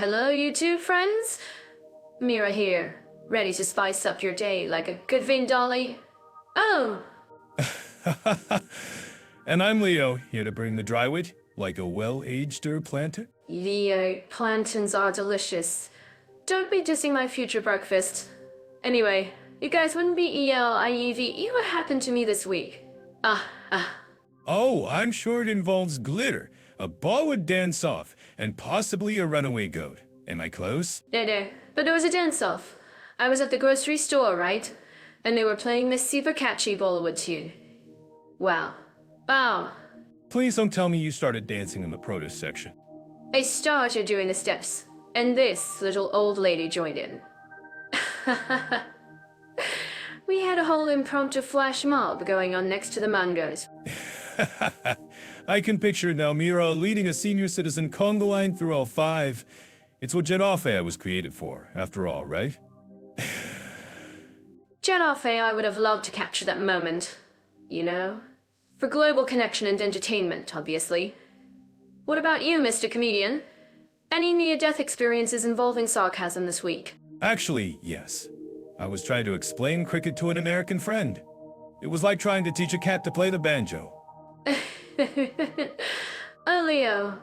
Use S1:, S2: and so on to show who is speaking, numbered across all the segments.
S1: hello, you two friends. Mira here, ready to spice up your day like a good Vin Dolly. Oh!
S2: And I'm Leo, here to bring the dry wit, like a well-aged herb planter.
S1: Leo, plantains are delicious. Don't be dissing my future breakfast. Anyway, you guys wouldn't be ELIEV. What happened to me this week?
S2: Oh, I'm sure it involves glitter, a ball would dance off, and possibly a runaway goat. Am I close?
S1: No, but there was a dance-off. I was at the grocery store, right? And they were playing this super catchy Bollywood tune. Wow.
S2: Please don't tell me you started dancing in the produce section.
S1: I started doing the steps, and this little old lady joined in. We had a whole impromptu flash mob going on next to the mangoes.
S2: I can picture now Mira leading a senior citizen conga line through all five. It's what Jet Off-Air was created for, after all, right?
S1: Jet Off-Air, I would have loved to capture that moment. You know? For global connection and entertainment, obviously. What about you, Mr. Comedian? Any near-death experiences involving sarcasm this week?
S2: Actually, yes. I was trying to explain cricket to an American friend. It was like trying to teach a cat to play the banjo.
S1: Oh, Leo.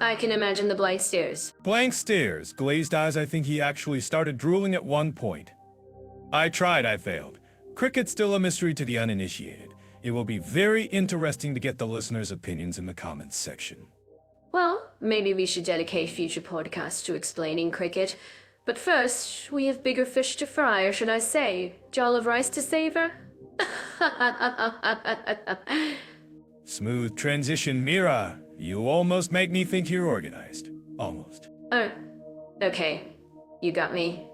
S1: I can imagine the blank stares.
S2: Blank stares, glazed eyes. I think he actually started drooling at one point. I tried, I failed. Cricket's still a mystery to the uninitiated. It will be very interesting to get the listeners' opinions in the comments section.
S1: Well, maybe we should dedicate future podcasts to explaining cricket. But first, we have bigger fish to fry, or should I say, jollof of rice to savor?
S2: Smooth transition, Mira. You almost make me think you're organized. Almost.
S1: Oh, okay. You got me.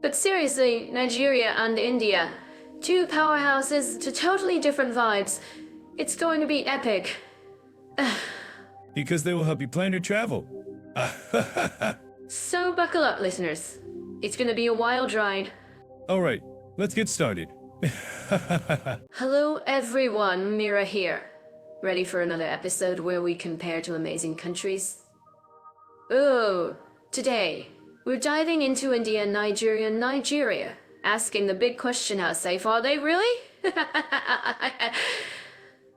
S1: But seriously, Nigeria and India. Two powerhouses to totally different vibes. It's going to be epic.
S2: Because they will help you plan your travel.
S1: So buckle up, listeners. It's gonna be a wild ride.
S2: Alright, let's get started.
S1: Hello everyone, Mira here. Ready for another episode where we compare to amazing countries? Oh, today, we're diving into India and Nigeria. Asking the big question, how safe are they really?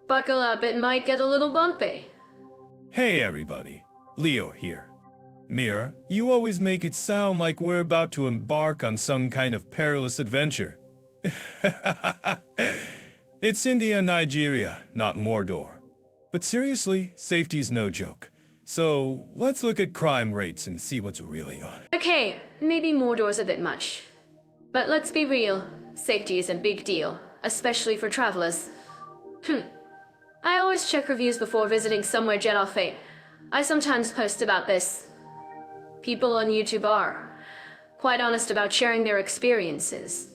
S1: Buckle up, it might get a little bumpy.
S2: Hey everybody, Leo here. Mira, you always make it sound like we're about to embark on some kind of perilous adventure. It's India and Nigeria, not Mordor. But seriously, safety's no joke. So let's look at crime rates and see what's really on.
S1: Okay, maybe Mordor's a bit much. But let's be real, safety is a big deal, especially for travelers. I always check reviews before visiting somewhere Jet Off-Air. I sometimes post about this. People on YouTube are quite honest about sharing their experiences.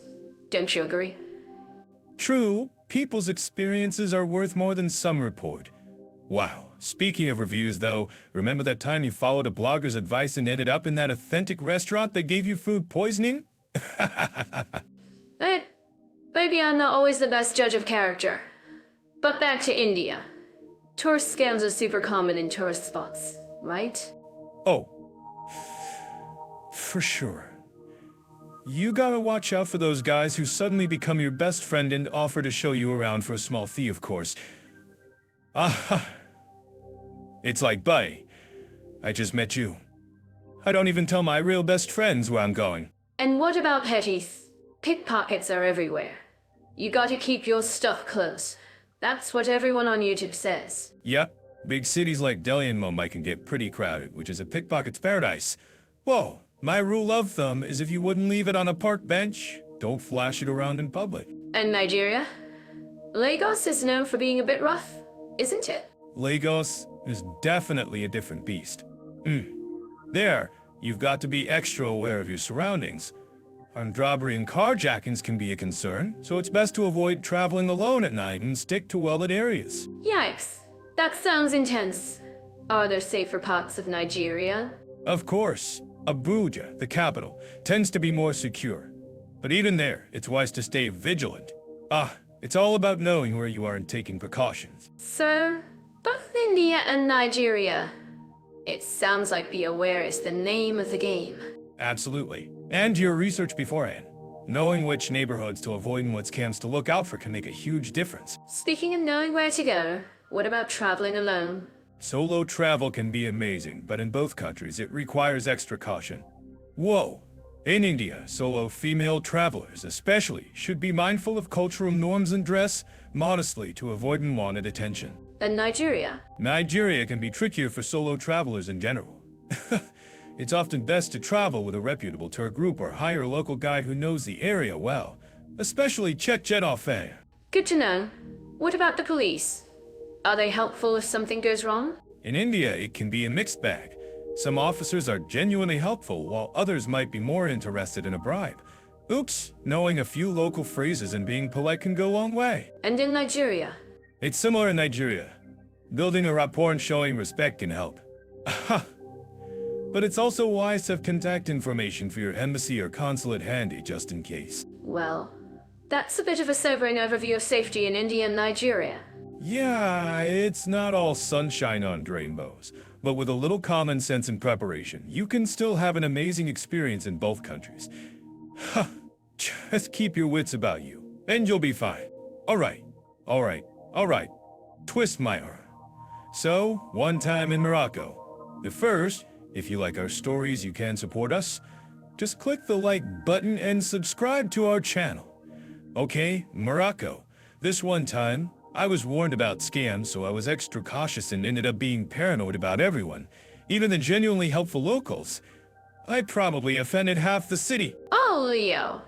S1: Don't you agree?
S2: True, people's experiences are worth more than some report. Wow, speaking of reviews though, remember that time you followed a blogger's advice and ended up in that authentic restaurant that gave you food poisoning?
S1: Maybe I'm not always the best judge of character. But back to India. Tourist scams are super common in tourist spots, right?
S2: Oh, for sure. You gotta watch out for those guys who suddenly become your best friend and offer to show you around for a small fee, of course. It's like, buddy, I just met you. I don't even tell my real best friends where I'm going.
S1: And what about petties? Pickpockets are everywhere. You gotta keep your stuff close. That's what everyone on YouTube says.
S2: Yep, big cities like Delhi and Mumbai can get pretty crowded, which is a pickpocket's paradise. Whoa, my rule of thumb is if you wouldn't leave it on a park bench, don't flash it around in public.
S1: And Nigeria? Lagos is known for being a bit rough, isn't it?
S2: Lagos is definitely a different beast. There, you've got to be extra aware of your surroundings. Armed robbery and carjackings can be a concern, so it's best to avoid traveling alone at night and stick to well-lit areas.
S1: Yikes, that sounds intense. Are there safer parts of Nigeria?
S2: Of course, Abuja, the capital, tends to be more secure. But even there, it's wise to stay vigilant. It's all about knowing where you are and taking precautions.
S1: So, both India and Nigeria. It sounds like be aware is the name of the game.
S2: Absolutely. And your research beforehand. Knowing which neighborhoods to avoid and what scams to look out for can make a huge difference.
S1: Speaking of knowing where to go, what about traveling alone?
S2: Solo travel can be amazing, but in both countries it requires extra caution. Whoa! In India, solo female travelers especially should be mindful of cultural norms and dress modestly to avoid unwanted attention.
S1: And Nigeria?
S2: Nigeria can be trickier for solo travelers in general. It's often best to travel with a reputable tour group or hire a local guide who knows the area well, especially check jet affair.
S1: Good to know. What about the police? Are they helpful if something goes wrong?
S2: In India, it can be a mixed bag. Some officers are genuinely helpful, while others might be more interested in a bribe. Oops, knowing a few local phrases and being polite can go a long way.
S1: And in Nigeria?
S2: It's similar in Nigeria. Building a rapport and showing respect can help. But it's also wise to have contact information for your embassy or consulate handy just in case.
S1: Well, that's a bit of a sobering overview of safety in India and Nigeria.
S2: Yeah, it's not all sunshine on rainbows, but with a little common sense and preparation, you can still have an amazing experience in both countries. Just keep your wits about you, and you'll be fine. Alright. Twist my arm. So, one time in Morocco. But first, if you like our stories, you can support us. Just click the like button and subscribe to our channel. Okay, Morocco. This one time, I was warned about scams, so I was extra cautious and ended up being paranoid about everyone, even the genuinely helpful locals. I probably offended half the city.
S1: Oh, Leo.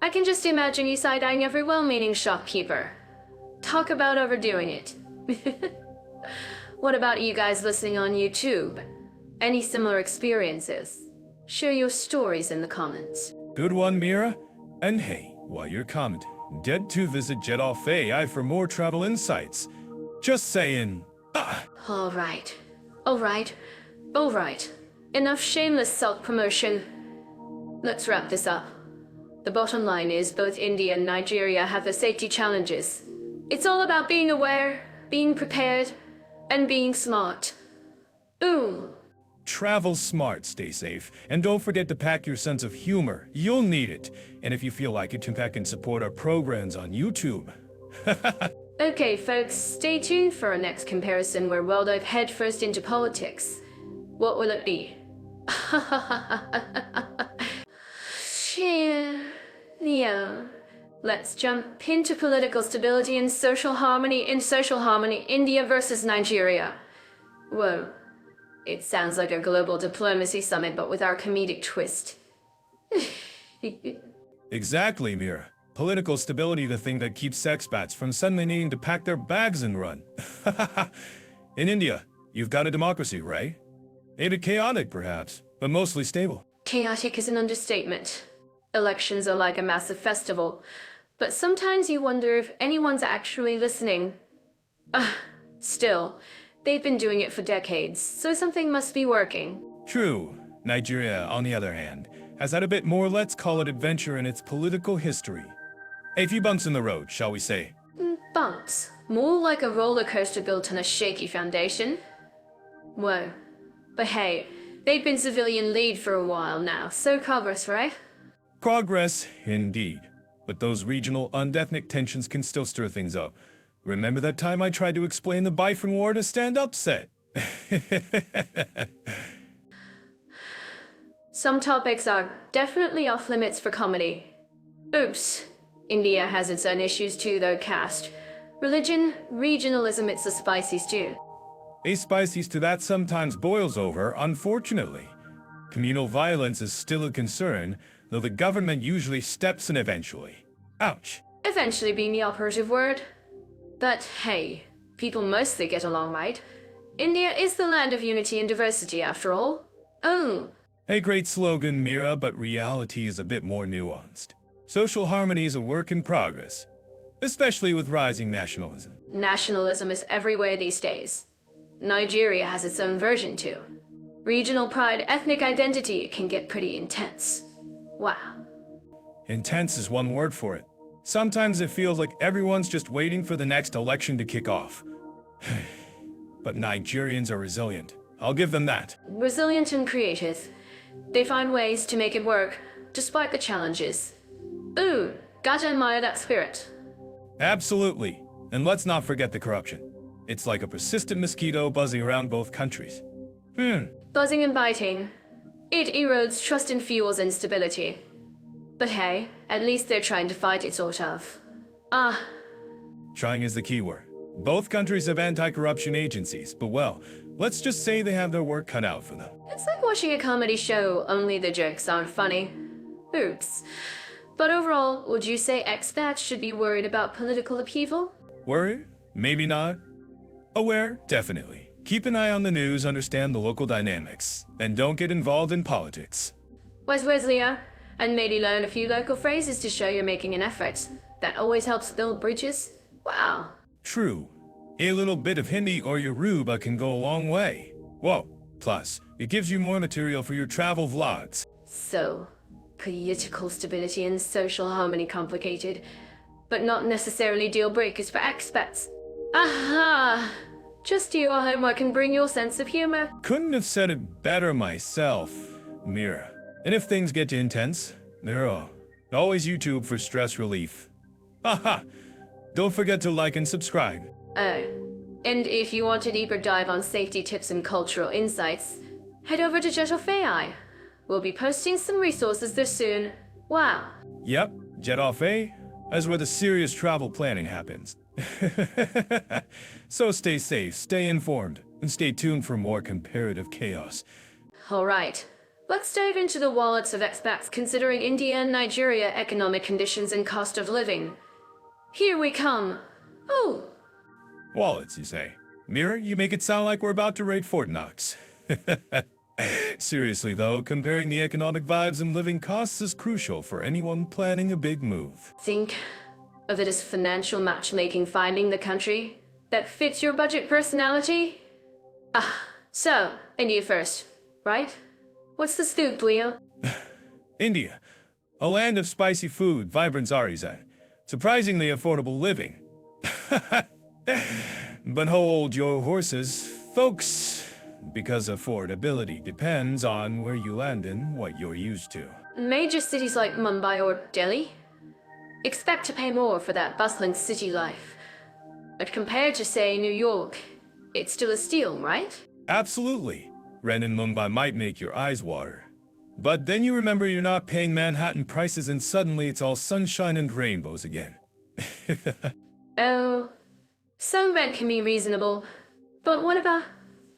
S1: I can just imagine you side-eyeing every well-meaning shopkeeper. Talk about overdoing it. What about you guys listening on YouTube? Any similar experiences? Share your stories in the comments.
S2: Good one, Mira. And hey, while you're commenting, dare to visit Jet Off AI for more travel insights. Just saying.
S1: All right. Enough shameless self-promotion. Let's wrap this up. The bottom line is both India and Nigeria have their safety challenges. It's all about being aware, being prepared, and being smart. Ooh.
S2: Travel smart, stay safe, and don't forget to pack your sense of humor. You'll need it. And if you feel like it, pack and support our programs on YouTube.
S1: Okay, folks, stay tuned for our next comparison where we'll dive headfirst into politics. What will it be? Yeah. Let's jump into political stability and social harmony India versus Nigeria. Whoa. It sounds like a global diplomacy summit, but with our comedic twist.
S2: Exactly, Mira. Political stability, the thing that keeps expats from suddenly needing to pack their bags and run. In India, you've got a democracy, right? A bit chaotic, perhaps, but mostly stable.
S1: Chaotic is an understatement. Elections are like a massive festival, but sometimes you wonder if anyone's actually listening. Still, they've been doing it for decades, so something must be working.
S2: True. Nigeria, on the other hand, has had a bit more, let's call it, adventure in its political history. A few bumps in the road, shall we say.
S1: Bumps. More like a roller coaster built on a shaky foundation. Whoa. But hey, they've been civilian lead for a while now, so progress, right?
S2: Progress, indeed. But those regional and ethnic tensions can still stir things up. Remember that time I tried to explain the Biafran War in a stand-up set?
S1: Some topics are definitely off limits for comedy. Oops. India has its own issues too, though. Caste, religion, regionalism, it's a spicy stew.
S2: A spicy stew that sometimes boils over, unfortunately. Communal violence is still a concern, though the government usually steps in eventually. Ouch.
S1: Eventually being the operative word. But hey, people mostly get along, right? India is the land of unity and diversity, after all. Oh.
S2: A great slogan, Mira, but reality is a bit more nuanced. Social harmony is a work in progress, especially with rising nationalism.
S1: Nationalism is everywhere these days. Nigeria has its own version too. Regional pride, ethnic identity, it can get pretty intense. Wow.
S2: Intense is one word for it. Sometimes it feels like everyone's just waiting for the next election to kick off. But Nigerians are resilient. I'll give them that.
S1: Resilient and creative. They find ways to make it work, despite the challenges. Ooh, gotta admire that spirit.
S2: Absolutely. And let's not forget the corruption. It's like a persistent mosquito buzzing around both countries.
S1: Buzzing and biting. It erodes trust and fuels instability. But hey, at least they're trying to fight it, sort of.
S2: Trying is the key word. Both countries have anti-corruption agencies, but well, let's just say they have their work cut out for them.
S1: It's like watching a comedy show, only the jokes aren't funny. Oops. But overall, would you say expats should be worried about political upheaval?
S2: Worried? Maybe not. Aware? Definitely. Keep an eye on the news, understand the local dynamics, and don't get involved in politics.
S1: Where's Wesley? And maybe learn a few local phrases to show you're making an effort. That always helps build bridges. Wow.
S2: True. A little bit of Hindi or Yoruba can go a long way. Whoa. Plus, it gives you more material for your travel vlogs.
S1: So, political stability and social harmony complicated, but not necessarily deal breakers for expats. Aha! Just do your homework and bring your sense of humor.
S2: Couldn't have said it better myself, Mira. And if things get intense, there are always YouTube for stress relief. Haha! Don't forget to like and subscribe.
S1: Oh, and if you want a deeper dive on safety tips and cultural insights, head over to Jet Off AI. We'll be posting some resources there soon. Wow.
S2: Yep, Jet Off A. That's where the serious travel planning happens. So stay safe, stay informed, and stay tuned for more comparative chaos.
S1: Alright, let's dive into the wallets of expats considering India and Nigeria economic conditions and cost of living. Here we come. Oh.
S2: Wallets, you say? Mira, you make it sound like we're about to raid Fort Knox. Seriously though, comparing the economic vibes and living costs is crucial for anyone planning a big move.
S1: Think of it as financial matchmaking, finding the country that fits your budget personality. So, India first, right? What's the scoop, Leo?
S2: India, a land of spicy food, vibrant zaris, and surprisingly affordable living. But hold your horses, folks, because affordability depends on where you land and what you're used to.
S1: Major cities like Mumbai or Delhi expect to pay more for that bustling city life. But compared to, say, New York, it's still a steal, right?
S2: Absolutely. Rent in Mumbai might make your eyes water. But then you remember you're not paying Manhattan prices and suddenly it's all sunshine and rainbows again.
S1: Oh, some rent can be reasonable. But what about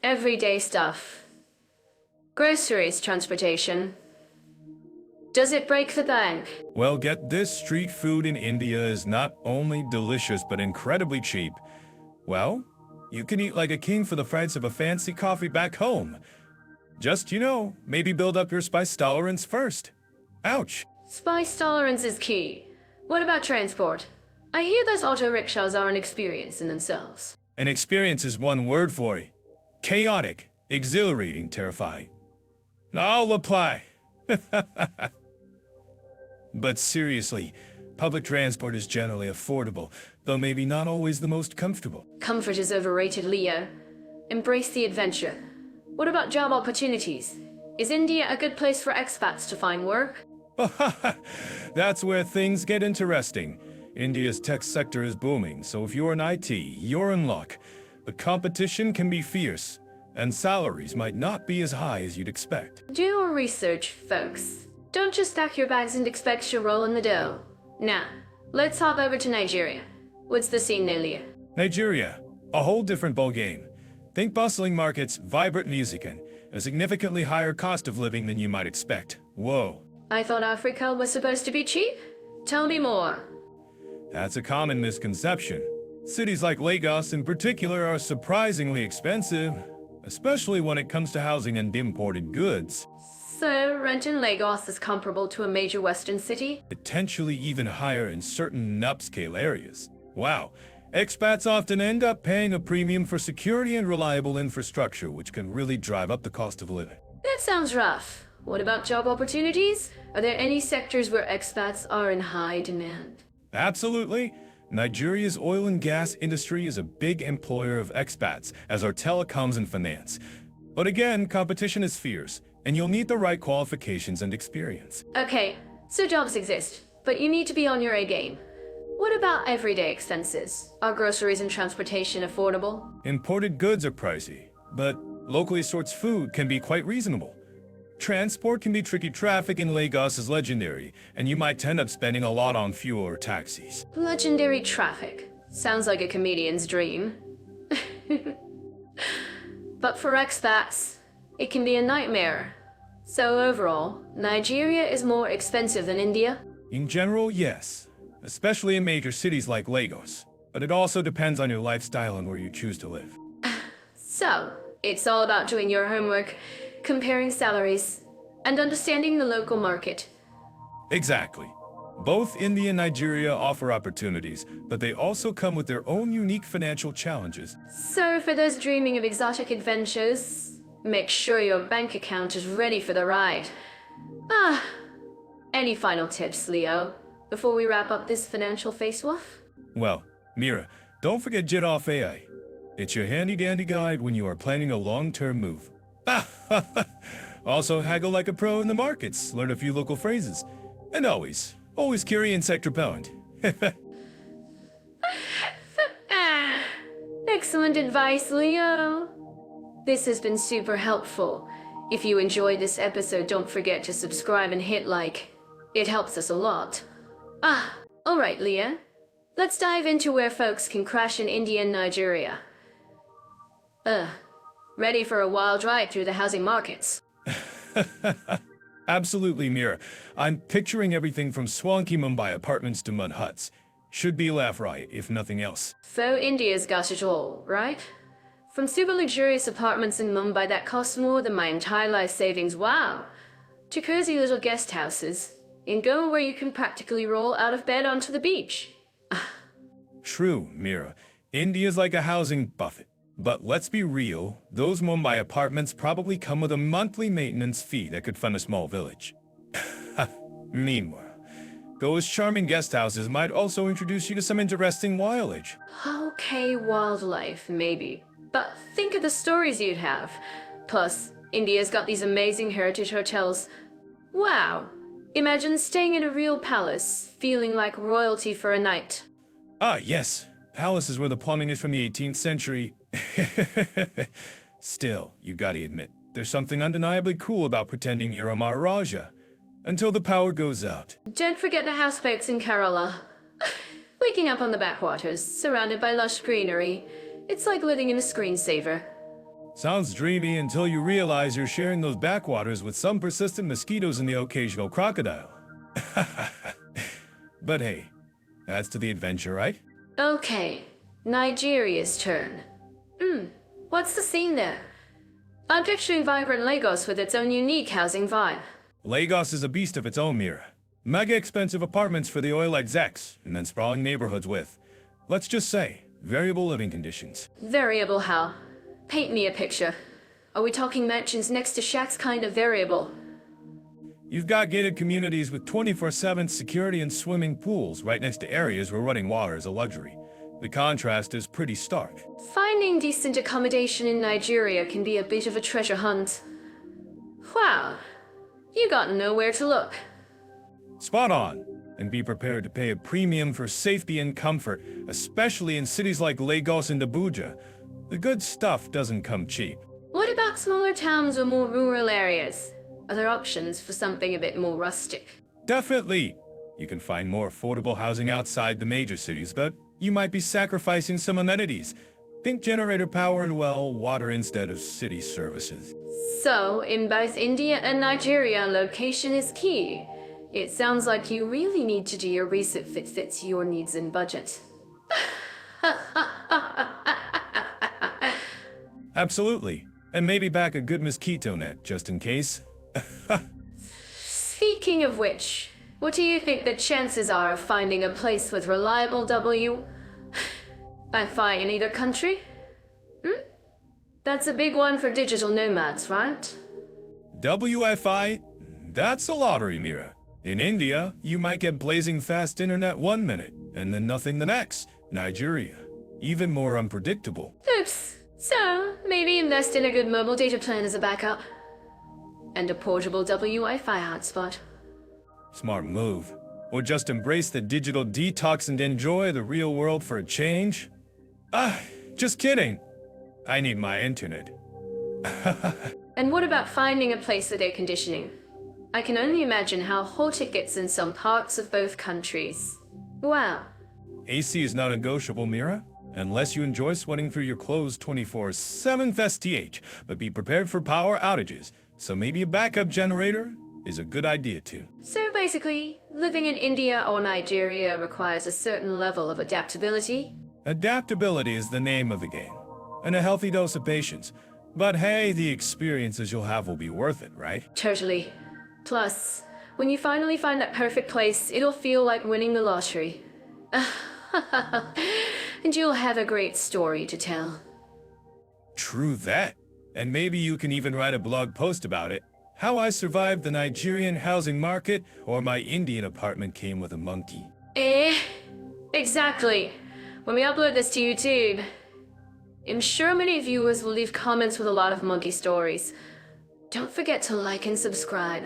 S1: everyday stuff? Groceries, transportation. Does it break the bank?
S2: Well, get this, street food in India is not only delicious but incredibly cheap. Well, you can eat like a king for the price of a fancy coffee back home. Just, maybe build up your spice tolerance first. Ouch.
S1: Spice tolerance is key. What about transport? I hear those auto rickshaws are an experience in themselves.
S2: An experience is one word for it. Chaotic, exhilarating, terrifying. I'll apply. But seriously, public transport is generally affordable, though maybe not always the most comfortable.
S1: Comfort is overrated, Leo. Embrace the adventure. What about job opportunities? Is India a good place for expats to find work?
S2: That's where things get interesting. India's tech sector is booming, so if you're in IT, you're in luck. The competition can be fierce, and salaries might not be as high as you'd expect.
S1: Do your research, folks. Don't just stack your bags and expect your roll in the dough. Now, let's hop over to Nigeria. What's the scene there, Leo?
S2: Nigeria, a whole different ballgame. Think bustling markets, vibrant music, and a significantly higher cost of living than you might expect. Whoa.
S1: I thought Africa was supposed to be cheap? Tell me more.
S2: That's a common misconception. Cities like Lagos in particular are surprisingly expensive, especially when it comes to housing and imported goods.
S1: So, rent in Lagos is comparable to a major Western city?
S2: Potentially even higher in certain upscale areas. Wow. Expats often end up paying a premium for security and reliable infrastructure, which can really drive up the cost of living.
S1: That sounds rough. What about job opportunities? Are there any sectors where expats are in high demand?
S2: Absolutely. Nigeria's oil and gas industry is a big employer of expats, as are telecoms and finance. But again, competition is fierce, and you'll need the right qualifications and experience.
S1: Okay, so jobs exist, but you need to be on your A game. What about everyday expenses? Are groceries and transportation affordable?
S2: Imported goods are pricey, but locally sourced food can be quite reasonable. Transport can be tricky. Traffic in Lagos is legendary, and you might end up spending a lot on fuel or taxis.
S1: Legendary traffic. Sounds like a comedian's dream. But for expats, it can be a nightmare. So overall, Nigeria is more expensive than India?
S2: In general, yes, especially in major cities like Lagos. But it also depends on your lifestyle and where you choose to live.
S1: So, it's all about doing your homework, comparing salaries, and understanding the local market.
S2: Exactly. Both India and Nigeria offer opportunities, but they also come with their own unique financial challenges.
S1: So for those dreaming of exotic adventures, make sure your bank account is ready for the ride. Any final tips, Leo, before we wrap up this financial face-off?
S2: Well, Mira, don't forget Jet Off AI. It's your handy-dandy guide when you are planning a long-term move. Also, haggle like a pro in the markets, learn a few local phrases, and always carry insect repellent.
S1: Excellent advice, Leo. This has been super helpful. If you enjoyed this episode, don't forget to subscribe and hit like. It helps us a lot. Alright, Leah. Let's dive into where folks can crash in India and Nigeria. Ready for a wild ride through the housing markets?
S2: Absolutely, Mira. I'm picturing everything from swanky Mumbai apartments to mud huts. Should be laugh riot, if nothing else.
S1: So India's got it all, right? From super luxurious apartments in Mumbai that cost more than my entire life savings, wow, to cozy little guest houses in Goa where you can practically roll out of bed onto the beach.
S2: True, Mira. India's like a housing buffet. But let's be real, those Mumbai apartments probably come with a monthly maintenance fee that could fund a small village. Meanwhile, Goa's charming guest houses might also introduce you to some interesting wildlife.
S1: Okay, wildlife, maybe. But think of the stories you'd have. Plus, India's got these amazing heritage hotels. Wow! Imagine staying in a real palace, feeling like royalty for a night.
S2: Ah, yes. Palaces where the plumbing is from the 18th century. Still, you gotta admit, there's something undeniably cool about pretending you're a Maharaja until the power goes out.
S1: Don't forget the houseboats in Kerala. Waking up on the backwaters, surrounded by lush greenery. It's like living in a screensaver.
S2: Sounds dreamy until you realize you're sharing those backwaters with some persistent mosquitoes and the occasional crocodile. But hey, that's to the adventure, right?
S1: Okay, Nigeria's turn. What's the scene there? I'm picturing vibrant Lagos with its own unique housing vibe.
S2: Lagos is a beast of its own, Mira. Mega expensive apartments for the oil execs, and then sprawling neighborhoods with, let's just say, variable living conditions.
S1: Variable how? Paint me a picture. Are we talking mansions next to shacks kind of variable?
S2: You've got gated communities with 24/7 security and swimming pools right next to areas where running water is a luxury. The contrast is pretty stark.
S1: Finding decent accommodation in Nigeria can be a bit of a treasure hunt. Wow, you got nowhere to look.
S2: Spot on. And be prepared to pay a premium for safety and comfort, especially in cities like Lagos and Abuja. The good stuff doesn't come cheap.
S1: What about smaller towns or more rural areas? Are there options for something a bit more rustic?
S2: Definitely. You can find more affordable housing outside the major cities, but you might be sacrificing some amenities. Think generator power and, well, water instead of city services.
S1: So, in both India and Nigeria, location is key. It sounds like you really need to do your research if it fits your needs and budget.
S2: Absolutely. And maybe back a good mosquito net, just in case.
S1: Speaking of which, what do you think the chances are of finding a place with reliable Wi-Fi in either country? That's a big one for digital nomads, right?
S2: WFI? That's a lottery, Mira. In India, you might get blazing fast internet 1 minute, and then nothing the next. Nigeria, even more unpredictable.
S1: Oops, So, maybe invest in a good mobile data plan as a backup. And a portable Wi-Fi hotspot.
S2: Smart move. Or just embrace the digital detox and enjoy the real world for a change? Just kidding. I need my internet.
S1: And what about finding a place with air conditioning? I can only imagine how hot it gets in some parts of both countries. Wow.
S2: AC is not negotiable, Mira. Unless you enjoy sweating through your clothes 24/7 STH, but be prepared for power outages. So maybe a backup generator is a good idea too.
S1: So basically, living in India or Nigeria requires a certain level of adaptability.
S2: Adaptability is the name of the game, and a healthy dose of patience. But hey, the experiences you'll have will be worth it, right?
S1: Totally. Plus, when you finally find that perfect place, it'll feel like winning the lottery. And you'll have a great story to tell.
S2: True that. And maybe you can even write a blog post about it. How I survived the Nigerian housing market, or my Indian apartment came with a monkey.
S1: Exactly. When we upload this to YouTube, I'm sure many viewers will leave comments with a lot of monkey stories. Don't forget to like and subscribe.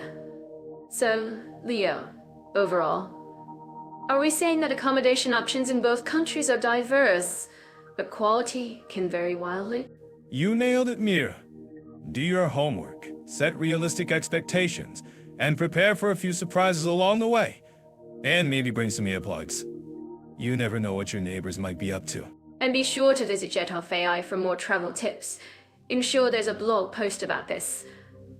S1: So, Leo, overall, are we saying that accommodation options in both countries are diverse, but quality can vary wildly?
S2: You nailed it, Mira. Do your homework, set realistic expectations, and prepare for a few surprises along the way. And maybe bring some earplugs. You never know what your neighbors might be up to.
S1: And be sure to visit Jet Off AI for more travel tips. I'm sure there's a blog post about this.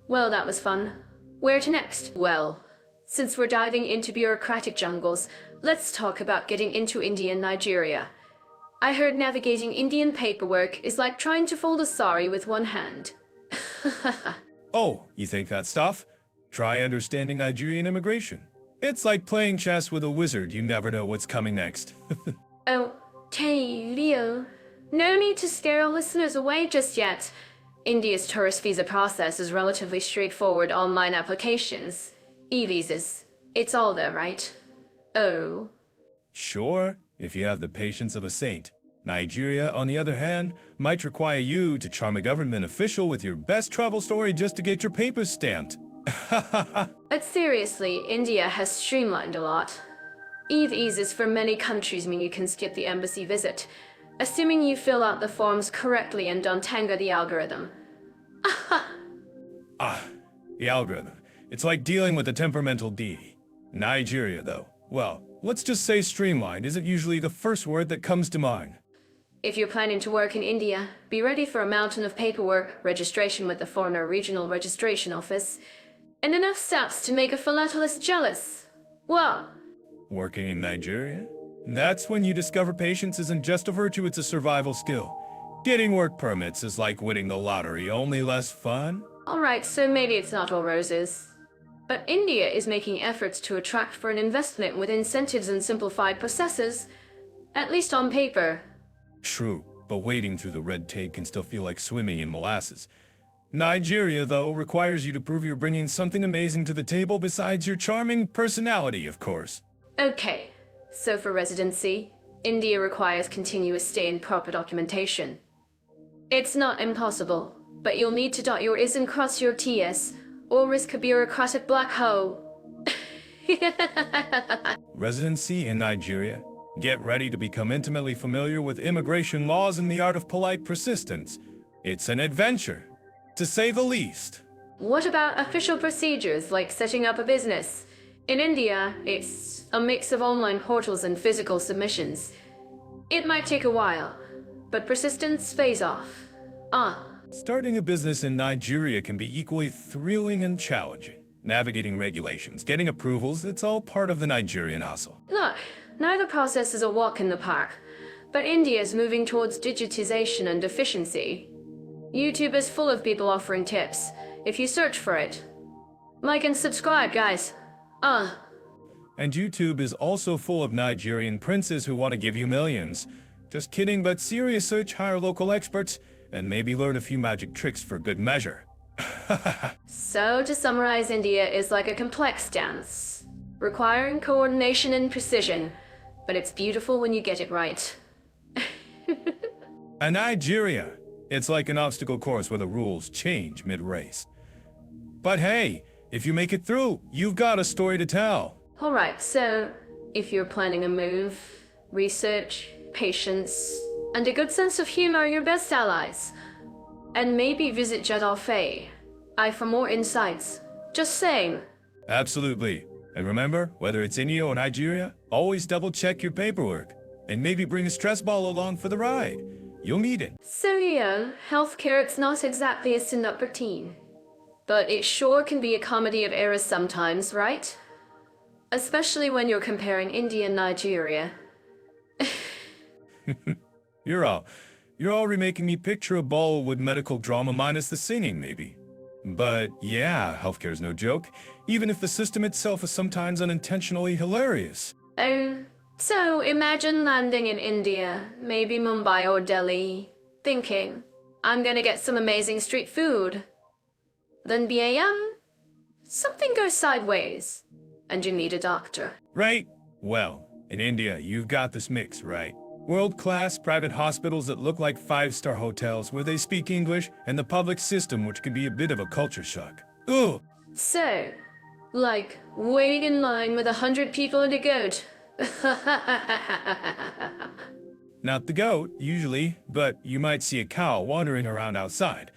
S1: Well, that was fun. Where to next? Well, since we're diving into bureaucratic jungles, let's talk about getting into India and Nigeria. I heard navigating Indian paperwork is like trying to fold a sari with one hand.
S2: Oh, you think that's tough? Try understanding Nigerian immigration. It's like playing chess with a wizard. You never know what's coming next.
S1: Oh, hey, Leo. No need to scare our listeners away just yet. India's tourist visa process is relatively straightforward online applications. E-visas. It's all there, right? Oh.
S2: Sure, if you have the patience of a saint. Nigeria, on the other hand, might require you to charm a government official with your best travel story just to get your papers stamped.
S1: But seriously, India has streamlined a lot. E-visas for many countries mean you can skip the embassy visit, assuming you fill out the forms correctly and don't tangle the algorithm.
S2: The algorithm. It's like dealing with a temperamental deity. Nigeria, though, well, let's just say streamlined isn't usually the first word that comes to mind.
S1: If you're planning to work in India, be ready for a mountain of paperwork, registration with the Foreigner Regional Registration Office, and enough steps to make a philatelist jealous. Well,
S2: Working in Nigeria? That's when you discover patience isn't just a virtue, it's a survival skill. Getting work permits is like winning the lottery, only less fun.
S1: alright, so maybe it's not all roses. But India is making efforts to attract foreign investment with incentives and simplified processes, at least on paper.
S2: True, but wading through the red tape can still feel like swimming in molasses. Nigeria, though, requires you to prove you're bringing something amazing to the table besides your charming personality, of course.
S1: Okay, so for residency, India requires continuous stay and proper documentation. It's not impossible, but you'll need to dot your I's and cross your T's, or risk a bureaucratic black hole.
S2: Residency in Nigeria? Get ready to become intimately familiar with immigration laws and the art of polite persistence. It's an adventure, to say the least.
S1: What about official procedures like setting up a business? In India, it's a mix of online portals and physical submissions. It might take a while, but persistence pays off.
S2: Starting a business in Nigeria can be equally thrilling and challenging. Navigating regulations, getting approvals, it's all part of the Nigerian hustle.
S1: Look, neither process is a walk in the park, but India is moving towards digitization and efficiency. YouTube is full of people offering tips, if you search for it. Like and subscribe, guys.
S2: And YouTube is also full of Nigerian princes who want to give you millions. Just kidding, but serious search, hire local experts, and maybe learn a few magic tricks for good measure.
S1: So, to summarize, India is like a complex dance, requiring coordination and precision, but it's beautiful when you get it right.
S2: And Nigeria, It's like an obstacle course where the rules change mid-race. But hey, if you make it through, you've got a story to tell.
S1: Alright, so if you're planning a move, research, patience, and a good sense of humor are your best allies. And maybe visit Jeddah for more insights. Just saying.
S2: Absolutely. And remember, whether it's India or Nigeria, always double-check your paperwork. And maybe bring a stress ball along for the ride. You'll need it.
S1: So yeah, healthcare it's not exactly a stand-up routine. But it sure can be a comedy of errors sometimes, right? Especially when you're comparing India and Nigeria.
S2: You're all remaking me picture a Bollywood medical drama minus the singing, maybe. But yeah, healthcare's no joke, even if the system itself is sometimes unintentionally hilarious.
S1: Oh, so imagine landing in India, maybe Mumbai or Delhi, thinking, I'm gonna get some amazing street food. Then BAM, something goes sideways, and you need a doctor.
S2: Right? Well, in India, you've got this mix, right? World-class private hospitals that look like five-star hotels where they speak English, and the public system which can be a bit of a culture shock. Ugh!
S1: So, like, waiting in line with 100 people and a goat.
S2: Not the goat, usually, but you might see a cow wandering around outside.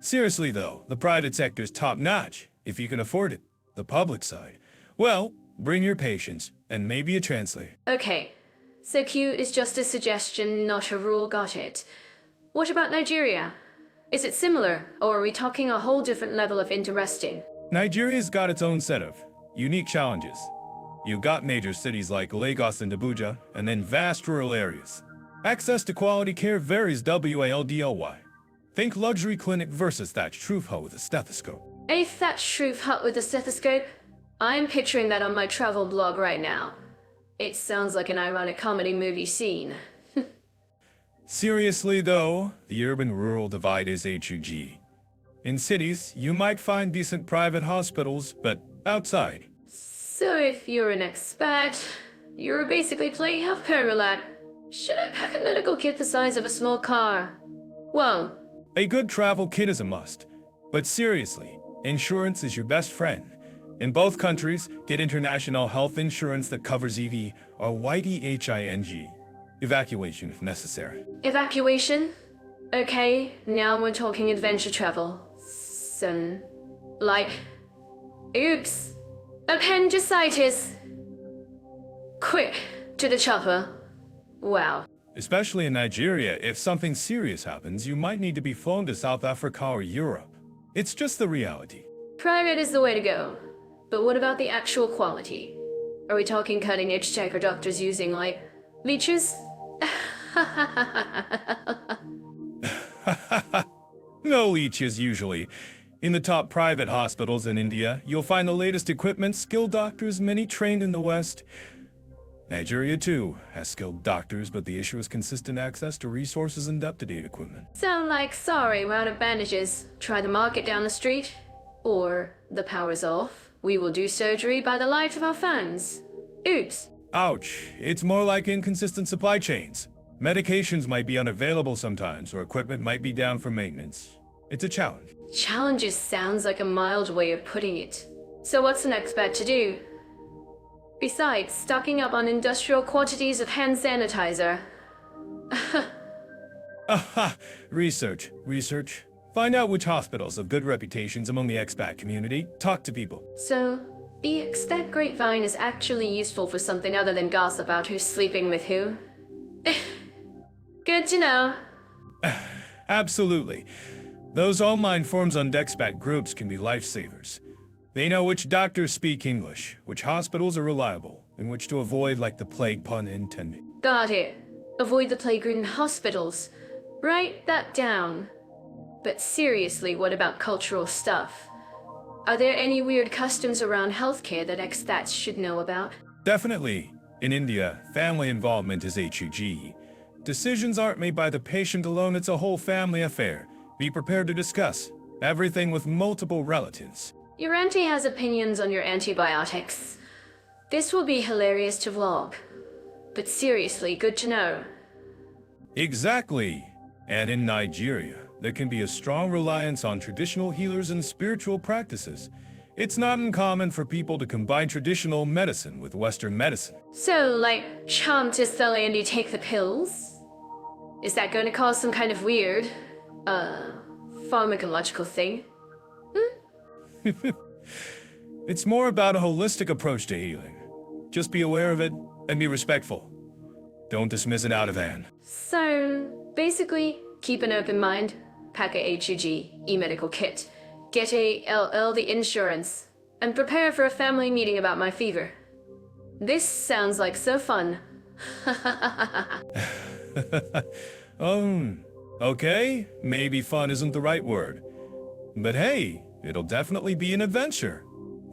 S2: Seriously though, the private sector's top-notch, if you can afford it. The public side, well, bring your patience, and maybe a translator.
S1: Okay, so Q is just a suggestion, not a rule, got it. What about Nigeria? Is it similar, or are we talking a whole different level of interesting?
S2: Nigeria's got its own set of unique challenges. You've got major cities like Lagos and Abuja, and then vast rural areas. Access to quality care varies WALDLY. Think luxury clinic versus thatched roof hut with a stethoscope.
S1: A thatched roof hut with a stethoscope? I'm picturing that on my travel blog right now. It sounds like an ironic comedy movie scene.
S2: Seriously though, the urban-rural divide is HUG. In cities, you might find decent private hospitals, but outside.
S1: So if you're an expat, you're basically playing healthcare roulette. Should I pack a medical kit the size of a small car? Well,
S2: a good travel kit is a must. But seriously, insurance is your best friend. In both countries, get international health insurance that covers EV or YDHING. Evacuation if necessary.
S1: Evacuation? Okay, now we're talking adventure travel. Son. Like, oops, appendicitis. Quick, to the chopper. Wow.
S2: Especially in Nigeria, if something serious happens, you might need to be flown to South Africa or Europe. It's just the reality.
S1: Private is the way to go. But what about the actual quality? Are we talking cutting-edge tech or doctors using, like, leeches?
S2: No leeches, usually. In the top private hospitals in India, you'll find the latest equipment, skilled doctors, many trained in the West. Nigeria, too, has skilled doctors, but the issue is consistent access to resources and up-to-date equipment.
S1: Sound like, sorry, we're out of bandages. Try the market down the street. Or, the power's off. We will do surgery by the light of our fans. Oops.
S2: Ouch. It's more like inconsistent supply chains. Medications might be unavailable sometimes, or equipment might be down for maintenance. It's a challenge.
S1: Challenges sounds like a mild way of putting it. So what's an expat to do? Besides, stocking up on industrial quantities of hand sanitizer.
S2: Aha! Research. Find out which hospitals have good reputations among the expat community. Talk to people.
S1: So, the expat grapevine is actually useful for something other than gossip about who's sleeping with who? Good to know.
S2: Absolutely. Those online forums on expat groups can be lifesavers. They know which doctors speak English, which hospitals are reliable, and which to avoid, like the plague, pun intended.
S1: Got it. Avoid the plague-ridden hospitals. Write that down. But seriously, what about cultural stuff? Are there any weird customs around healthcare that expats should know about?
S2: Definitely. In India, family involvement is HUG. Decisions aren't made by the patient alone, it's a whole family affair. Be prepared to discuss everything with multiple relatives.
S1: Your auntie has opinions on your antibiotics. This will be hilarious to vlog. But seriously, good to know.
S2: Exactly. And in Nigeria, there can be a strong reliance on traditional healers and spiritual practices. It's not uncommon for people to combine traditional medicine with Western medicine.
S1: So, like, charm to Sully and you take the pills? Is that going to cause some kind of weird, pharmacological thing?
S2: It's more about a holistic approach to healing. Just be aware of it and be respectful. Don't dismiss it out of hand.
S1: So, basically, keep an open mind, pack a HUG, e-medical kit, get a LL the insurance, and prepare for a family meeting about my fever. This sounds like so fun.
S2: Okay, maybe fun isn't the right word. But hey, it'll definitely be an adventure.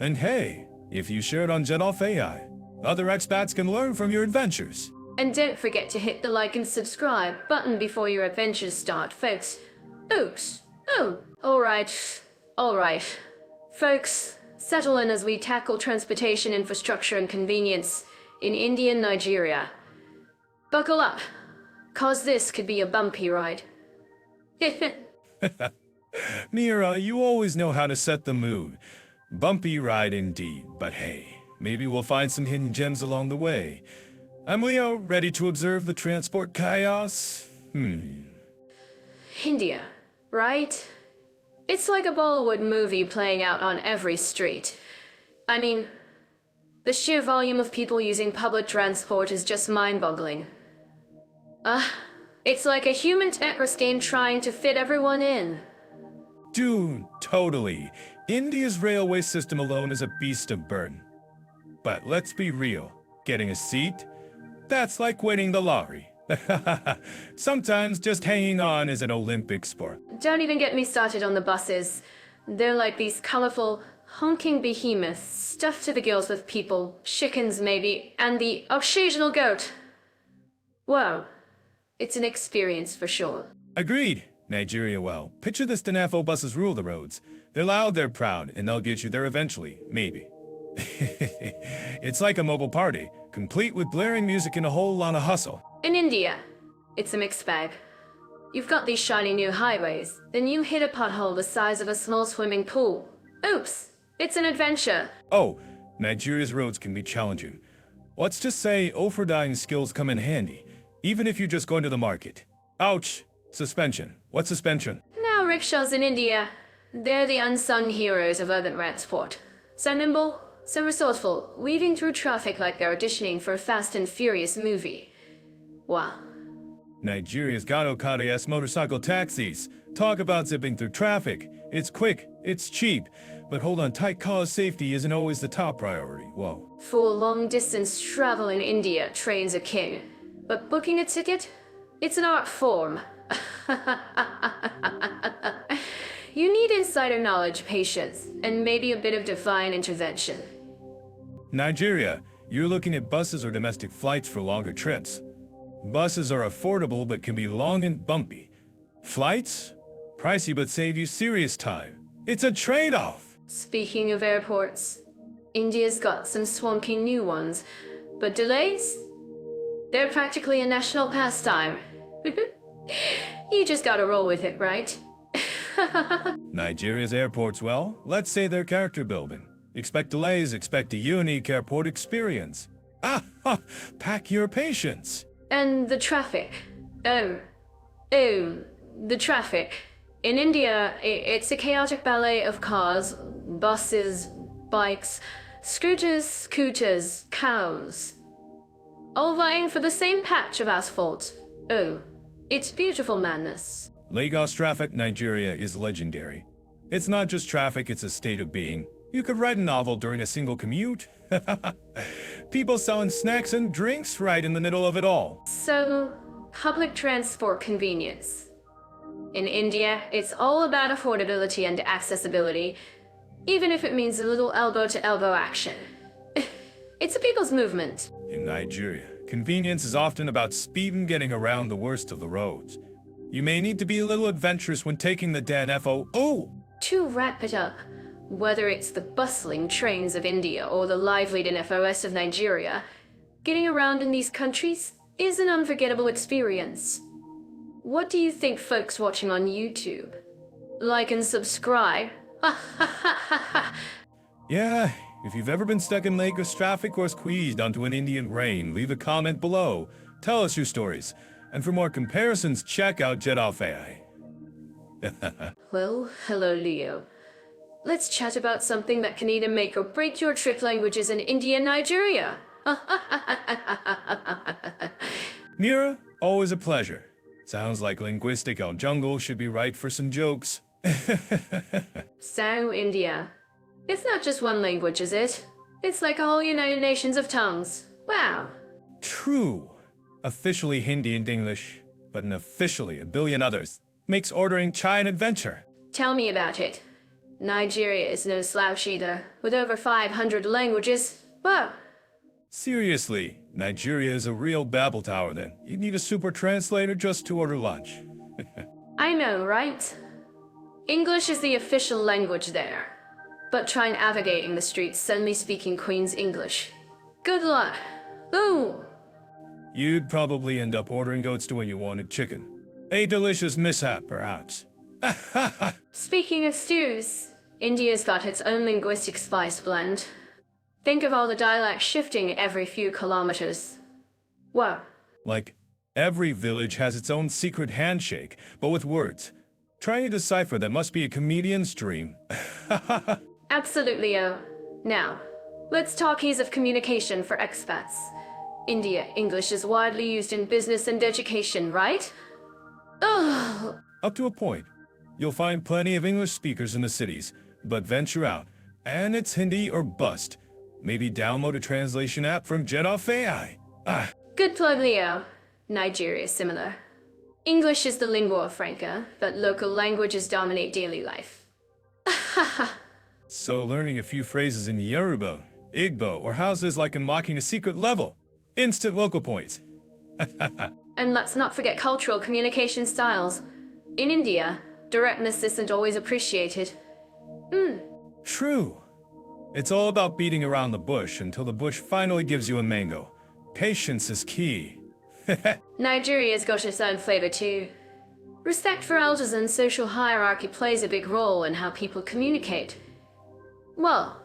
S2: And hey, if you share it on Jet Off AI, other expats can learn from your adventures.
S1: And don't forget to hit the like and subscribe button before your adventures start, folks. Oops. Oh, alright. Folks, settle in as we tackle transportation infrastructure and convenience in India and Nigeria. Buckle up, cause this could be a bumpy ride.
S2: Mira, you always know how to set the mood. Bumpy ride indeed, but hey, maybe we'll find some hidden gems along the way. I'm Leo, ready to observe the transport chaos.
S1: India, right? It's like a Bollywood movie playing out on every street. I mean, the sheer volume of people using public transport is just mind-boggling. It's like a human Tetris game trying to fit everyone in.
S2: Dude, totally. India's railway system alone is a beast of burden. But let's be real, getting a seat? That's like winning the lottery. Sometimes just hanging on is an Olympic sport.
S1: Don't even get me started on the buses. They're like these colorful, honking behemoths stuffed to the gills with people, chickens maybe, and the occasional goat. Whoa, it's an experience for sure.
S2: Agreed. Nigeria, well, picture the Stanafo buses rule the roads. They're loud, they're proud, and they'll get you there eventually, maybe. It's like a mobile party, complete with blaring music and a whole lot of hustle.
S1: In India, it's a mixed bag. You've got these shiny new highways, then you hit a pothole the size of a small swimming pool. Oops, it's an adventure.
S2: Oh, Nigeria's roads can be challenging. Let's just say overdying skills come in handy, even if you're just going to the market. Ouch! Suspension. What's suspension?
S1: Now rickshaws in India, they're the unsung heroes of urban transport. So nimble, so resourceful, weaving through traffic like they're auditioning for a Fast and Furious movie. Wow.
S2: Nigeria's got Okada-S motorcycle taxis. Talk about zipping through traffic. It's quick, it's cheap, but hold on tight cause safety isn't always the top priority. Whoa.
S1: For long-distance travel in India, trains are king. But booking a ticket? It's an art form. You need insider knowledge, patience, and maybe a bit of divine intervention.
S2: Nigeria, you're looking at buses or domestic flights for longer trips. Buses are affordable but can be long and bumpy. Flights? Pricey but save you serious time. It's a trade-off.
S1: Speaking of airports, India's got some swanky new ones, but delays? They're practically a national pastime. You just gotta roll with it, right?
S2: Nigeria's airports, well, let's say they're character building. Expect delays, expect a unique airport experience. Pack your patience.
S1: And the traffic. The traffic. In India, it's a chaotic ballet of cars, buses, bikes, scooters, cows. All vying for the same patch of asphalt. Oh, it's beautiful madness.
S2: Lagos traffic, Nigeria, is legendary. It's not just traffic, it's a state of being. You could write a novel during a single commute. People selling snacks and drinks right in the middle of it all.
S1: So, public transport convenience. In India, it's all about affordability and accessibility, even if it means a little elbow-to-elbow action. It's a people's movement.
S2: In Nigeria, convenience is often about speed and getting around the worst of the roads. You may need to be a little adventurous when taking the DAN-FO.
S1: To wrap it up, whether it's the bustling trains of India or the lively DAN-FOS of Nigeria, getting around in these countries is an unforgettable experience. What do you think folks watching on YouTube? Like and subscribe.
S2: Yeah, if you've ever been stuck in Lagos traffic or squeezed onto an Indian rain, leave a comment below. Tell us your stories. And for more comparisons, check out Jet Off AI.
S1: Well, hello Leo. Let's chat about something that can either make or break your trip: languages in India and Nigeria.
S2: Mira, always a pleasure. Sounds like linguistic El Jungle should be right for some jokes.
S1: So, India. It's not just one language, is it? It's like a whole United Nations of tongues. Wow.
S2: True. Officially Hindi and English, but unofficially a billion others. Makes ordering chai an adventure.
S1: Tell me about it. Nigeria is no slouch either, with over 500 languages. Wow.
S2: Seriously, Nigeria is a real Babel tower then. You need a super translator just to order lunch.
S1: I know, right? English is the official language there. But try navigating the streets suddenly speaking Queen's English. Good luck. Ooh.
S2: You'd probably end up ordering goats to when you wanted chicken. A delicious mishap, perhaps.
S1: Speaking of stews, India's got its own linguistic spice blend. Think of all the dialects shifting every few kilometers. Whoa.
S2: Like, every village has its own secret handshake, but with words. Trying to decipher that must be a comedian's dream.
S1: Absolutely, oh. Now, let's talk ease of communication for expats. India, English is widely used in business and education, right? Ugh.
S2: Up to a point. You'll find plenty of English speakers in the cities, but venture out, and it's Hindi or bust. Maybe download a translation app from Jet Off AI.
S1: Good plug, Leo. Nigeria is similar. English is the lingua franca, but local languages dominate daily life.
S2: So learning a few phrases in Yoruba, Igbo, or Hausa is like unlocking a secret level. Instant local points.
S1: And let's not forget cultural communication styles. In India, directness isn't always appreciated.
S2: True. It's all about beating around the bush until the bush finally gives you a mango. Patience is key.
S1: Nigeria's got its own flavor too. Respect for elders and social hierarchy plays a big role in how people communicate. Well,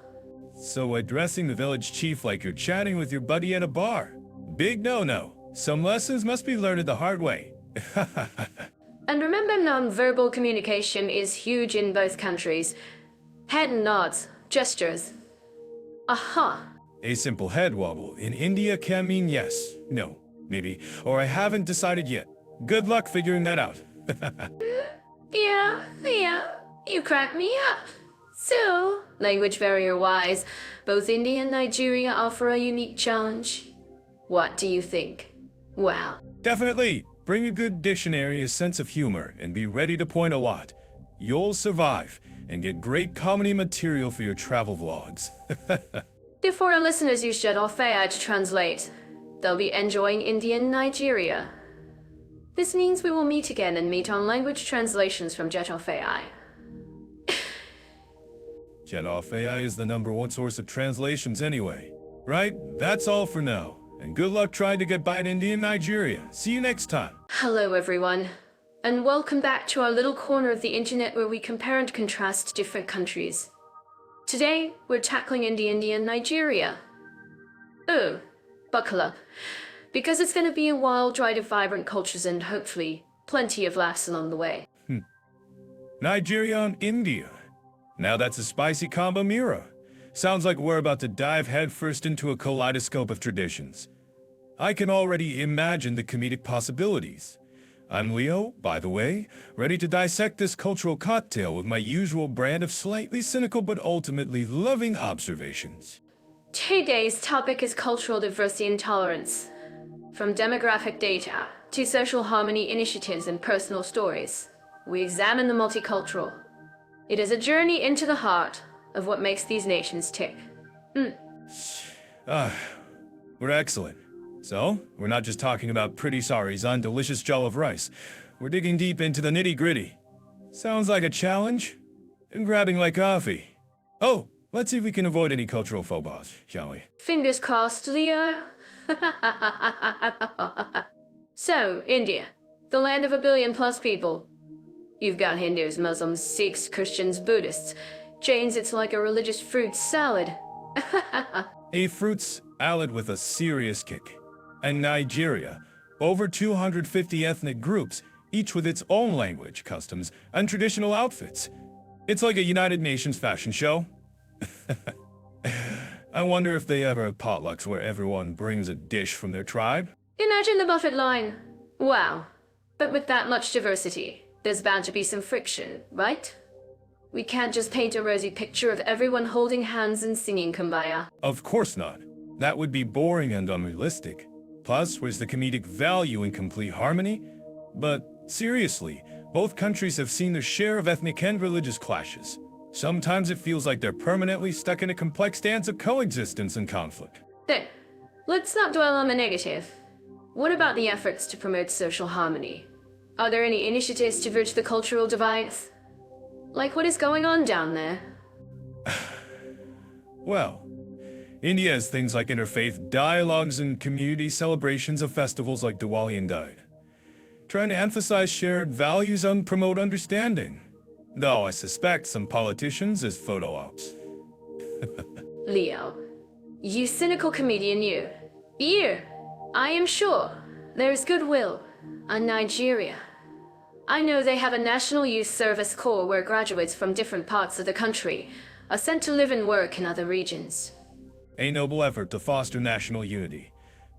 S2: So addressing the village chief like you're chatting with your buddy at a bar. Big no-no. Some lessons must be learned the hard way.
S1: and remember, non-verbal communication is huge in both countries. Head nods, gestures. Aha.
S2: A simple head wobble in India can mean yes, no, maybe, or I haven't decided yet. Good luck figuring that out.
S1: Yeah, you crack me up. So, language barrier-wise, both India and Nigeria offer a unique challenge. What do you think? Wow.
S2: Definitely. Bring a good dictionary, a sense of humor, and be ready to point a lot. You'll survive and get great comedy material for your travel vlogs.
S1: The foreign listeners use Jet Off AI to translate. They'll be enjoying India and Nigeria. This means we will meet again and meet on language translations from Jet Off AI.
S2: Jet Off AI is the #1 source of translations anyway. Right? That's all for now. And good luck trying to get by in India and Nigeria. See you next time.
S1: Hello everyone, and welcome back to our little corner of the internet where we compare and contrast different countries. Today, we're tackling India and Nigeria. Oh, buckle up, because it's going to be a wild ride of vibrant cultures and hopefully plenty of laughs along the way.
S2: Nigeria and India. Now that's a spicy combo, Mira. Sounds like we're about to dive headfirst into a kaleidoscope of traditions. I can already imagine the comedic possibilities. I'm Leo, by the way, ready to dissect this cultural cocktail with my usual brand of slightly cynical but ultimately loving observations.
S1: Today's topic is cultural diversity and tolerance. From demographic data to social harmony initiatives and personal stories, we examine the multicultural. It is a journey into the heart of what makes these nations tick.
S2: We're excellent. So, we're not just talking about pretty saris on delicious jollof rice. We're digging deep into the nitty-gritty. Sounds like a challenge? And grabbing like coffee. Oh, let's see if we can avoid any cultural faux pas, shall we?
S1: Fingers crossed, Leo. So, India. The land of 1 billion+ people. You've got Hindus, Muslims, Sikhs, Christians, Buddhists. Jains, it's like a religious fruit salad.
S2: A fruit salad with a serious kick. And Nigeria, over 250 ethnic groups, each with its own language, customs, and traditional outfits. It's like a United Nations fashion show. I wonder if they ever have potlucks where everyone brings a dish from their tribe.
S1: Imagine the buffet line. Wow. But with that much diversity, there's bound to be some friction, right? We can't just paint a rosy picture of everyone holding hands and singing Kumbaya.
S2: Of course not. That would be boring and unrealistic. Plus, where's the comedic value in complete harmony? But seriously, both countries have seen their share of ethnic and religious clashes. Sometimes it feels like they're permanently stuck in a complex dance of coexistence and conflict.
S1: Then, let's not dwell on the negative. What about the efforts to promote social harmony? Are there any initiatives to bridge the cultural divides? Like what is going on down there?
S2: Well, India has things like interfaith dialogues and community celebrations of festivals like Diwali and Eid, trying to emphasize shared values and promote understanding. Though I suspect some politicians as photo ops.
S1: Leo, you cynical comedian you. I am sure there is goodwill on Nigeria. I know they have a National Youth Service Corps where graduates from different parts of the country are sent to live and work in other regions.
S2: A noble effort to foster national unity,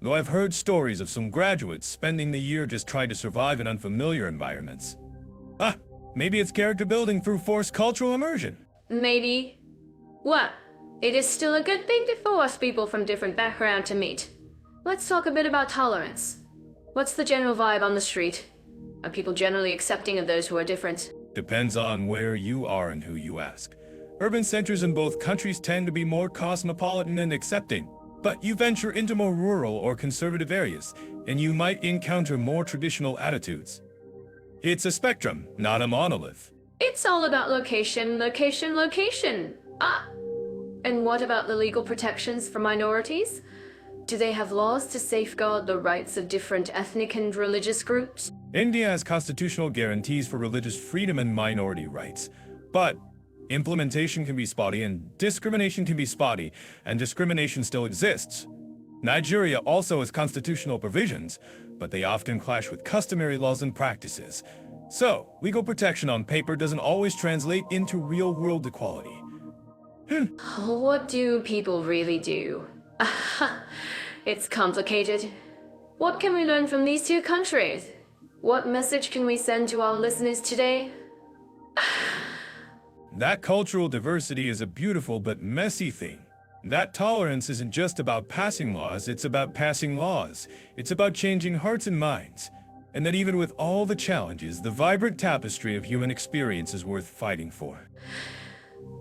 S2: though I've heard stories of some graduates spending the year just trying to survive in unfamiliar environments. Maybe it's character building through forced cultural immersion.
S1: Maybe. Well, it is still a good thing to force people from different backgrounds to meet. Let's talk a bit about tolerance. What's the general vibe on the street? Are people generally accepting of those who are different?
S2: Depends on where you are and who you ask. Urban centers in both countries tend to be more cosmopolitan and accepting, but you venture into more rural or conservative areas, and you might encounter more traditional attitudes. It's a spectrum, not a monolith.
S1: It's all about location, location, location. And what about the legal protections for minorities? Do they have laws to safeguard the rights of different ethnic and religious groups?
S2: India has constitutional guarantees for religious freedom and minority rights, but implementation can be spotty and discrimination still exists. Nigeria also has constitutional provisions, but they often clash with customary laws and practices. So, legal protection on paper doesn't always translate into real-world equality.
S1: What do people really do? It's complicated. What can we learn from these two countries? What message can we send to our listeners today?
S2: That cultural diversity is a beautiful but messy thing. That tolerance isn't just about passing laws, it's about passing laws. It's about changing hearts and minds. And that even with all the challenges, the vibrant tapestry of human experience is worth fighting for.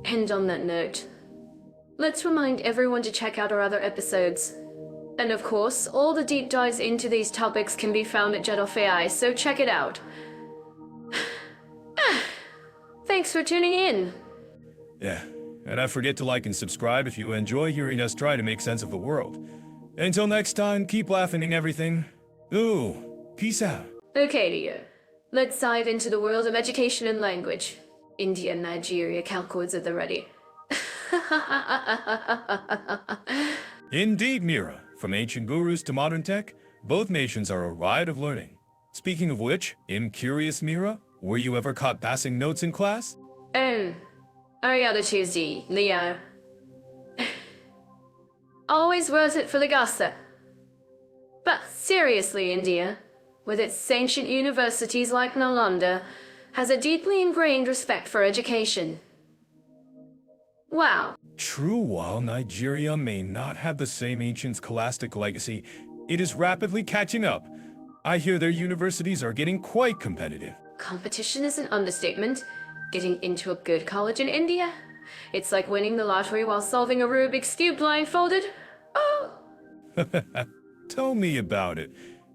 S1: And on that note, let's remind everyone to check out our other episodes. And of course, all the deep dives into these topics can be found at Jet.ai, so check it out. Thanks for tuning in.
S2: Yeah, and don't forget to like and subscribe if you enjoy hearing us try to make sense of the world. Until next time, keep laughing and everything. Ooh, peace out.
S1: Okay, Leo. Let's dive into the world of education and language. India and Nigeria calcords at the ready.
S2: Indeed, Mira. From ancient gurus to modern tech, both nations are a riot of learning. Speaking of which, I'm curious, Mira, were you ever caught passing notes in class?
S1: Ariada Tuesday, Leo. Always worth it for the gossip. But seriously, India, with its ancient universities like Nalanda, has a deeply ingrained respect for education. Wow.
S2: True, while Nigeria may not have the same ancient scholastic legacy, it is rapidly catching up. I hear their universities are getting quite competitive.
S1: Competition is an understatement. Getting into a good college in India? It's like winning the lottery while solving a Rubik's Cube blindfolded. Oh!
S2: Tell me about it.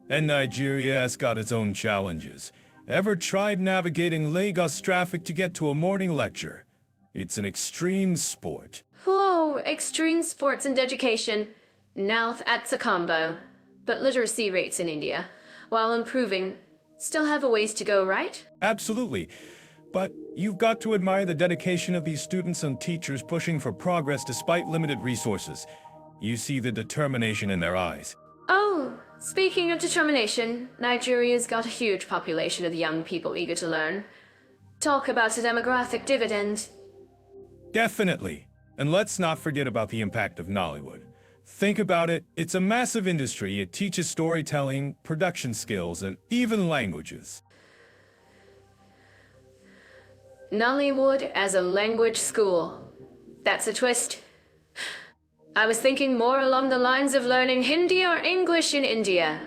S2: And Nigeria has got its own challenges. Ever tried navigating Lagos traffic to get to a morning lecture? It's an extreme sport.
S1: Whoa, extreme sports and education. Now that's a combo. But literacy rates in India, while improving, Still have a ways to go, right?
S2: Absolutely. But you've got to admire the dedication of these students and teachers pushing for progress despite limited resources. You see the determination in their eyes.
S1: Oh, speaking of determination, Nigeria's got a huge population of young people eager to learn. Talk about a demographic dividend.
S2: Definitely. And let's not forget about the impact of Nollywood. Think about it, it's a massive industry. It teaches storytelling, production skills, and even languages.
S1: Nollywood as a language school. That's a twist. I was thinking more along the lines of learning Hindi or English in India.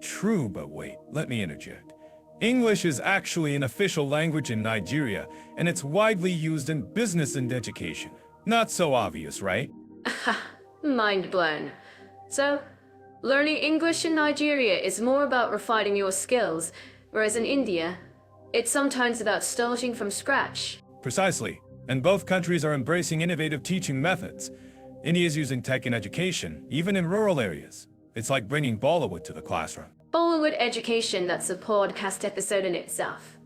S2: True, but wait, let me interject. English is actually an official language in Nigeria, and it's widely used in business and education. Not so obvious, right?
S1: Mind blown. So, learning English in Nigeria is more about refining your skills, whereas in India, it's sometimes about starting from scratch.
S2: Precisely. And both countries are embracing innovative teaching methods. India is using tech in education, even in rural areas. It's like bringing Bollywood to the classroom.
S1: Bollywood education, that's a podcast episode in itself.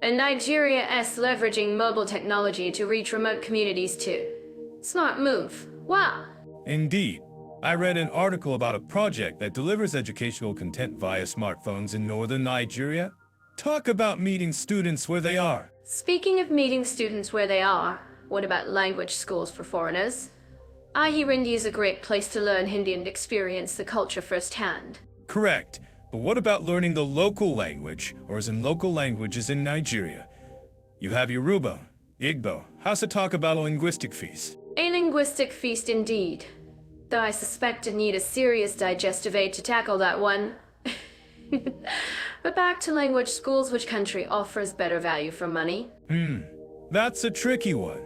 S1: And Nigeria is leveraging mobile technology to reach remote communities too. Smart move. Wow.
S2: Indeed. I read an article about a project that delivers educational content via smartphones in northern Nigeria. Talk about meeting students where they are.
S1: Speaking of meeting students where they are, what about language schools for foreigners? I hear India is a great place to learn Hindi and experience the culture firsthand.
S2: Correct. But what about learning the local language, or as in local languages in Nigeria? You have Yoruba, Igbo. How's to talk about a linguistic feast?
S1: A linguistic feast indeed. Though I suspect I'd need a serious digestive aid to tackle that one. But back to language schools, which country offers better value for money?
S2: That's a tricky one.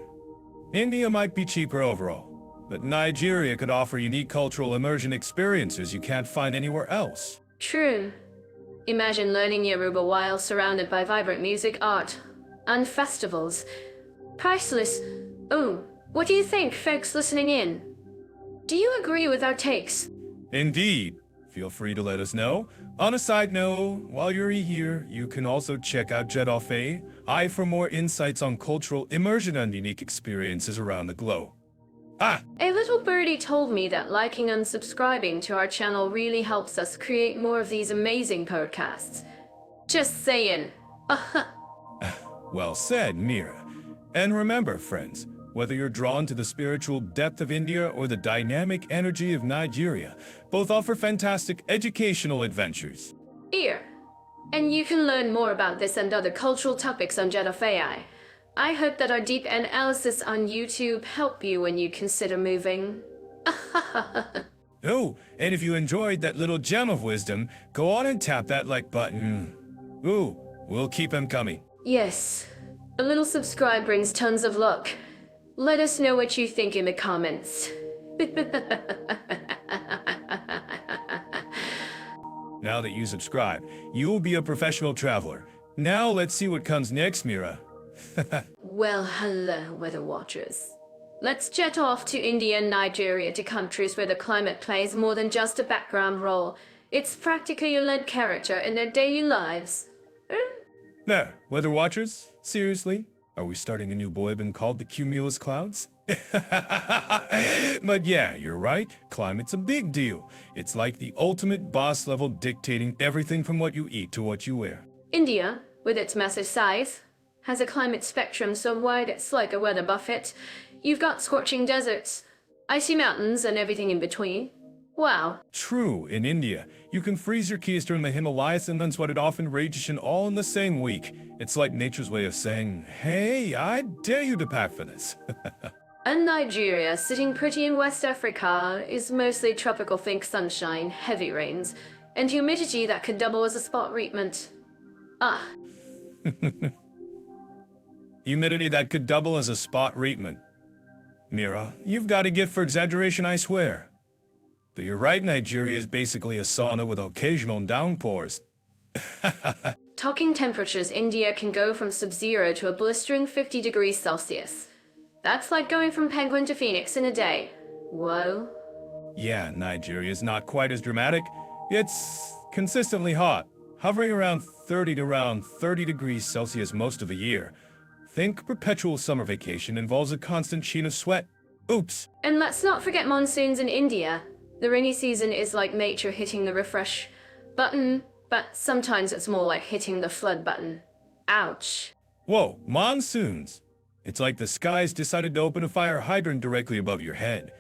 S2: India might be cheaper overall, but Nigeria could offer unique cultural immersion experiences you can't find anywhere else.
S1: True. Imagine learning Yoruba while surrounded by vibrant music, art, and festivals. Priceless. Oh, what do you think, folks listening in? Do you agree with our takes?
S2: Indeed. Feel free to let us know. On a side note, while you're here, you can also check out Jet for more insights on cultural immersion and unique experiences around the globe.
S1: A little birdie told me that liking and subscribing to our channel really helps us create more of these amazing podcasts. Just saying.
S2: Well said, Mira. And remember, friends, whether you're drawn to the spiritual depth of India or the dynamic energy of Nigeria, both offer fantastic educational adventures.
S1: Here. And you can learn more about this and other cultural topics on Jet AI. I hope that our deep analysis on YouTube help you when you consider moving.
S2: Oh, and if you enjoyed that little gem of wisdom, go on and tap that like button. Ooh, we'll keep them coming.
S1: Yes. A little subscribe brings tons of luck. Let us know what you think in the comments.
S2: Now that you subscribe, you will be a professional traveler. Now let's see what comes next, Mira.
S1: Well, hello, weather watchers. Let's jet off to India and Nigeria, to countries where the climate plays more than just a background role. It's practically a lead character in their daily lives.
S2: There, weather watchers, seriously? Are we starting a new boy band called the Cumulus Clouds? But yeah, you're right. Climate's a big deal. It's like the ultimate boss level dictating everything from what you eat to what you wear.
S1: India, with its massive size, has a climate spectrum so wide it's like a weather buffet. You've got scorching deserts, icy mountains, and everything in between. Wow.
S2: True, in India, you can freeze your keys during the Himalayas and then sweat it off in radiation all in the same week. It's like nature's way of saying, hey, I dare you to pack for this.
S1: And Nigeria, sitting pretty in West Africa, is mostly tropical. Think sunshine, heavy rains, and humidity that could double as a spot treatment.
S2: Humidity that could double as a spot treatment. Mira, you've got a gift for exaggeration, I swear. But you're right, Nigeria is basically a sauna with occasional downpours.
S1: Talking temperatures, India can go from sub-zero to a blistering 50 degrees Celsius. That's like going from Penguin to Phoenix in a day. Whoa.
S2: Yeah, Nigeria is not quite as dramatic. It's Consistently hot, hovering around 30 to around 30 degrees Celsius most of the year. Think perpetual summer vacation involves a constant sheen of sweat. Oops.
S1: And let's not forget monsoons in India. The rainy season is like nature hitting the refresh button, but sometimes it's more like hitting the flood button. Ouch.
S2: Whoa, monsoons. It's like the skies decided to open a fire hydrant directly above your head.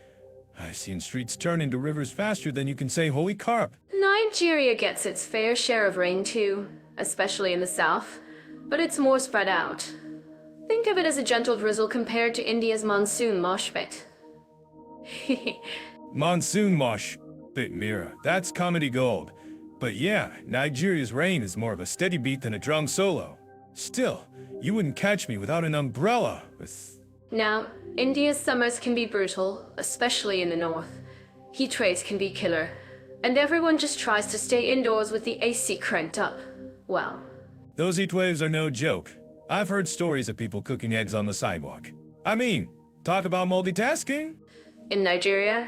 S2: I've seen streets turn into rivers faster than you can say holy carp.
S1: Nigeria gets its fair share of rain too, especially in the south, but it's more spread out. Think of it as a gentle drizzle compared to India's monsoon mosh pit.
S2: Monsoon mosh pit, Mira. That's comedy gold. But yeah, Nigeria's rain is more of a steady beat than a drum solo. Still, you wouldn't catch me without an umbrella with...
S1: Now, India's summers can be brutal, especially in the north. Heat waves can be killer, and everyone just tries to stay indoors with the AC cranked up. Well,
S2: Those heat waves are no joke. I've heard stories of people cooking eggs on the sidewalk. I mean, talk about multitasking.
S1: in Nigeria,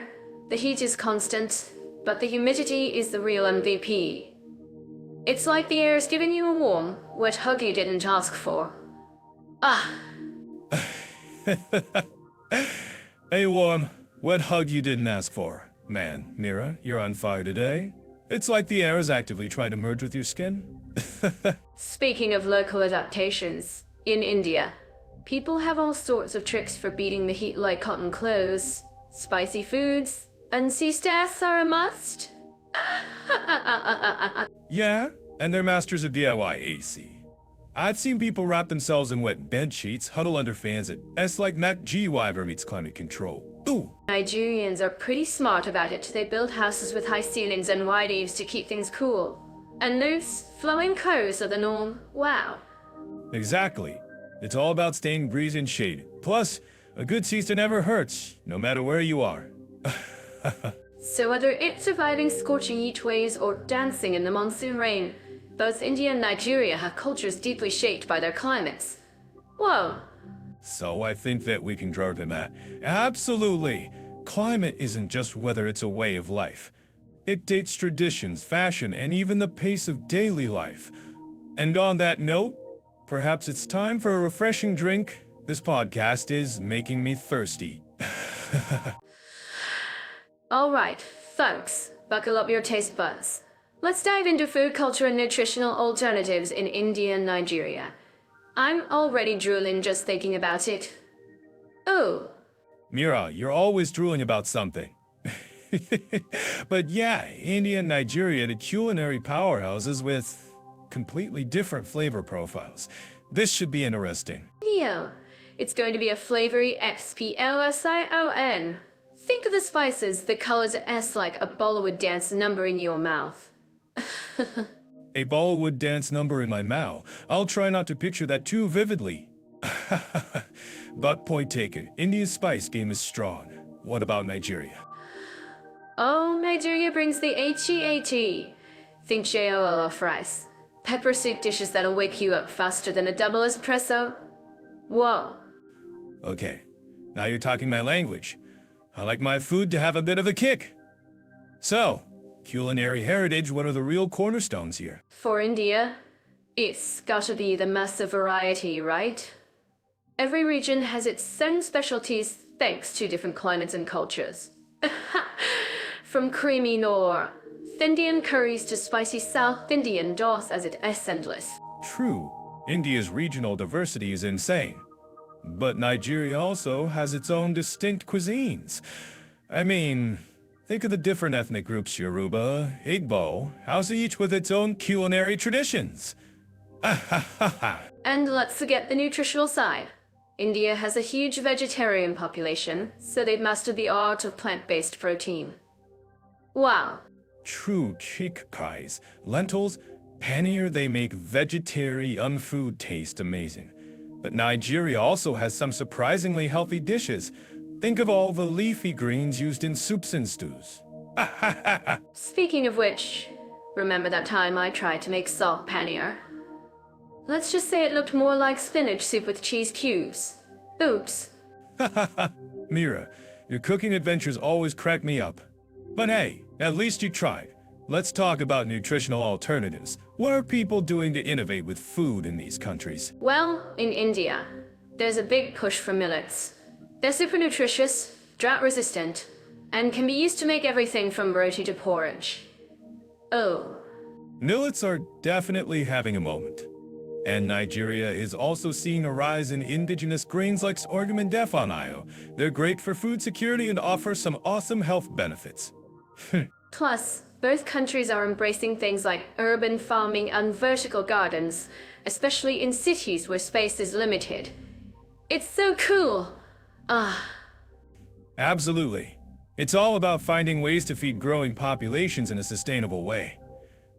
S1: the heat is constant, but the humidity is the real MVP. It's like the air is giving you a warm, wet hug you didn't ask for. Ah,
S2: A warm, wet hug you didn't ask for. Man, Mira, you're on fire today. It's like the air is actively trying to merge with your skin.
S1: speaking of local adaptations, in India, people have all sorts of tricks for beating the heat like cotton clothes. Spicy foods and sea stairs are a must.
S2: Yeah, and they're masters of DIY AC. I've seen people wrap themselves in wet bed sheets, huddle under fans at S like Mac G Wyver meets climate control. Ooh!
S1: Nigerians are pretty smart about it. They build houses with high ceilings and wide eaves to keep things cool. And loose, flowing curves are the norm. Wow.
S2: Exactly. It's all about staying breezy and shade. Plus, a good siesta never hurts, no matter where you are.
S1: So whether it's surviving scorching heat waves or dancing in the monsoon rain, both India and Nigeria have cultures deeply shaped by their climates. Whoa.
S2: So I think that we can draw them at. Absolutely. Climate isn't just weather, it's a way of life. It dictates traditions, fashion, and even the pace of daily life. And on that note, perhaps it's time for a refreshing drink. This podcast is making me thirsty.
S1: All right, folks, buckle up your taste buds. Let's dive into food culture and nutritional alternatives in India and Nigeria. I'm already drooling just thinking about it. Oh,
S2: Mira, you're always drooling about something. But yeah, India and Nigeria are culinary powerhouses with completely different flavor profiles. This should be interesting.
S1: Neo. It's going to be a flavory explosion. Think of the spices, the colors S like a Bollywood dance number in your mouth.
S2: A Bollywood dance number in my mouth. I'll try not to picture that too vividly. But point taken, India's spice game is strong. What about Nigeria?
S1: Oh, Nigeria brings the HEAT. Think JOLO fries. Pepper soup dishes that'll wake you up faster than a double espresso. Whoa.
S2: Okay, now you're talking my language. I like my food to have a bit of a kick. So, culinary heritage, what are the real cornerstones here?
S1: For India, it's gotta be the massive variety, right? Every region has its own specialties thanks to different climates and cultures. From creamy North Indian curries to spicy South Indian doss as it is endless.
S2: True, India's regional diversity is insane. But Nigeria also has its own distinct cuisines. I mean, think of the different ethnic groups: Yoruba, Igbo, Hausa, each with its own culinary traditions.
S1: And let's forget the nutritional side. India has a huge vegetarian population, so they've mastered the art of plant-based protein. Wow.
S2: True chickpeas, lentils, paneer, they make vegetarian food taste amazing. But Nigeria also has some surprisingly healthy dishes. Think of all the leafy greens used in soups and stews.
S1: Speaking of which, remember that time I tried to make salt paneer? Let's just say it looked more like spinach soup with cheese cubes. Oops.
S2: Mira, your cooking adventures always crack me up. But hey, at least you tried. let's talk about nutritional alternatives. What are people doing to innovate with food in these countries?
S1: Well, in India, there's a big push for millets. They're super nutritious, drought resistant, and can be used to make everything from roti to porridge. Oh,
S2: Millets are definitely having a moment. And Nigeria is also seeing a rise in indigenous grains like sorghum and defanayo. They're great for food security and offer some awesome health benefits.
S1: plus, both countries are embracing things like urban farming and vertical gardens, especially in cities where space is limited. It's so cool!
S2: Absolutely. It's all about finding ways to feed growing populations in a sustainable way.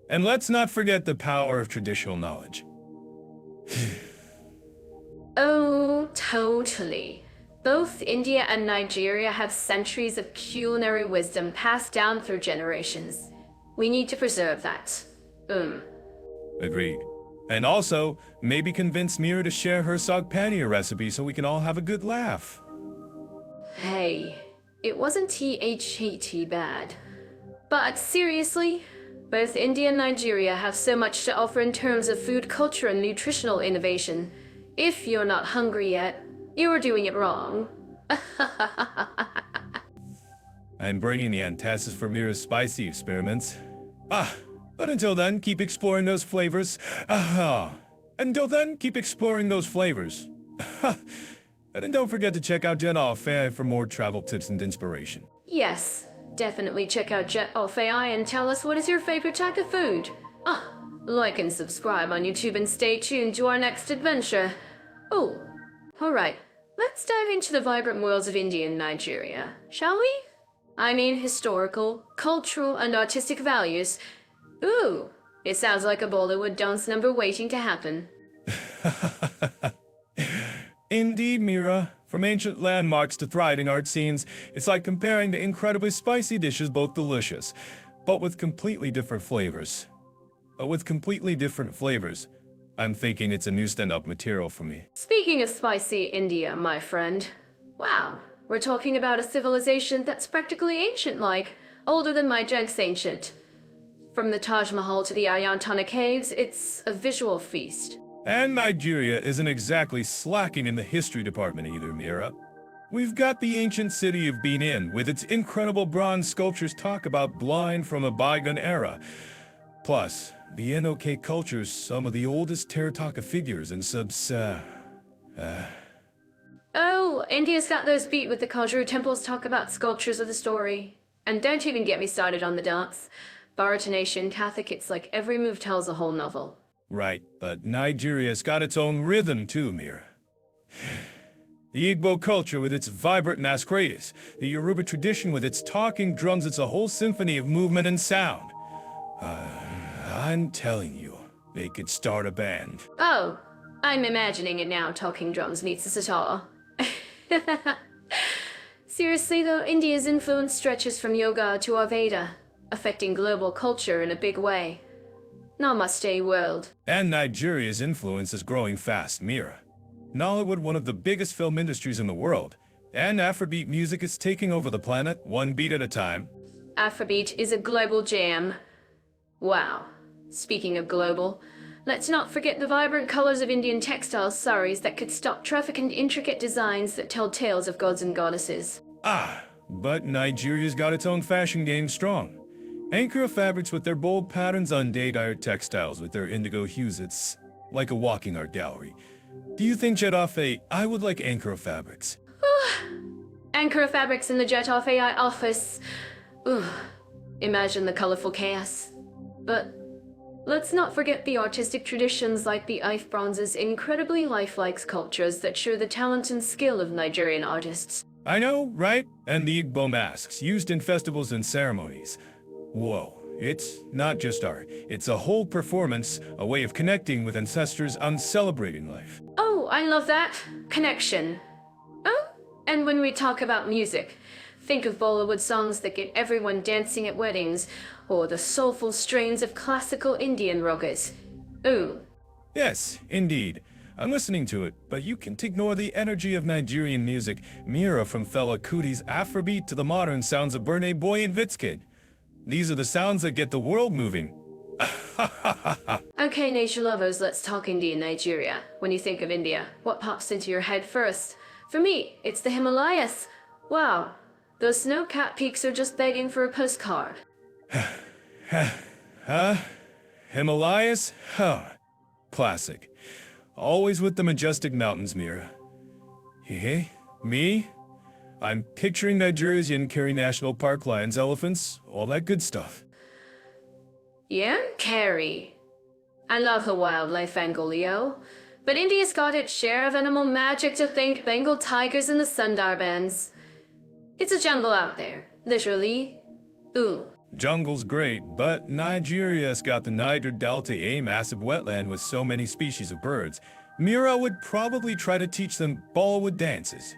S2: And let's not forget the power of traditional knowledge.
S1: Oh, totally. Both India and Nigeria have centuries of culinary wisdom passed down through generations. We need to preserve that.
S2: Agreed. And also, maybe convince Mira to share her sag paneer recipe so we can all have a good laugh.
S1: Hey, it wasn't THT bad. But seriously, both India and Nigeria have so much to offer in terms of food culture and nutritional innovation. If you're not hungry yet, you're doing it wrong.
S2: I'm bringing the antithesis for Mira's spicy experiments. But until then, keep exploring those flavors. Until then, keep exploring those flavors. And don't forget to check out Jen Alfei for more travel tips and inspiration.
S1: Yes, definitely check out Jet Off AI and tell us what is your favorite type of food. Like and subscribe on YouTube and stay tuned to our next adventure. Oh, alright, let's dive into the vibrant worlds of India and Nigeria, shall we? I mean historical, cultural, and artistic values. Ooh, it sounds like a Bollywood dance number waiting to happen.
S2: Indeed, Mira. From ancient landmarks to thriving art scenes, it's like comparing the incredibly spicy dishes, both delicious, but with completely different flavors. I'm thinking it's a new stand-up material for me.
S1: Speaking of spicy India, my friend. Wow, we're talking about a civilization that's practically ancient-like, older than my junk's ancient. From the Taj Mahal to the Ayantana Caves, it's a visual feast.
S2: And Nigeria isn't exactly slacking in the history department either, Mira. We've got the ancient city of Benin with its incredible bronze sculptures talk about blind from a bygone era. Plus, the NOK culture's some of the oldest terracotta figures and
S1: Oh, India's got those beat with the cultural temples talk about sculptures of the story. And don't even get me started on the dance. Bharatanatyam, Kathak, it's like every move tells a whole novel.
S2: Right, but Nigeria's got its own rhythm too, Mira. The Igbo culture with its vibrant masquerades, the Yoruba tradition with its talking drums, it's a whole symphony of movement and sound. I'm telling you, they could start a band.
S1: Oh, I'm imagining it now, talking drums meets a sitar. Seriously though, India's influence stretches from yoga to Ayurveda, affecting global culture in a big way. Namaste, world.
S2: And Nigeria's influence is growing fast, Mira. Nollywood, one of the biggest film industries in the world, and Afrobeat music is taking over the planet, one beat at a time.
S1: Afrobeat is a global jam. Wow. Speaking of global, let's not forget the vibrant colors of Indian textile saris that could stop traffic and intricate designs that tell tales of gods and goddesses.
S2: But Nigeria's got its own fashion game strong. Ankara fabrics with their bold patterns on date-iron textiles with their indigo hues, it's like a walking art gallery. Do you think Jetafe, I would like Ankara fabrics?
S1: Ankara fabrics in the Jet Off AI office. Imagine the colorful chaos. But let's not forget the artistic traditions like the Ife Bronze's incredibly lifelike sculptures that show the talent and skill of Nigerian artists.
S2: I know, right? And the Igbo masks used in festivals and ceremonies. Whoa, it's not just art. It's a whole performance, a way of connecting with ancestors and celebrating life.
S1: Oh, I love that. Connection. Oh, and when we talk about music, think of Bollywood songs that get everyone dancing at weddings, or the soulful strains of classical Indian ragas. Ooh.
S2: Yes, indeed. I'm listening to it, but you can't ignore the energy of Nigerian music, Mira from Fela Kuti's Afrobeat to the modern sounds of Burna Boy and Wizkid. These are the sounds that get the world moving.
S1: Okay, nature lovers, let's talk India and Nigeria. When you think of India, what pops into your head first? For me, it's the Himalayas. Wow, those snow-capped peaks are just begging for a postcard.
S2: Himalayas? Huh. Classic. Always with the majestic mountains, Mira. Hey, me? I'm picturing Nigeria's Yankari National Park lions, elephants, all that good stuff.
S1: Yeah, Carrie. I love the wildlife angle, Leo. But India's got its share of animal magic to think Bengal tigers and the Sundarbans. It's a jungle out there, literally. Ooh.
S2: Jungle's great, but Nigeria's got the Niger Delta, a massive wetland with so many species of birds. Mira would probably try to teach them Bollywood dances.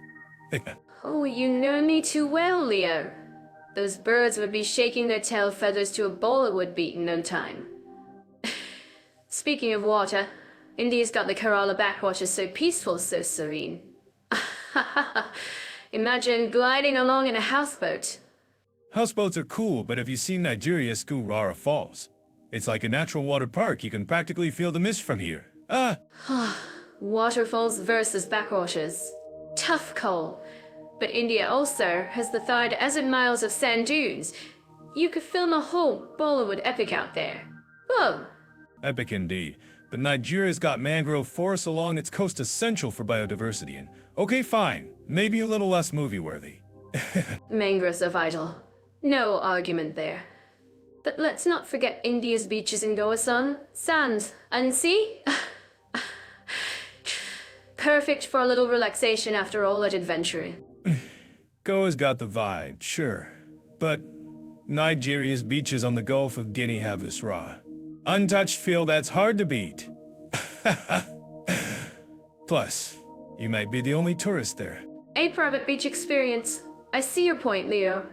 S1: Oh, you know me too well, Leo. Those birds would be shaking their tail feathers to a Bollywood beat in no time. Speaking of water, India's got the Kerala backwaters so peaceful, so serene. Imagine gliding along in a houseboat.
S2: Houseboats are cool, but have you seen Nigeria's Gurara Falls? It's like a natural water park. You can practically feel the mist from here.
S1: Waterfalls versus backwaters. Tough call. But India also has the 1,000 miles of sand dunes. You could film a whole Bollywood epic out there. Whoa!
S2: Epic indeed. But Nigeria's got mangrove forests along its coast essential for biodiversity and, okay, fine, maybe a little less movie-worthy.
S1: Mangroves are vital. No argument there. But let's not forget India's beaches in Goa, sand, and sea. Perfect for a little relaxation after all that adventuring.
S2: Goa's got the vibe, sure. But Nigeria's beaches on the Gulf of Guinea have this raw, untouched feel that's hard to beat. Plus, you might be the only tourist there.
S1: A private beach experience. I see your point, Leo.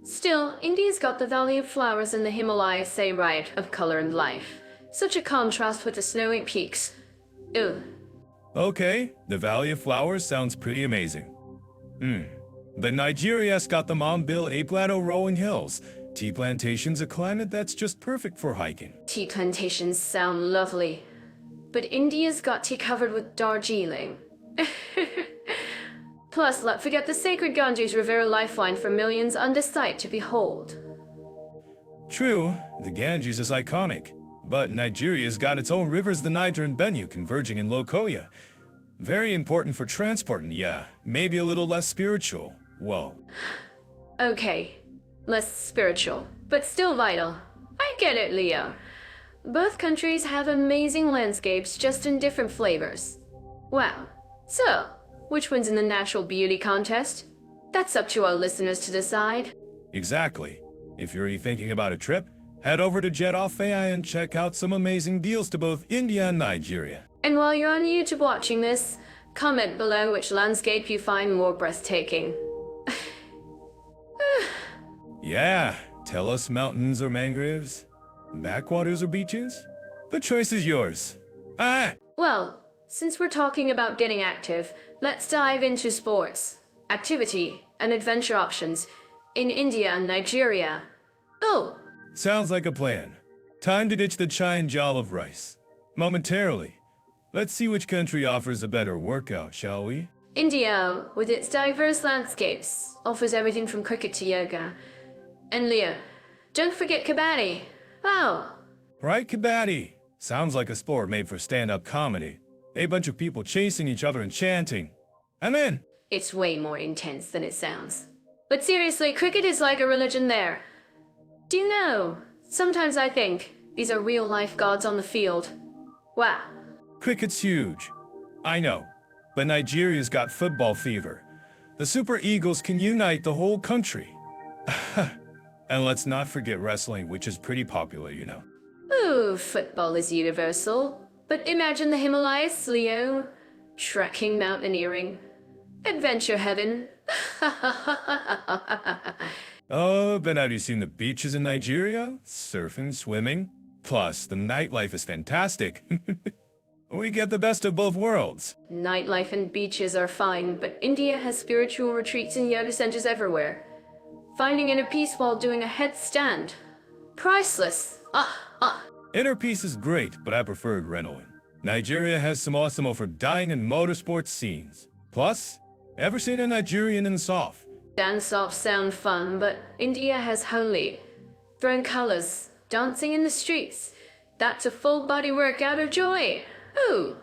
S1: Still, India's got the Valley of Flowers and the Himalayas say right of color and life. Such a contrast with the snowy peaks. Ew.
S2: Okay, the Valley of Flowers sounds pretty amazing. But Nigeria's got the Mambil A Plateau rolling hills. Tea plantations, a climate that's just perfect for hiking.
S1: Tea plantations sound lovely. But India's got tea covered with Darjeeling. Plus, let's forget the sacred Ganges River lifeline for millions under sight to behold.
S2: True, the Ganges is iconic. But Nigeria's got its own rivers, the Niger and Benue, converging in Lokoja. Very important for transport and yeah, maybe a little less spiritual. Whoa.
S1: Okay, less spiritual, but still vital. I get it, Leo. Both countries have amazing landscapes, just in different flavors. Wow. So, which wins in the natural beauty contest? That's up to our listeners to decide.
S2: Exactly. If you're thinking about a trip, head over to Jet AI and check out some amazing deals to both India and Nigeria.
S1: And while you're on YouTube watching this, comment below which landscape you find more breathtaking.
S2: Yeah, tell us mountains or mangroves, backwaters or beaches. The choice is yours.
S1: Well, since we're talking about getting active, let's dive into sports, activity, and adventure options in India and Nigeria. Oh!
S2: Sounds like a plan. Time to ditch the chai and jollof of rice. Momentarily. Let's see which country offers a better workout, shall we?
S1: India, with its diverse landscapes, offers everything from cricket to yoga. And Leo, don't forget kabaddi. Wow!
S2: Right, kabaddi. Sounds like a sport made for stand-up comedy. A bunch of people chasing each other and chanting. I'm in!
S1: It's way more intense than it sounds. But seriously, cricket is like a religion there. Do you know, sometimes I think these are real-life gods on the field. Wow.
S2: Cricket's huge. I know. But Nigeria's got football fever. The Super Eagles can unite the whole country. And let's not forget wrestling, which is pretty popular, you know.
S1: Ooh, football is universal. But imagine the Himalayas, Leo. Trekking, mountaineering. Adventure heaven.
S2: Oh, but have you seen the beaches in Nigeria? Surfing, swimming. Plus, the nightlife is fantastic. We get the best of both worlds.
S1: Nightlife and beaches are fine, but India has spiritual retreats and yoga centers everywhere. Finding inner peace while doing a headstand. Priceless.
S2: Inner peace is great, but I prefer adrenaline. Nigeria has some awesome for dying and motorsports scenes. Plus, ever seen a Nigerian in soft?
S1: Dance-offs sound fun, but India has holy. Throwing colors, dancing in the streets. That's a full-body workout of joy. Ooh.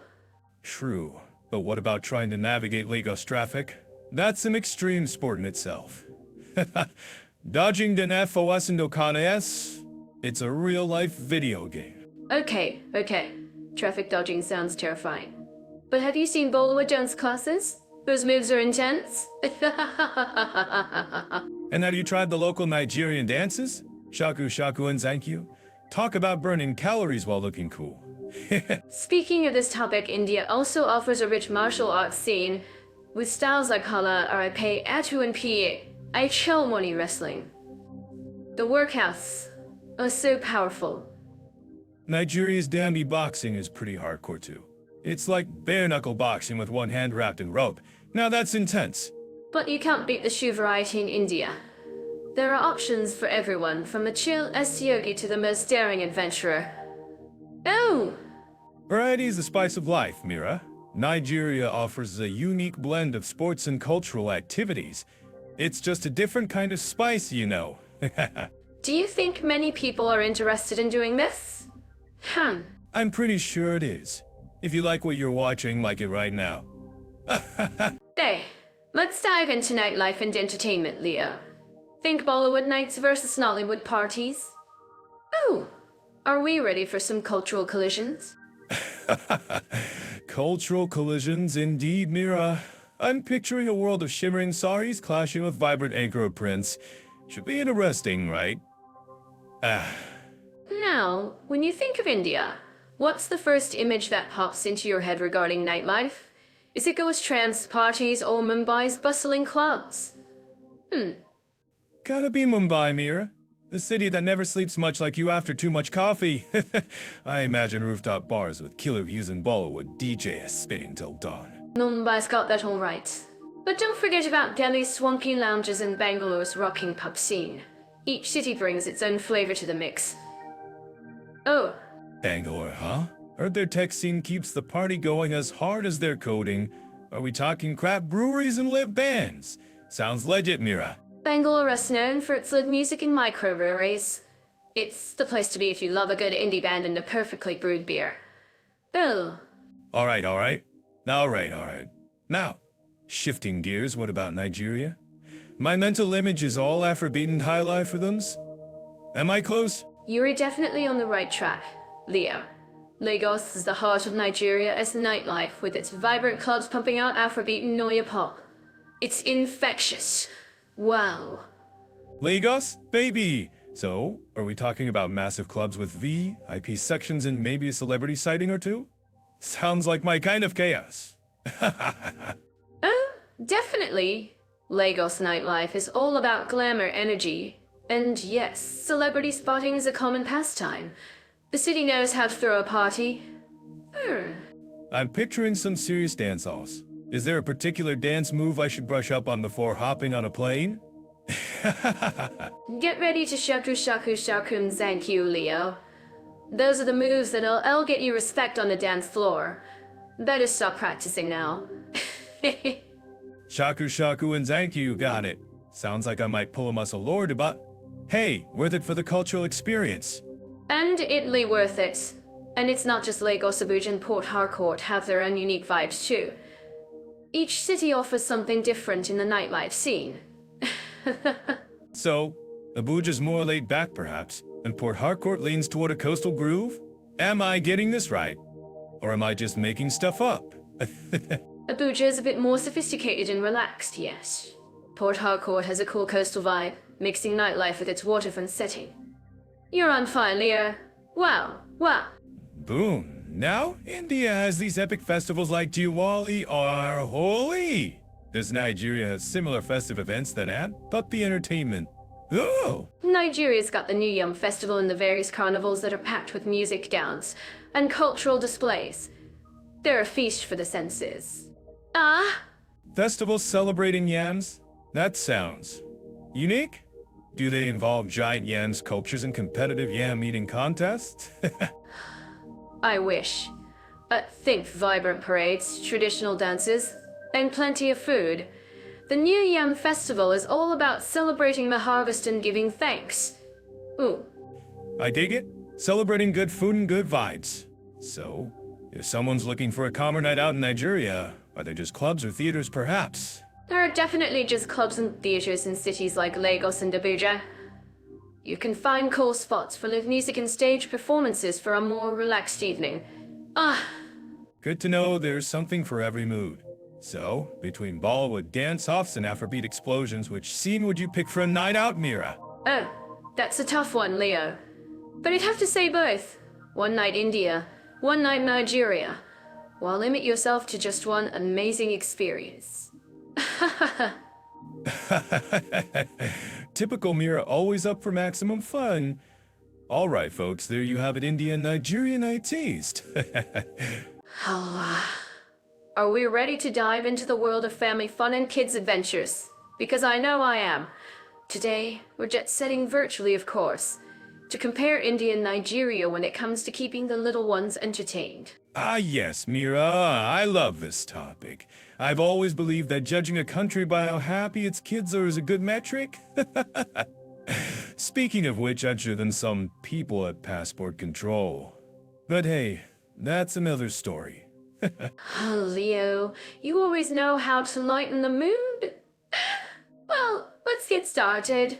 S2: True, but what about trying to navigate Lagos traffic? That's some extreme sport in itself. Dodging the FOS and Okanes, it's a real-life video game.
S1: Okay. Traffic dodging sounds terrifying. But have you seen Bollywood dance classes? Those moves are intense.
S2: And have you tried the local Nigerian dances? Shaku shaku and zankyu? Talk about burning calories while looking cool.
S1: Speaking of this topic, India also offers a rich martial arts scene with styles like Hala, RIP, Atu and PA, Aichel wrestling. The workouts are so powerful.
S2: Nigeria's Dami boxing is pretty hardcore too. It's like bare-knuckle boxing with one hand wrapped in rope. Now that's intense.
S1: But you can't beat the shoe variety in India. There are options for everyone, from a chill yogi to the most daring adventurer. Oh!
S2: Variety is the spice of life, Mira. Nigeria offers a unique blend of sports and cultural activities. It's just a different kind of spice, you know.
S1: Do you think many people are interested in doing this?
S2: I'm pretty sure it is. If you like what you're watching, like it right now.
S1: Hey, let's dive into nightlife and entertainment, Leo. Think Bollywood nights versus Nollywood parties? Oh, are we ready for some cultural collisions?
S2: Cultural collisions indeed, Mira. I'm picturing a world of shimmering saris clashing with vibrant Ankara prints. Should be interesting, right?
S1: Now, when you think of India, what's the first image that pops into your head regarding nightlife? Is it ghost trance parties or Mumbai's bustling clubs?
S2: Gotta be Mumbai, Mira. The city that never sleeps much like you after too much coffee. I imagine rooftop bars with killer views and Bollywood DJs spinning till dawn.
S1: Mumbai's got that all right. But don't forget about Delhi's swanky lounges and Bangalore's rocking pub scene. Each city brings its own flavor to the mix. Oh.
S2: Bangalore, huh? Heard their tech scene keeps the party going as hard as their coding. Are we talking crap breweries and lit bands? Sounds legit, Mira.
S1: Bangalore is known for its live music and microbreweries. It's the place to be if you love a good indie band and a perfectly brewed beer. Oh.
S2: All right. Now, shifting gears, what about Nigeria? My mental image is all Afrobeat and high life rhythms. Am I close?
S1: You're definitely on the right track, Leo. Lagos is the heart of Nigeria as nightlife, with its vibrant clubs pumping out Afrobeat and Noya pop. It's infectious. Wow.
S2: Lagos? Baby! So, are we talking about massive clubs with VIP sections and maybe a celebrity sighting or two? Sounds like my kind of chaos.
S1: Oh, definitely. Lagos nightlife is all about glamour energy. And yes, celebrity spotting is a common pastime. The city knows how to throw a party.
S2: I'm picturing some serious dance-offs. Is there a particular dance move I should brush up on before hopping on a plane?
S1: Get ready to shaku shaku shaku and zankyu, Leo. Those are the moves that'll get you respect on the dance floor. Better stop practicing now.
S2: Shaku shaku and zankyu, got it. Sounds like I might pull a muscle lord, but hey, worth it for the cultural experience.
S1: And Italy worth it. And it's not just Lagos, Abuja, and Port Harcourt have their own unique vibes too. Each city offers something different in the nightlife scene.
S2: So, Abuja's more laid back perhaps, and Port Harcourt leans toward a coastal groove? Am I getting this right? Or am I just making stuff up?
S1: Abuja is a bit more sophisticated and relaxed, yes. Port Harcourt has a cool coastal vibe, mixing nightlife with its waterfront setting. You're on fire, Leo. Wow.
S2: Boom. Now, India has these epic festivals like Diwali or Holi. Does Nigeria have similar festive events that add up the entertainment? Oh!
S1: Nigeria's got the New Yam Festival and the various carnivals that are packed with music, dance, and cultural displays. They're a feast for the senses.
S2: Festivals celebrating yams? That sounds unique? Do they involve giant yam sculptures and competitive yam eating contests?
S1: I wish. Think vibrant parades, traditional dances, and plenty of food. The New Yam Festival is all about celebrating the harvest and giving thanks. Ooh.
S2: I dig it. Celebrating good food and good vibes. So, if someone's looking for a calmer night out in Nigeria, are there just clubs or theaters perhaps?
S1: There are definitely just clubs and theaters in cities like Lagos and Abuja. You can find cool spots for live music and stage performances for a more relaxed evening.
S2: Good to know there's something for every mood. So, between Bollywood dance-offs and Afrobeat explosions, which scene would you pick for a night out, Mira?
S1: Oh, that's a tough one, Leo. But I'd have to say both. One night India, one night Nigeria. While limit yourself to just one amazing experience.
S2: Typical Mira, always up for maximum fun. All right, folks, there you have it, India and Nigeria night teased.
S1: Are we ready to dive into the world of family fun and kids' adventures? Because I know I am. Today, we're jet-setting virtually, of course, to compare India and Nigeria when it comes to keeping the little ones entertained.
S2: Ah, yes, Mira, I love this topic. I've always believed that judging a country by how happy its kids are is a good metric. Speaking of which, other than some people at passport control. But hey, that's another story.
S1: Leo, you always know how to lighten the mood. Well, let's get started.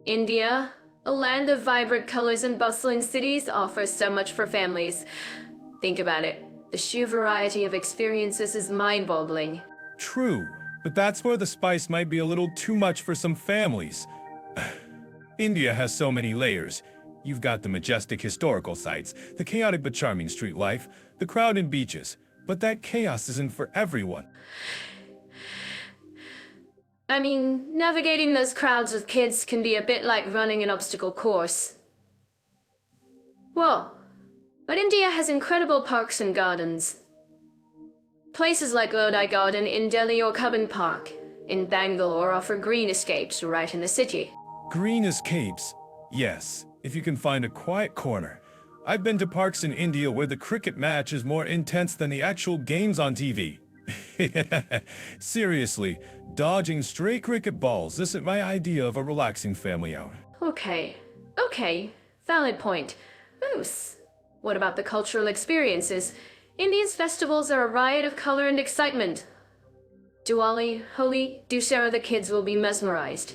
S1: India, a land of vibrant colors and bustling cities, offers so much for families. Think about it. The sheer variety of experiences is mind-boggling.
S2: True, but that's where the spice might be a little too much for some families. India has so many layers. You've got the majestic historical sites, the chaotic but charming street life, the crowded beaches. But that chaos isn't for everyone.
S1: I mean, navigating those crowds with kids can be a bit like running an obstacle course. Whoa. But India has incredible parks and gardens. Places like Lodi Garden in Delhi or Cubbon Park in Bangalore offer green escapes right in the city.
S2: Green escapes? Yes, if you can find a quiet corner. I've been to parks in India where the cricket match is more intense than the actual games on TV. Seriously, dodging stray cricket balls isn't my idea of a relaxing family out.
S1: Okay, valid point. Moose. What about the cultural experiences? India's festivals are a riot of color and excitement. Diwali, Holi, Dussehra, the kids will be mesmerized.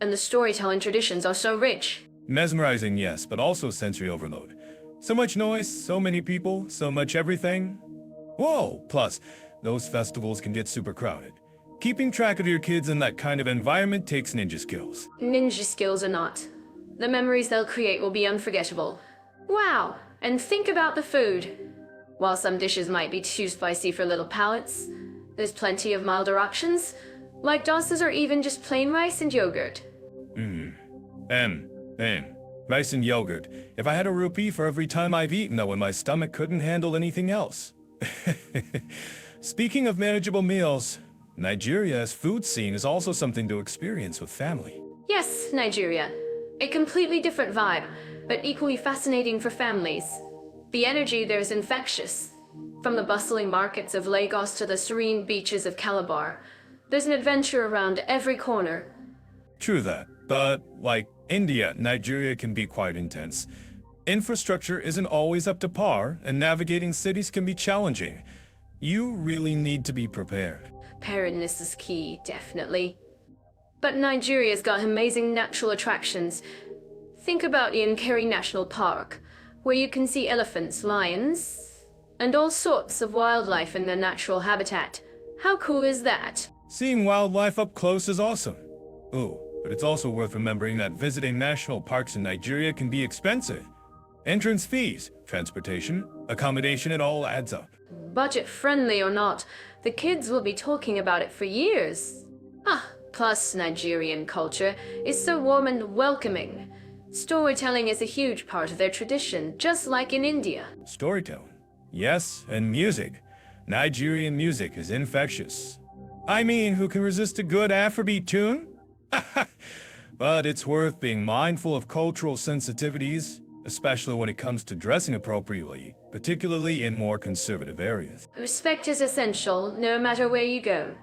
S1: And the storytelling traditions are so rich.
S2: Mesmerizing, yes, but also sensory overload. So much noise, so many people, so much everything. Whoa! Plus, those festivals can get super crowded. Keeping track of your kids in that kind of environment takes ninja skills.
S1: Ninja skills or not, the memories they'll create will be unforgettable. Wow! And think about the food. While some dishes might be too spicy for little palates, there's plenty of milder options, like dosas or even just plain rice and yogurt.
S2: Rice and yogurt. If I had a rupee for every time I've eaten, though, when my stomach couldn't handle anything else. Speaking of manageable meals, Nigeria's food scene is also something to experience with family.
S1: Yes, Nigeria. A completely different vibe, but equally fascinating for families. The energy there is infectious. From the bustling markets of Lagos to the serene beaches of Calabar, there's an adventure around every corner.
S2: True that, but like India, Nigeria can be quite intense. Infrastructure isn't always up to par, and navigating cities can be challenging. You really need to be prepared.
S1: Preparedness is key, definitely. But Nigeria's got amazing natural attractions. Think about Yankari National Park, where you can see elephants, lions, and all sorts of wildlife in their natural habitat. How cool is that?
S2: Seeing wildlife up close is awesome. Oh, but it's also worth remembering that visiting national parks in Nigeria can be expensive. Entrance fees, transportation, accommodation, it all adds up.
S1: Budget-friendly or not, the kids will be talking about it for years. Plus Nigerian culture is so warm and welcoming. Storytelling is a huge part of their tradition, just like in India.
S2: Storytelling. Yes, and music. Nigerian music is infectious. I mean, who can resist a good Afrobeat tune? But it's worth being mindful of cultural sensitivities, especially when it comes to dressing appropriately, particularly in more conservative areas.
S1: Respect is essential, no matter where you go.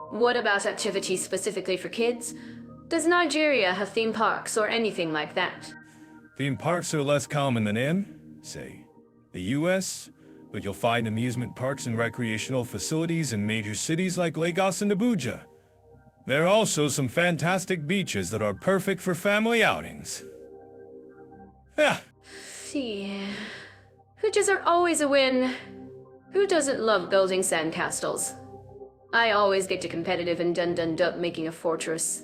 S1: What about activities specifically for kids? Does Nigeria have theme parks or anything like that?
S2: Theme parks are less common than in, say, the US, but you'll find amusement parks and recreational facilities in major cities like Lagos and Abuja. There are also some fantastic beaches that are perfect for family outings. Yeah.
S1: See. Beaches are always a win. Who doesn't love building sandcastles? I always get too competitive and end up making a fortress.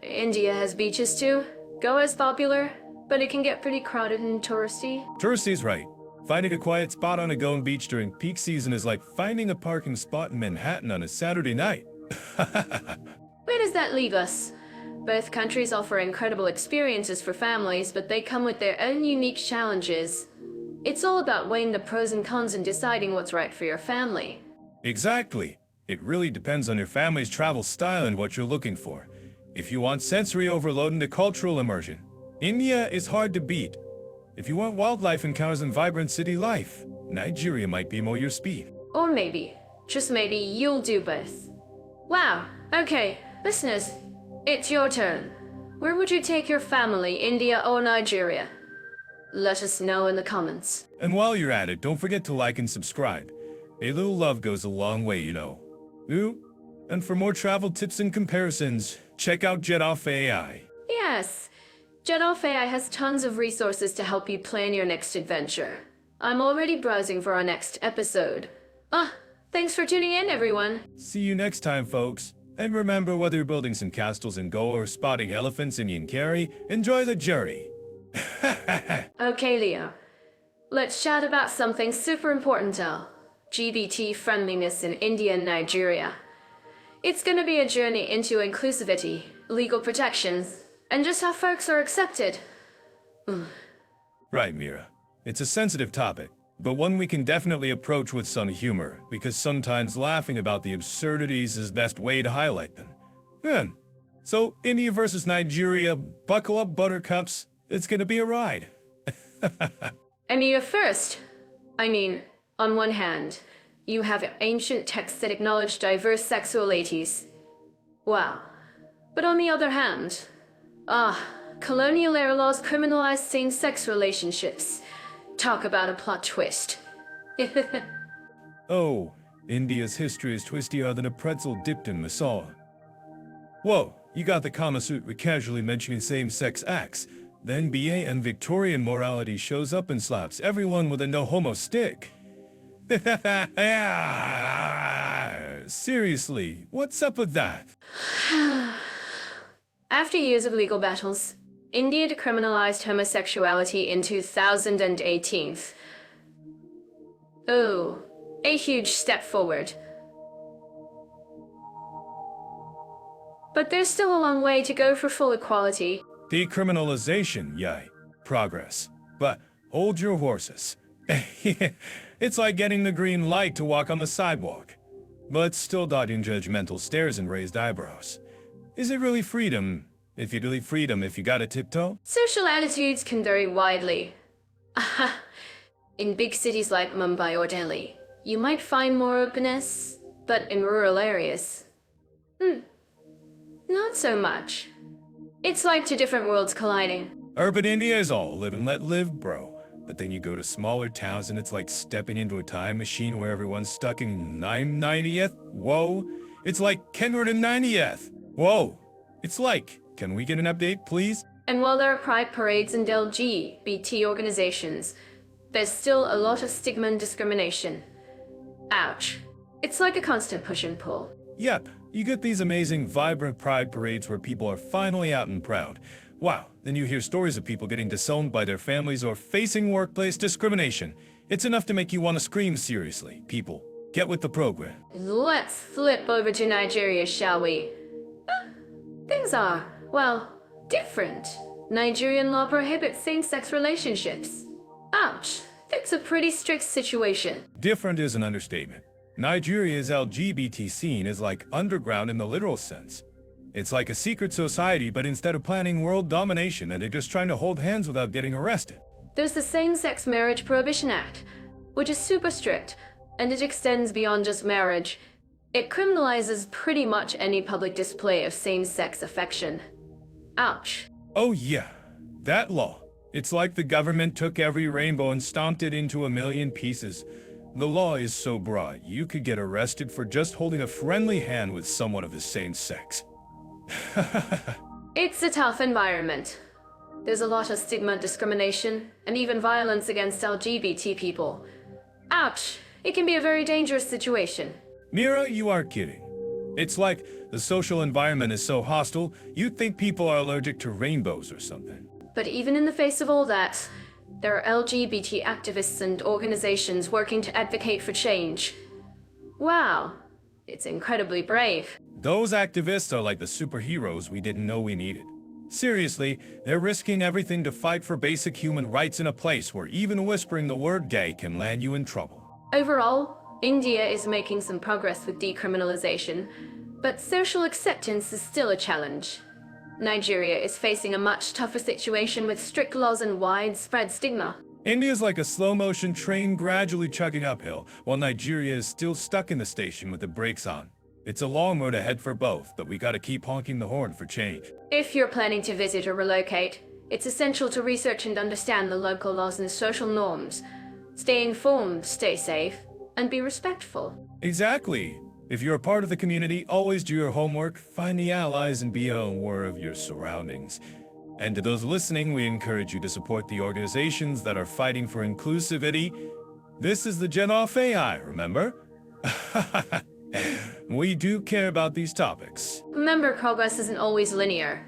S1: India has beaches too. Goa's popular, but it can get pretty crowded and touristy.
S2: Touristy's right. Finding a quiet spot on a Goan beach during peak season is like finding a parking spot in Manhattan on a Saturday night.
S1: Where does that leave us? Both countries offer incredible experiences for families, but they come with their own unique challenges. It's all about weighing the pros and cons and deciding what's right for your family.
S2: Exactly. It really depends on your family's travel style and what you're looking for. If you want sensory overload and a cultural immersion, India is hard to beat. If you want wildlife encounters and vibrant city life, Nigeria might be more your speed.
S1: Or maybe, just maybe, you'll do both. Wow, okay, listeners, it's your turn. Where would you take your family, India or Nigeria? Let us know in the comments.
S2: And while you're at it, don't forget to like and subscribe. A little love goes a long way, you know. Ooh, and for more travel tips and comparisons, check out Jet-Off AI.
S1: Yes, Jet-Off AI has tons of resources to help you plan your next adventure. I'm already browsing for our next episode. Thanks for tuning in, everyone.
S2: See you next time, folks. And remember, whether you're building some castles in Goa or spotting elephants in Yankari, enjoy the journey.
S1: Okay, Leo. Let's chat about something super important now. LGBT friendliness in India and Nigeria. It's gonna be a journey into inclusivity, legal protections, and just how folks are accepted.
S2: Right, Mira. It's a sensitive topic, but one we can definitely approach with some humor, because sometimes laughing about the absurdities is the best way to highlight them. Good. So, India versus Nigeria, buckle up, buttercups. It's gonna be a ride.
S1: India first. I mean, on one hand, you have ancient texts that acknowledge diverse sexualities. Wow. But on the other hand, colonial era laws criminalize same-sex relationships. Talk about a plot twist.
S2: Oh, India's history is twistier than a pretzel dipped in masala. Whoa, you got the Kama Sutra casually mentioning same-sex acts. Then BA and Victorian morality shows up and slaps everyone with a no-homo stick. Seriously, what's up with that?
S1: After years of legal battles, India decriminalized homosexuality in 2018. Oh, a huge step forward. But there's still a long way to go for full equality.
S2: Decriminalization, yay. Progress. But hold your horses. It's like getting the green light to walk on the sidewalk, but still dodging judgmental stares and raised eyebrows. Is it really freedom if you gotta tiptoe?
S1: Social attitudes can vary widely. In big cities like Mumbai or Delhi, you might find more openness, but in rural areas, not so much. It's like two different worlds colliding.
S2: Urban India is all live and let live, bro. But then you go to smaller towns and it's like stepping into a time machine where everyone's stuck in 990th. Whoa. It's like Kenward and 90th. Whoa. It's like, can we get an update, please?
S1: And while there are pride parades and LGBT organizations, there's still a lot of stigma and discrimination. Ouch. It's like a constant push and pull.
S2: Yep. You get these amazing, vibrant pride parades where people are finally out and proud. Wow, then you hear stories of people getting disowned by their families or facing workplace discrimination. It's enough to make you want to scream seriously. People, get with the program.
S1: Let's flip over to Nigeria, shall we? Things are, well, different. Nigerian law prohibits same-sex relationships. Ouch, that's a pretty strict situation.
S2: Different is an understatement. Nigeria's LGBT scene is like underground in the literal sense. It's like a secret society, but instead of planning world domination, they're just trying to hold hands without getting arrested.
S1: There's the Same-Sex Marriage Prohibition Act, which is super strict, and it extends beyond just marriage. It criminalizes pretty much any public display of same-sex affection. Ouch.
S2: Oh yeah, that law. It's like the government took every rainbow and stomped it into a million pieces. The law is so broad, you could get arrested for just holding a friendly hand with someone of the same sex.
S1: It's a tough environment. There's a lot of stigma, discrimination, and even violence against LGBT people. Ouch! It can be a very dangerous situation.
S2: Mira, you are kidding. It's like the social environment is so hostile, you'd think people are allergic to rainbows or something.
S1: But even in the face of all that, there are LGBT activists and organizations working to advocate for change. Wow, it's incredibly brave.
S2: Those activists are like the superheroes we didn't know we needed. Seriously, they're risking everything to fight for basic human rights in a place where even whispering the word gay can land you in trouble.
S1: Overall, India is making some progress with decriminalization, but social acceptance is still a challenge. Nigeria is facing a much tougher situation with strict laws and widespread stigma.
S2: India's like a slow-motion train gradually chugging uphill, while Nigeria is still stuck in the station with the brakes on. It's a long road ahead for both, but we gotta keep honking the horn for change.
S1: If you're planning to visit or relocate, it's essential to research and understand the local laws and social norms. Stay informed, stay safe, and be respectful.
S2: Exactly. If you're a part of the community, always do your homework, find the allies, and be aware of your surroundings. And to those listening, we encourage you to support the organizations that are fighting for inclusivity. This is the Gen Off AI, remember? We do care about these topics.
S1: Remember, progress isn't always linear.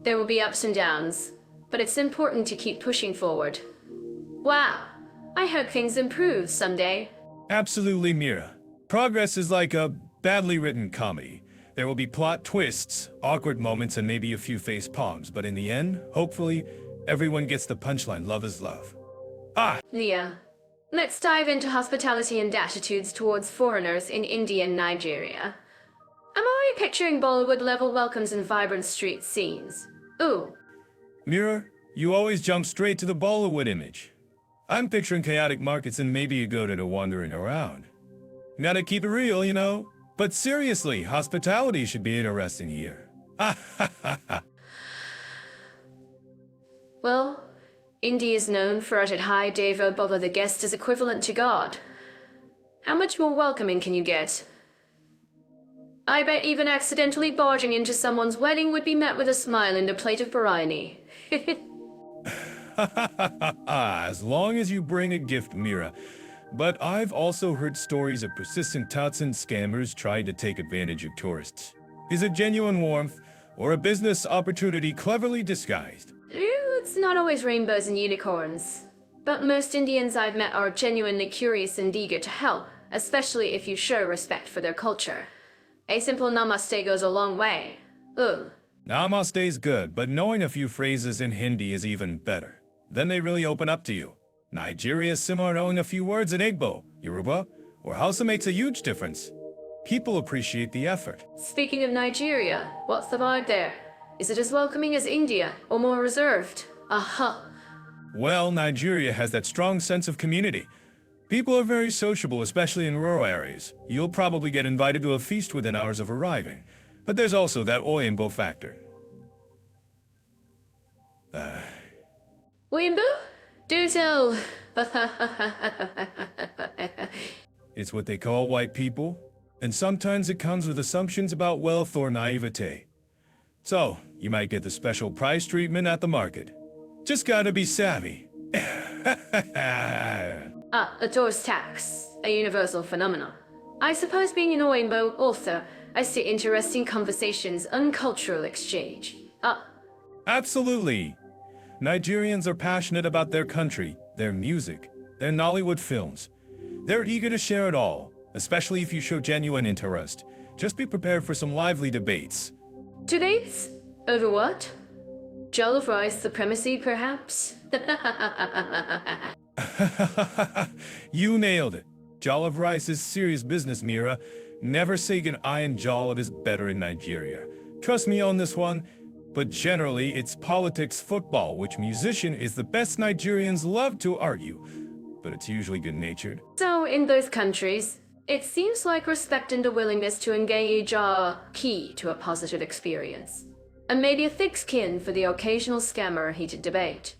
S1: There will be ups and downs, but it's important to keep pushing forward. Wow, I hope things improve someday.
S2: Absolutely, Mira. Progress is like a badly written comedy. There will be plot twists, awkward moments, and maybe a few face palms, but in the end, hopefully, everyone gets the punchline, love is love.
S1: Leah, let's dive into hospitality and attitudes towards foreigners in India and Nigeria. I'm already picturing Bollywood-level welcomes and vibrant street scenes. Ooh.
S2: Mira, you always jump straight to the Bollywood image. I'm picturing chaotic markets and maybe a goat wandering around. Gotta keep it real, you know? But seriously, hospitality should be interesting here.
S1: Well, India is known for at high Devo Baba, the guest is equivalent to God. How much more welcoming can you get? I bet even accidentally barging into someone's wedding would be met with a smile and a plate of biryani.
S2: As long as you bring a gift, Mira. But I've also heard stories of persistent touts and scammers trying to take advantage of tourists. Is it genuine warmth or a business opportunity cleverly disguised?
S1: It's not always rainbows and unicorns. But most Indians I've met are genuinely curious and eager to help, especially if you show respect for their culture. A simple namaste goes a long way. Ugh.
S2: Namaste's good, but knowing a few phrases in Hindi is even better. Then they really open up to you. Nigeria is similar to knowing a few words in Igbo, Yoruba, or Hausa makes a huge difference. People appreciate the effort.
S1: Speaking of Nigeria, what's the vibe there? Is it as welcoming as India, or more reserved? Aha.
S2: Well, Nigeria has that strong sense of community. People are very sociable, especially in rural areas. You'll probably get invited to a feast within hours of arriving. But there's also that Oyinbo factor.
S1: Wimbo? Do tell.
S2: It's what they call white people, and sometimes it comes with assumptions about wealth or naivete. So, you might get the special price treatment at the market. Just gotta be savvy.
S1: A tourist tax, a universal phenomenon. I suppose being an Oyinbo also, I see interesting conversations and cultural exchange.
S2: Absolutely. Nigerians are passionate about their country, their music, their Nollywood films. They're eager to share it all, especially if you show genuine interest. Just be prepared for some lively debates.
S1: Debates? Over what? Jollof rice supremacy, perhaps?
S2: You nailed it. Jollof rice is serious business, Mira. Never say an iron jollof is better in Nigeria. Trust me on this one. But generally, it's politics football, which musician is the best Nigerians love to argue. But it's usually good-natured.
S1: So, in those countries, it seems like respect and a willingness to engage are key to a positive experience. And maybe a thick skin for the occasional scammer or heated debate.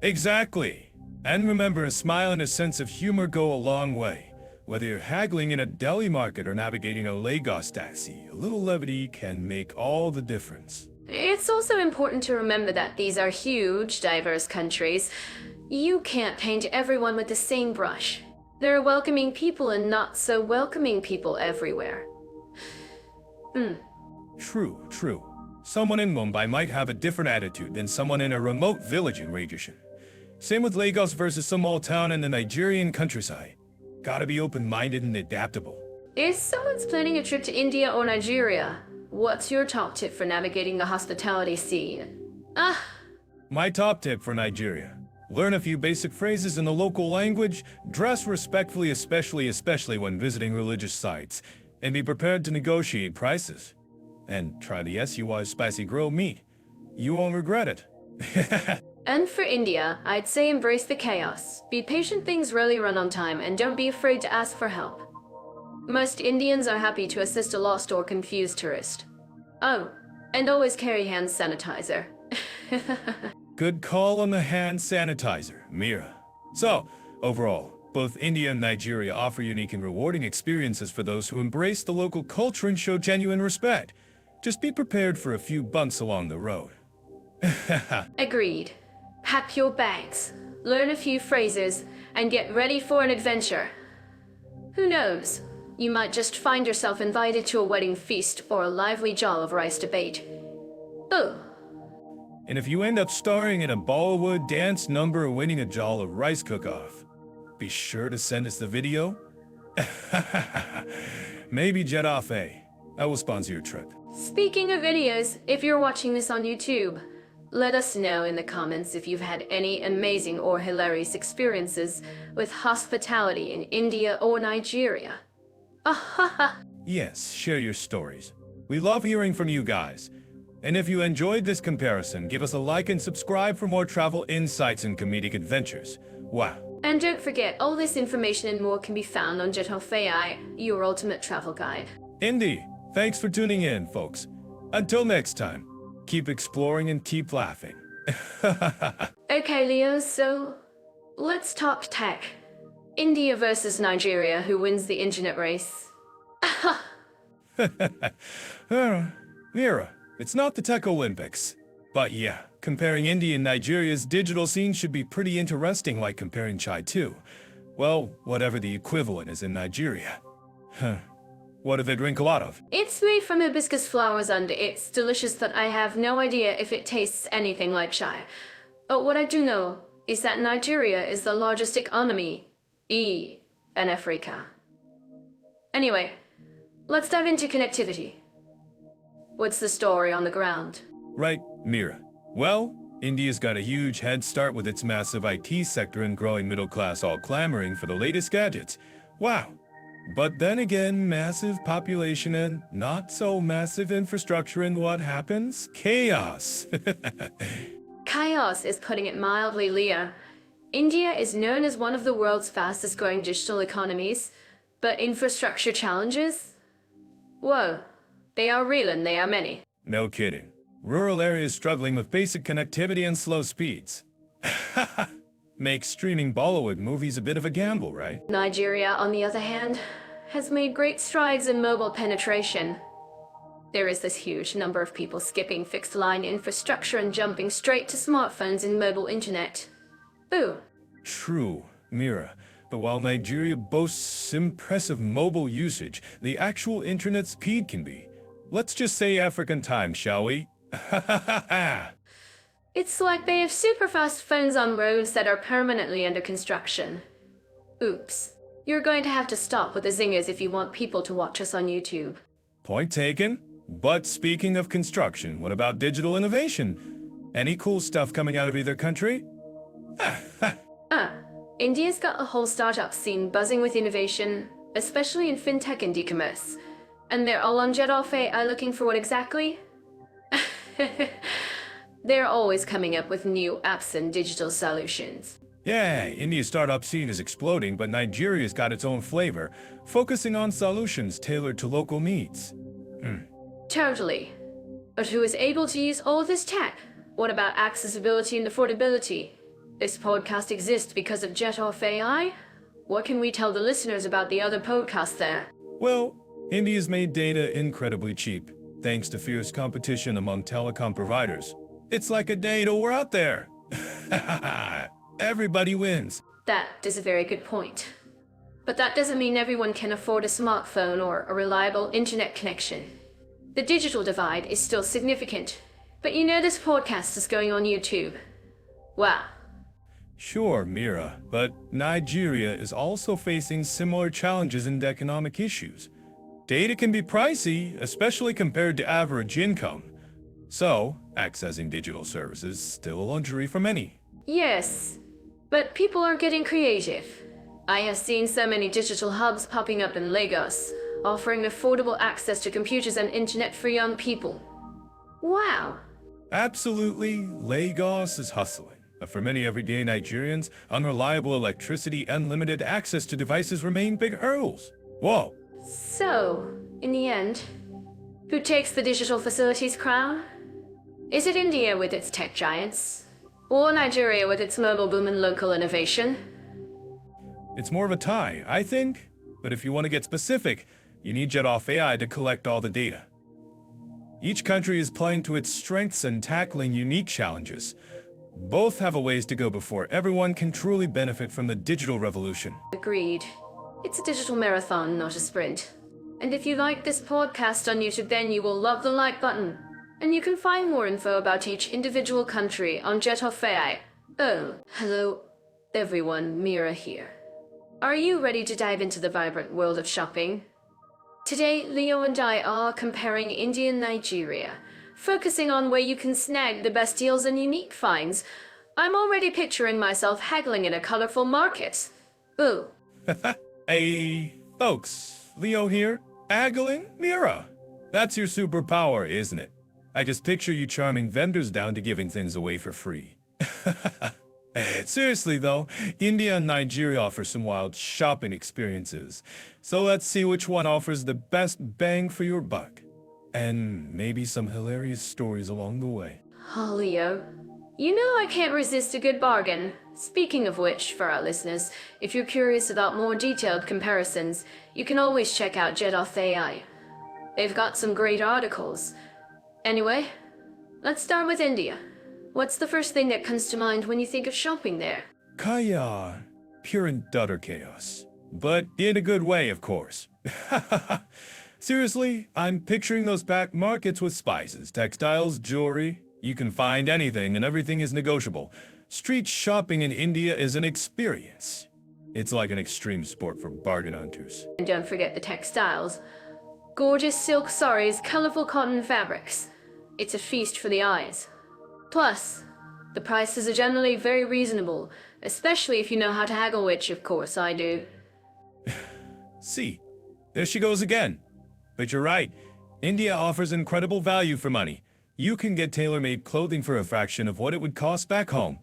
S2: Exactly. And remember, a smile and a sense of humor go a long way. Whether you're haggling in a deli market or navigating a Lagos taxi, a little levity can make all the difference.
S1: It's also important to remember that these are huge, diverse countries. You can't paint everyone with the same brush. There are welcoming people and not so welcoming people everywhere.
S2: True. Someone in Mumbai might have a different attitude than someone in a remote village in Relaxation. Same with Lagos versus some small town in the Nigerian countryside. Gotta be open-minded and adaptable.
S1: If someone's planning a trip to India or Nigeria, what's your top tip for navigating the hospitality scene?
S2: My top tip for Nigeria. Learn a few basic phrases in the local language, dress respectfully especially when visiting religious sites, and be prepared to negotiate prices. And try the SUI spicy grilled meat. You won't regret it.
S1: And for India, I'd say embrace the chaos. Be patient, things rarely run on time, and don't be afraid to ask for help. Most Indians are happy to assist a lost or confused tourist. Oh, and always carry hand sanitizer.
S2: Good call on the hand sanitizer, Mira. So, overall, both India and Nigeria offer unique and rewarding experiences for those who embrace the local culture and show genuine respect. Just be prepared for a few bumps along the road.
S1: Agreed. Pack your bags, learn a few phrases, and get ready for an adventure. Who knows? You might just find yourself invited to a wedding feast or a lively jollof rice debate. Ooh.
S2: And if you end up starring in a Bollywood dance number or winning a jollof rice cook-off, be sure to send us the video. Maybe jet off I will sponsor your trip.
S1: Speaking of videos, if you're watching this on YouTube, let us know in the comments if you've had any amazing or hilarious experiences with hospitality in India or Nigeria.
S2: Yes, share your stories. We love hearing from you guys. And if you enjoyed this comparison, give us a like and subscribe for more travel insights and comedic adventures. Wow.
S1: And don't forget, all this information and more can be found on Jet Off AI, your ultimate travel guide.
S2: Indy, thanks for tuning in, folks. Until next time, keep exploring and keep laughing.
S1: Okay, Leo, so let's talk tech. India versus Nigeria, who wins the internet race?
S2: Mira, it's not the Tech Olympics. But yeah, comparing India and Nigeria's digital scene should be pretty interesting, like comparing chai too. Well, whatever the equivalent is in Nigeria. What do they drink a lot of?
S1: It's made from hibiscus flowers and it's delicious, that I have no idea if it tastes anything like chai. But what I do know is that Nigeria is the largest economy in Africa. Anyway, let's dive into connectivity. What's the story on the ground?
S2: Right, Mira. Well, India's got a huge head start with its massive IT sector and growing middle class all clamoring for the latest gadgets. Wow. But then again, massive population and not so massive infrastructure, and what happens? Chaos.
S1: Chaos is putting it mildly, Leo. India is known as one of the world's fastest growing digital economies, but infrastructure challenges? Whoa, they are real and they are many.
S2: No kidding. Rural areas struggling with basic connectivity and slow speeds. Makes streaming Bollywood movies a bit of a gamble, right?
S1: Nigeria, on the other hand, has made great strides in mobile penetration. There is this huge number of people skipping fixed line infrastructure and jumping straight to smartphones and mobile internet. Boo.
S2: True, Mira. But while Nigeria boasts impressive mobile usage, the actual internet speed can be, let's just say, African time, shall we?
S1: It's like they have super fast phones on roads that are permanently under construction. Oops. You're going to have to stop with the zingers if you want people to watch us on YouTube.
S2: Point taken. But speaking of construction, what about digital innovation? Any cool stuff coming out of either country?
S1: India's got a whole startup scene buzzing with innovation, especially in fintech and e-commerce. And they're all on jet off AI looking for what exactly? They're always coming up with new apps and digital solutions.
S2: Yeah, India's startup scene is exploding, but Nigeria's got its own flavor, focusing on solutions tailored to local needs.
S1: Totally. But who is able to use all this tech? What about accessibility and affordability? This podcast exists because of Jet Off AI? What can we tell the listeners about the other podcasts there?
S2: Well, India's made data incredibly cheap, thanks to fierce competition among telecom providers. It's like a data war out there. Everybody wins.
S1: That is a very good point. But that doesn't mean everyone can afford a smartphone or a reliable internet connection. The digital divide is still significant, but you know this podcast is going on YouTube. Wow.
S2: Sure, Mira, but Nigeria is also facing similar challenges and economic issues. Data can be pricey, especially compared to average income. So, accessing digital services is still a luxury for many.
S1: Yes, but people are getting creative. I have seen so many digital hubs popping up in Lagos, offering affordable access to computers and internet for young people. Wow.
S2: Absolutely, Lagos is hustling. But for many everyday Nigerians, unreliable electricity and limited access to devices remain big hurdles. Whoa.
S1: So, in the end, who takes the digital facilities crown? Is it India with its tech giants? Or Nigeria with its mobile boom and local innovation?
S2: It's more of a tie, I think. But if you want to get specific, you need Jet Off AI to collect all the data. Each country is playing to its strengths and tackling unique challenges. Both have a ways to go before everyone can truly benefit from the digital revolution.
S1: Agreed. It's a digital marathon, not a sprint. And if you like this podcast on YouTube, then you will love the like button. And you can find more info about each individual country on Jet Off AI. Oh, hello everyone, Mira here. Are you ready to dive into the vibrant world of shopping? Today, Leo and I are comparing India and Nigeria, focusing on where you can snag the best deals and unique finds. I'm already picturing myself haggling in a colorful market. Ooh.
S2: Hey, folks, Leo here. Haggling? Mira. That's your superpower, isn't it? I just picture you charming vendors down to giving things away for free. Seriously though, India and Nigeria offer some wild shopping experiences. So let's see which one offers the best bang for your buck. And maybe some hilarious stories along the way.
S1: Oh, Leo. You know I can't resist a good bargain. Speaking of which, for our listeners, if you're curious about more detailed comparisons, you can always check out Jet Off AI. They've got some great articles. Anyway, let's start with India. What's the first thing that comes to mind when you think of shopping there?
S2: Kaya, pure and utter chaos. But in a good way, of course. Seriously, I'm picturing those back markets with spices, textiles, jewelry. You can find anything and everything is negotiable. Street shopping in India is an experience. It's like an extreme sport for bargain hunters.
S1: And don't forget the textiles. Gorgeous silk saris, colorful cotton fabrics. It's a feast for the eyes. Plus, the prices are generally very reasonable, especially if you know how to haggle, which of course I do.
S2: See, there she goes again. But you're right, India offers incredible value for money. You can get tailor-made clothing for a fraction of what it would cost back home.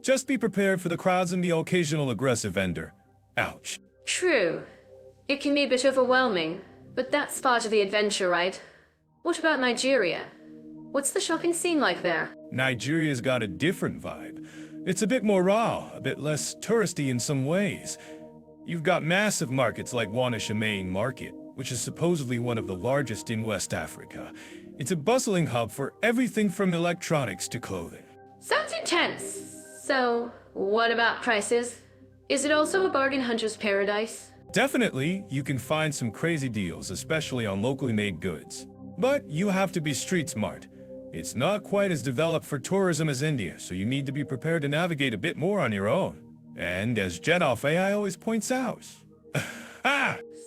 S2: Just be prepared for the crowds and the occasional aggressive vendor. Ouch.
S1: True. It can be a bit overwhelming, but that's part of the adventure, right? What about Nigeria? What's the shopping scene like there?
S2: Nigeria's got a different vibe. It's a bit more raw, a bit less touristy in some ways. You've got massive markets like Wanisha Main Market, which is supposedly one of the largest in West Africa. It's a bustling hub for everything from electronics to clothing.
S1: Sounds intense. So, what about prices? Is it also a bargain hunter's paradise?
S2: Definitely, you can find some crazy deals, especially on locally made goods. But you have to be street smart. It's not quite as developed for tourism as India, so you need to be prepared to navigate a bit more on your own. And as Jet Off AI always points out,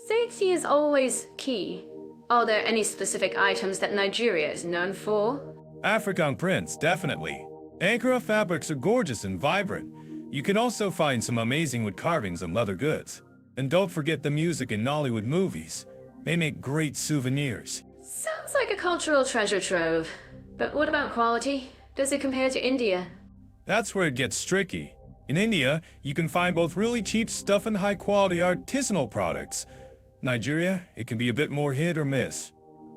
S1: Safety is always key. Are there any specific items that Nigeria is known for?
S2: African prints, definitely. Ankara fabrics are gorgeous and vibrant. You can also find some amazing wood carvings and leather goods. And don't forget the music in Nollywood movies. They make great souvenirs.
S1: Sounds like a cultural treasure trove. But what about quality? Does it compare to India?
S2: That's where it gets tricky. In India, you can find both really cheap stuff and high-quality artisanal products. Nigeria, it can be a bit more hit or miss.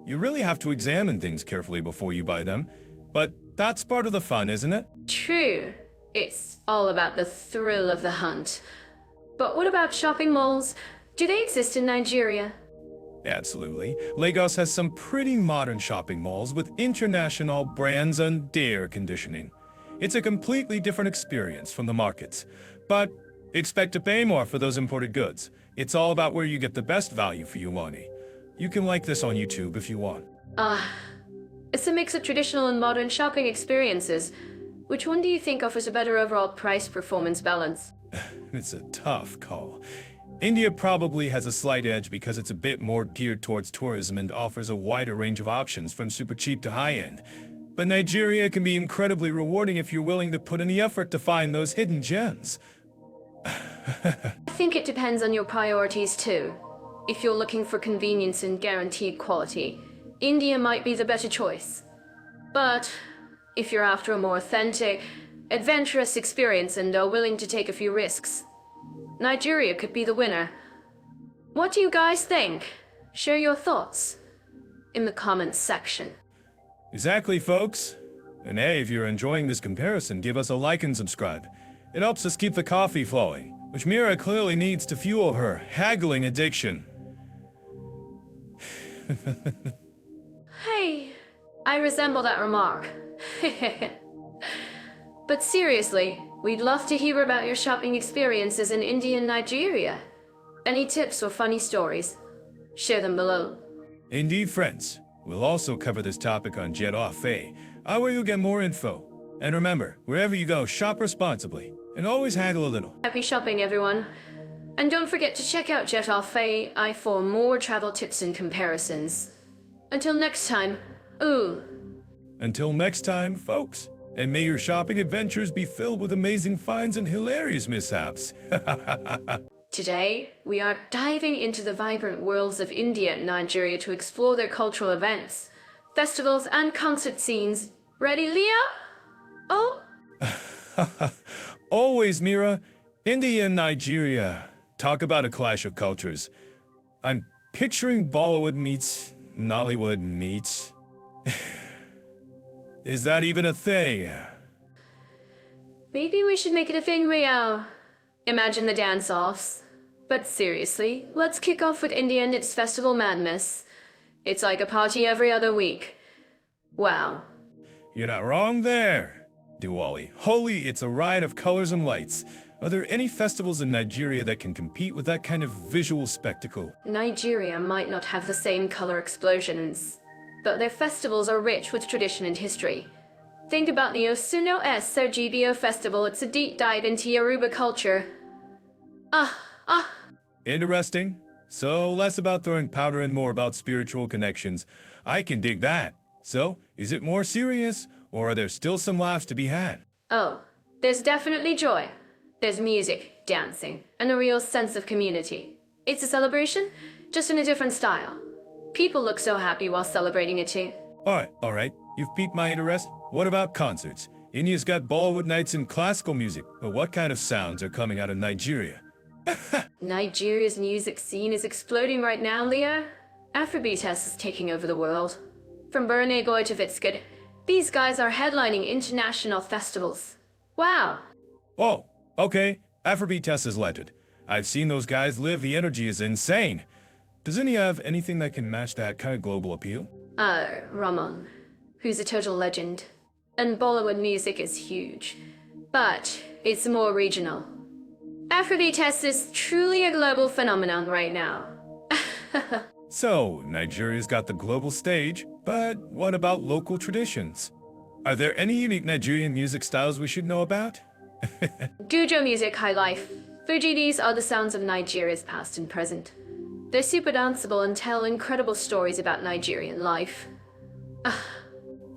S2: You really have to examine things carefully before you buy them. But that's part of the fun, isn't it?
S1: True. It's all about the thrill of the hunt. But what about shopping malls? Do they exist in Nigeria?
S2: Absolutely. Lagos has some pretty modern shopping malls with international brands and air conditioning. It's a completely different experience from the markets. But expect to pay more for those imported goods. It's all about where you get the best value for your money. You can like this on YouTube if you want.
S1: It's a mix of traditional and modern shopping experiences. Which one do you think offers a better overall price-performance balance?
S2: It's a tough call. India probably has a slight edge because it's a bit more geared towards tourism and offers a wider range of options from super cheap to high-end. But Nigeria can be incredibly rewarding if you're willing to put in the effort to find those hidden gems.
S1: I think it depends on your priorities too. If you're looking for convenience and guaranteed quality, India might be the better choice. But if you're after a more authentic, adventurous experience and are willing to take a few risks, Nigeria could be the winner. What do you guys think? Share your thoughts in the comments section.
S2: Exactly, folks. And hey, if you're enjoying this comparison, give us a like and subscribe. It helps us keep the coffee flowing, which Mira clearly needs to fuel her haggling addiction.
S1: Hey, I resemble that remark. But seriously, we'd love to hear about your shopping experiences in India and Nigeria. Any tips or funny stories? Share them below.
S2: Indeed, friends. We'll also cover this topic on Jet Off where you'll get more info. And remember, wherever you go, shop responsibly. And always haggle a little.
S1: Happy shopping, everyone. And don't forget to check out Jet Off for more travel tips and comparisons. Until next time,
S2: Until next time, folks. And may your shopping adventures be filled with amazing finds and hilarious mishaps.
S1: Today, we are diving into the vibrant worlds of India and Nigeria to explore their cultural events, festivals, and concert scenes. Ready, Leah? Oh?
S2: Always, Mira. India and Nigeria. Talk about a clash of cultures. I'm picturing Bollywood meets Nollywood meets. Is that even a thing?
S1: Maybe we should make it a thing, Rio. Imagine the dance-offs. But seriously, let's kick off with India and its festival madness. It's like a party every other week. Wow.
S2: You're not wrong there. Diwali. Holi, it's a riot of colors and lights. Are there any festivals in Nigeria that can compete with that kind of visual spectacle?
S1: Nigeria might not have the same color explosions, but their festivals are rich with tradition and history. Think about the Osuno Sogibio festival. It's a deep dive into Yoruba culture.
S2: Interesting. So, less about throwing powder and more about spiritual connections. I can dig that. So, is it more serious, or are there still some laughs to be had?
S1: Oh, there's definitely joy. There's music, dancing, and a real sense of community. It's a celebration, just in a different style. People look so happy while celebrating it too.
S2: Alright. You've piqued my interest. What about concerts? India's got Bollywood nights and classical music, but what kind of sounds are coming out of Nigeria?
S1: Nigeria's music scene is exploding right now, Leo. Afrobeat is taking over the world. From Burna Boy to Wizkid, these guys are headlining international festivals. Wow.
S2: Oh, okay. Afrobeat is legend. I've seen those guys live. The energy is insane. Does India have anything that can match that kind of global appeal?
S1: Ramon, who's a total legend. And Bollywood music is huge. But it's more regional. Afrobeat is truly a global phenomenon right now.
S2: So, Nigeria's got the global stage, but what about local traditions? Are there any unique Nigerian music styles we should know about?
S1: Gujo music, high life. Fujinis are the sounds of Nigeria's past and present. They're super danceable and tell incredible stories about Nigerian life.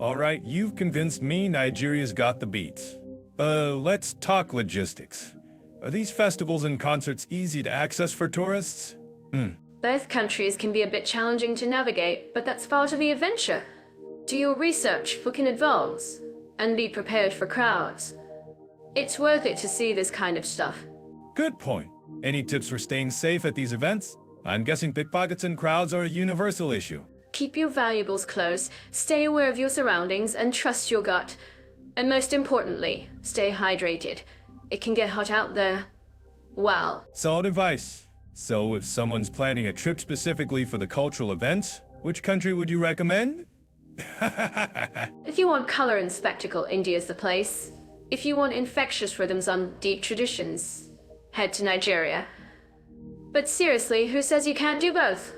S2: Alright, you've convinced me Nigeria's got the beats. Let's talk logistics. Are these festivals and concerts easy to access for tourists?
S1: Both countries can be a bit challenging to navigate, but that's part of the adventure. Do your research, book in advance, and be prepared for crowds. It's worth it to see this kind of stuff.
S2: Good point. Any tips for staying safe at these events? I'm guessing pickpockets and crowds are a universal issue.
S1: Keep your valuables close, stay aware of your surroundings, and trust your gut. And most importantly, stay hydrated. It can get hot out there. Wow.
S2: Solid advice. So if someone's planning a trip specifically for the cultural events, which country would you recommend?
S1: If you want color and spectacle, India's the place. If you want infectious rhythms on deep traditions, head to Nigeria. But seriously, who says you can't do both?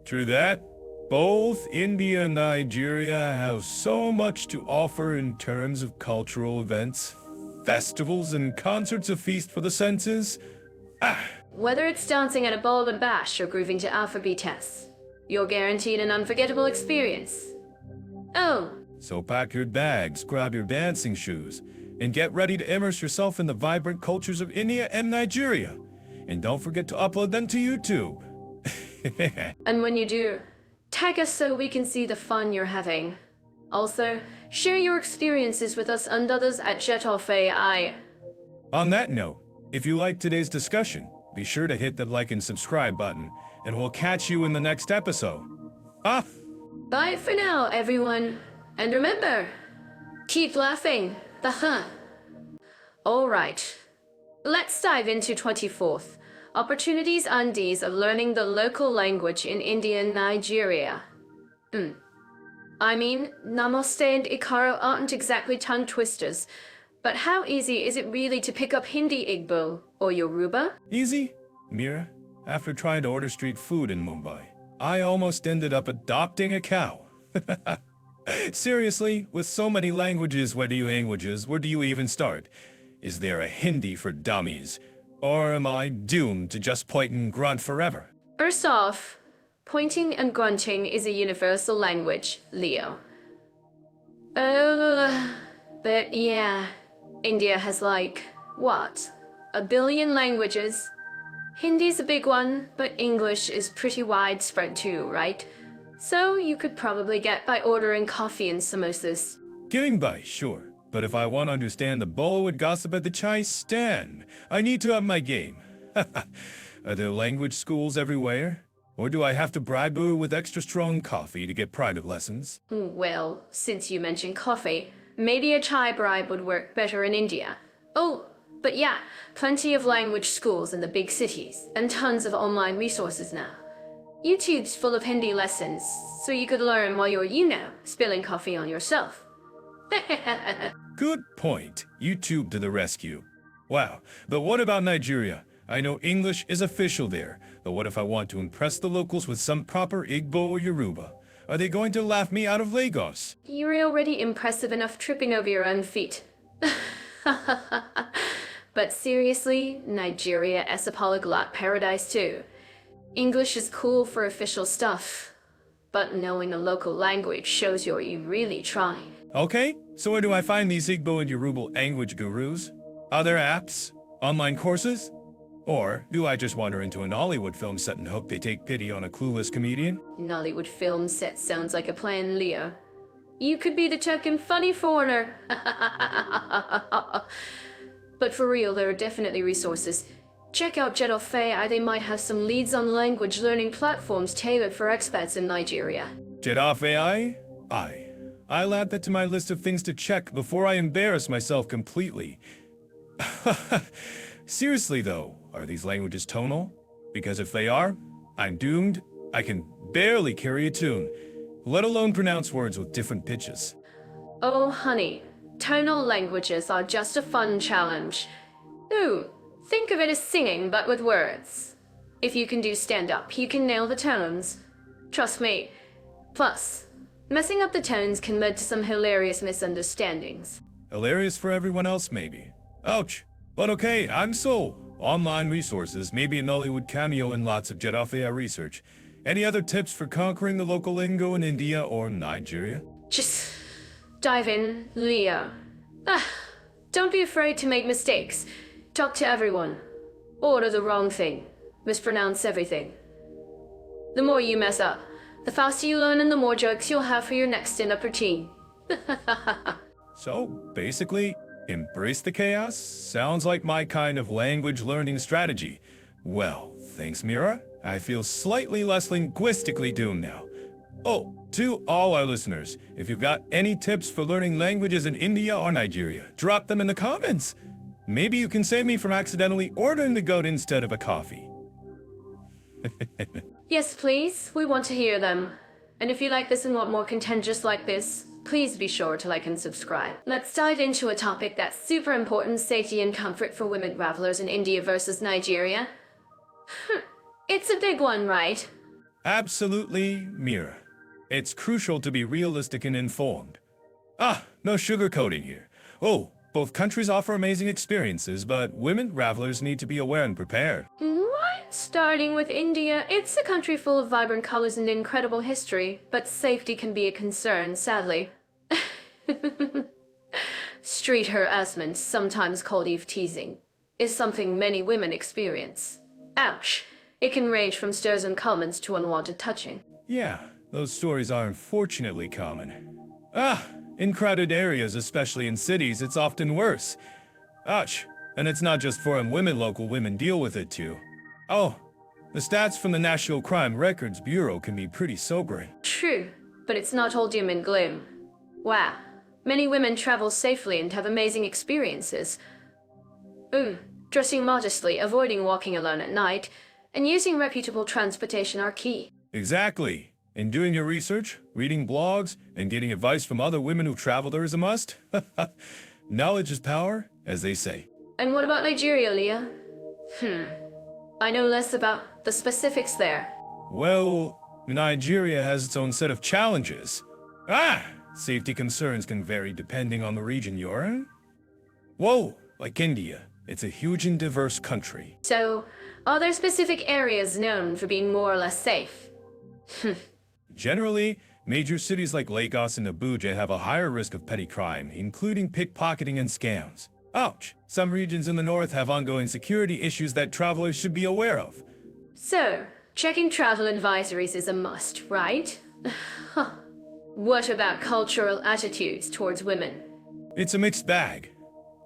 S2: True that. Both India and Nigeria have so much to offer in terms of cultural events, festivals, and concerts, a feast for the senses.
S1: Whether it's dancing at a ball and bash or grooving to alphabet tests, you're guaranteed an unforgettable experience. Oh,
S2: So pack your bags, grab your dancing shoes, and get ready to immerse yourself in the vibrant cultures of India and Nigeria. And don't forget to upload them to YouTube.
S1: and when you do, tag us so we can see the fun you're having. Also, share your experiences with us and others at JetOffAI.
S2: On that note, if you liked today's discussion, be sure to hit the like and subscribe button, and we'll catch you in the next episode.
S1: Bye for now, everyone. And remember, keep laughing. All right, let's dive into 24th. Opportunities and ease of learning the local language in India and Nigeria. I mean, Namaste and Ikaro aren't exactly tongue twisters, but how easy is it really to pick up Hindi, Igbo, or Yoruba?
S2: Easy? Mira, after trying to order street food in Mumbai, I almost ended up adopting a cow. Seriously, with so many languages, where do you even start? Is there a Hindi for dummies? Or am I doomed to just point and grunt forever?
S1: First off, pointing and grunting is a universal language, Leo. But yeah, India has what? 1 billion languages? Hindi's a big one, but English is pretty widespread too, right? So you could probably get by ordering coffee and samosas.
S2: Getting by, sure. But if I want to understand the Bollywood gossip at the chai stand, I need to up my game. Are there language schools everywhere? Or do I have to bribe her with extra strong coffee to get private lessons?
S1: Well, since you mentioned coffee, maybe a chai bribe would work better in India. Oh, but yeah, plenty of language schools in the big cities, and tons of online resources now. YouTube's full of Hindi lessons, so you could learn while you're, spilling coffee on yourself.
S2: Good point. YouTube to the rescue. Wow, but what about Nigeria? I know English is official there, but what if I want to impress the locals with some proper Igbo or Yoruba? Are they going to laugh me out of Lagos?
S1: You're already impressive enough tripping over your own feet. But seriously, Nigeria is a polyglot paradise too. English is cool for official stuff, but knowing the local language shows you really trying.
S2: Okay, so where do I find these Igbo and Yoruba language gurus? Are there apps? Online courses? Or do I just wander into an Hollywood film set and hope they take pity on a clueless comedian?
S1: Nollywood film set sounds like a plan, Leo. You could be the token funny foreigner. But for real, there are definitely resources. Check out JetOffAI, they might have some leads on language learning platforms tailored for expats in Nigeria.
S2: JetOffAI? I'll add that to my list of things to check before I embarrass myself completely. Seriously though, are these languages tonal? Because if they are, I'm doomed. I can barely carry a tune, let alone pronounce words with different pitches.
S1: Oh honey, tonal languages are just a fun challenge. Ooh, think of it as singing but with words. If you can do stand-up, you can nail the tones. Trust me. Plus, messing up the tones can lead to some hilarious misunderstandings.
S2: Hilarious for everyone else, maybe. Ouch. But okay, I'm sold. Online resources, maybe a Nollywood cameo, and lots of JetOffAI research. Any other tips for conquering the local lingo in India or Nigeria?
S1: Just dive in, Leo. Ah, don't be afraid to make mistakes. Talk to everyone. Order the wrong thing. Mispronounce everything. The more you mess up, the faster you learn and the more jokes you'll have for your next stand-up routine.
S2: So, basically, embrace the chaos? Sounds like my kind of language learning strategy. Well, thanks, Mira. I feel slightly less linguistically doomed now. Oh, to all our listeners, if you've got any tips for learning languages in India or Nigeria, drop them in the comments. Maybe you can save me from accidentally ordering the goat instead of a coffee.
S1: Yes, please. We want to hear them. And if you like this and want more content just like this, please be sure to like and subscribe. Let's dive into a topic that's super important: safety and comfort for women travelers in India versus Nigeria. It's a big one, right?
S2: Absolutely, Mira. It's crucial to be realistic and informed. No sugarcoating here. Oh, both countries offer amazing experiences, but women travelers need to be aware and prepared.
S1: What? Starting with India, it's a country full of vibrant colors and incredible history, but safety can be a concern, sadly. Street harassment, sometimes called eve teasing, is something many women experience. Ouch. It can range from stares and comments to unwanted touching.
S2: Yeah, those stories are unfortunately common. In crowded areas, especially in cities, it's often worse. Ouch. And it's not just foreign women, local women deal with it too. Oh, the stats from the National Crime Records Bureau can be pretty sobering.
S1: True, but it's not all doom and gloom. Wow. Many women travel safely and have amazing experiences. Dressing modestly, avoiding walking alone at night, and using reputable transportation are key.
S2: Exactly. And doing your research, reading blogs, and getting advice from other women who travel there is a must. Knowledge is power, as they say.
S1: And what about Nigeria, Leah? I know less about the specifics there.
S2: Well, Nigeria has its own set of challenges. Safety concerns can vary depending on the region you're in. Whoa, like India, it's a huge and diverse country.
S1: So, are there specific areas known for being more or less safe?
S2: Generally, major cities like Lagos and Abuja have a higher risk of petty crime, including pickpocketing and scams. Ouch! Some regions in the north have ongoing security issues that travelers should be aware of.
S1: So, checking travel advisories is a must, right? What about cultural attitudes towards women?
S2: It's a mixed bag.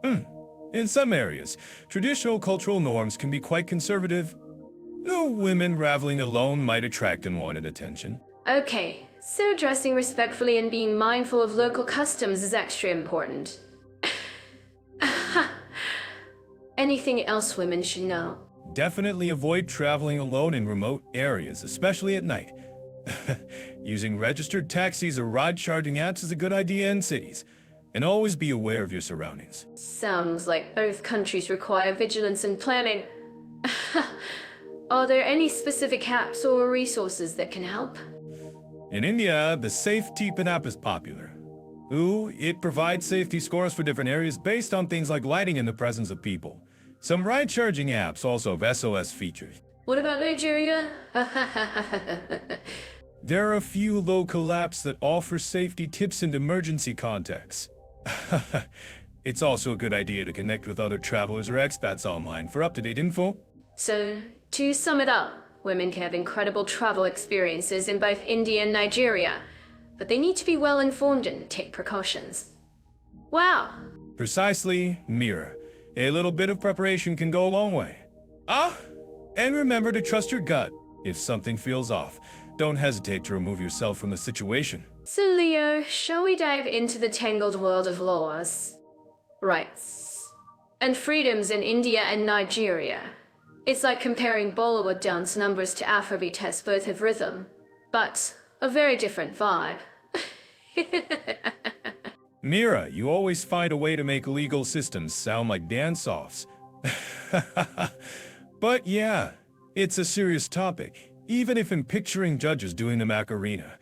S2: In some areas, traditional cultural norms can be quite conservative. No, women traveling alone might attract unwanted attention.
S1: Okay, so dressing respectfully and being mindful of local customs is extra important. Anything else women should know?
S2: Definitely avoid traveling alone in remote areas, especially at night. Using registered taxis or ride-charging apps is a good idea in cities. And always be aware of your surroundings.
S1: Sounds like both countries require vigilance and planning. Are there any specific apps or resources that can help?
S2: In India, the Safe Tipan app is popular. It provides safety scores for different areas based on things like lighting and the presence of people. Some ride-charging apps also have SOS features.
S1: What about Nigeria?
S2: There are a few local apps that offer safety tips and emergency contacts. It's also a good idea to connect with other travelers or expats online for up-to-date info.
S1: So, to sum it up, women can have incredible travel experiences in both India and Nigeria, but they need to be well informed and take precautions. Wow.
S2: Precisely, Mira. A little bit of preparation can go a long way. And remember to trust your gut. If something feels off, don't hesitate to remove yourself from the situation.
S1: So Leo, shall we dive into the tangled world of laws, rights, and freedoms in India and Nigeria? It's like comparing Bollywood dance numbers to Afrobeat tests. Both have rhythm, but a very different vibe.
S2: Mira, you always find a way to make legal systems sound like dance-offs. But yeah, it's a serious topic, even if I'm picturing judges doing the Macarena.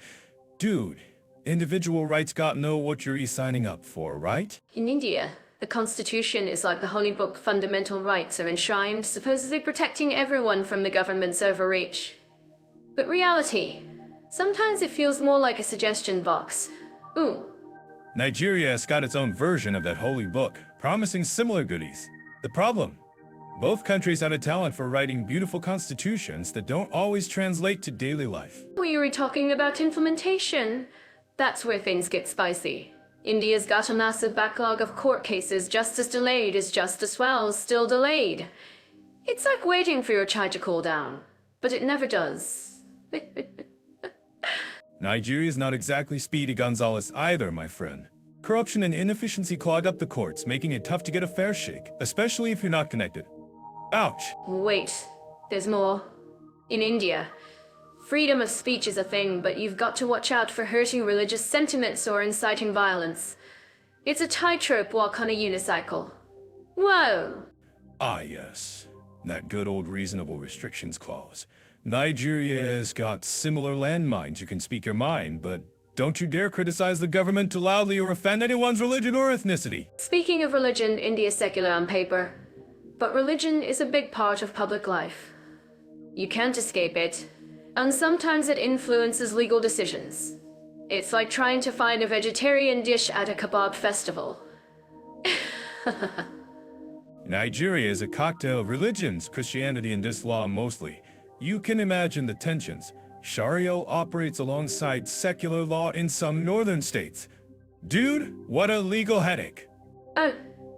S2: Dude, individual rights got know what you're signing up for, right?
S1: In India, the Constitution is like the holy book. Fundamental rights are enshrined, supposedly protecting everyone from the government's overreach. But reality, sometimes it feels more like a suggestion box.
S2: Nigeria has got its own version of that holy book, promising similar goodies. The problem? Both countries have a talent for writing beautiful constitutions that don't always translate to daily life.
S1: We were talking about implementation. That's where things get spicy. India's got a massive backlog of court cases, just as delayed as justice Wells, still delayed. It's like waiting for your chai to cool down, but it never does.
S2: Nigeria's not exactly Speedy Gonzales either, my friend. Corruption and inefficiency clog up the courts, making it tough to get a fair shake, especially if you're not connected. Ouch.
S1: Wait, there's more. In India, freedom of speech is a thing, but you've got to watch out for hurting religious sentiments or inciting violence. It's a tightrope walk on a unicycle. Whoa!
S2: Ah, yes. That good old reasonable restrictions clause. Nigeria has got similar landmines. You can speak your mind, but don't you dare criticize the government too loudly or offend anyone's religion or ethnicity.
S1: Speaking of religion, India's secular on paper. But religion is a big part of public life. You can't escape it, and sometimes it influences legal decisions. It's like trying to find a vegetarian dish at a kebab festival.
S2: Nigeria is a cocktail of religions, Christianity and Islam mostly. You can imagine the tensions. Sharia operates alongside secular law in some northern states. Dude, what a legal headache.
S1: Oh,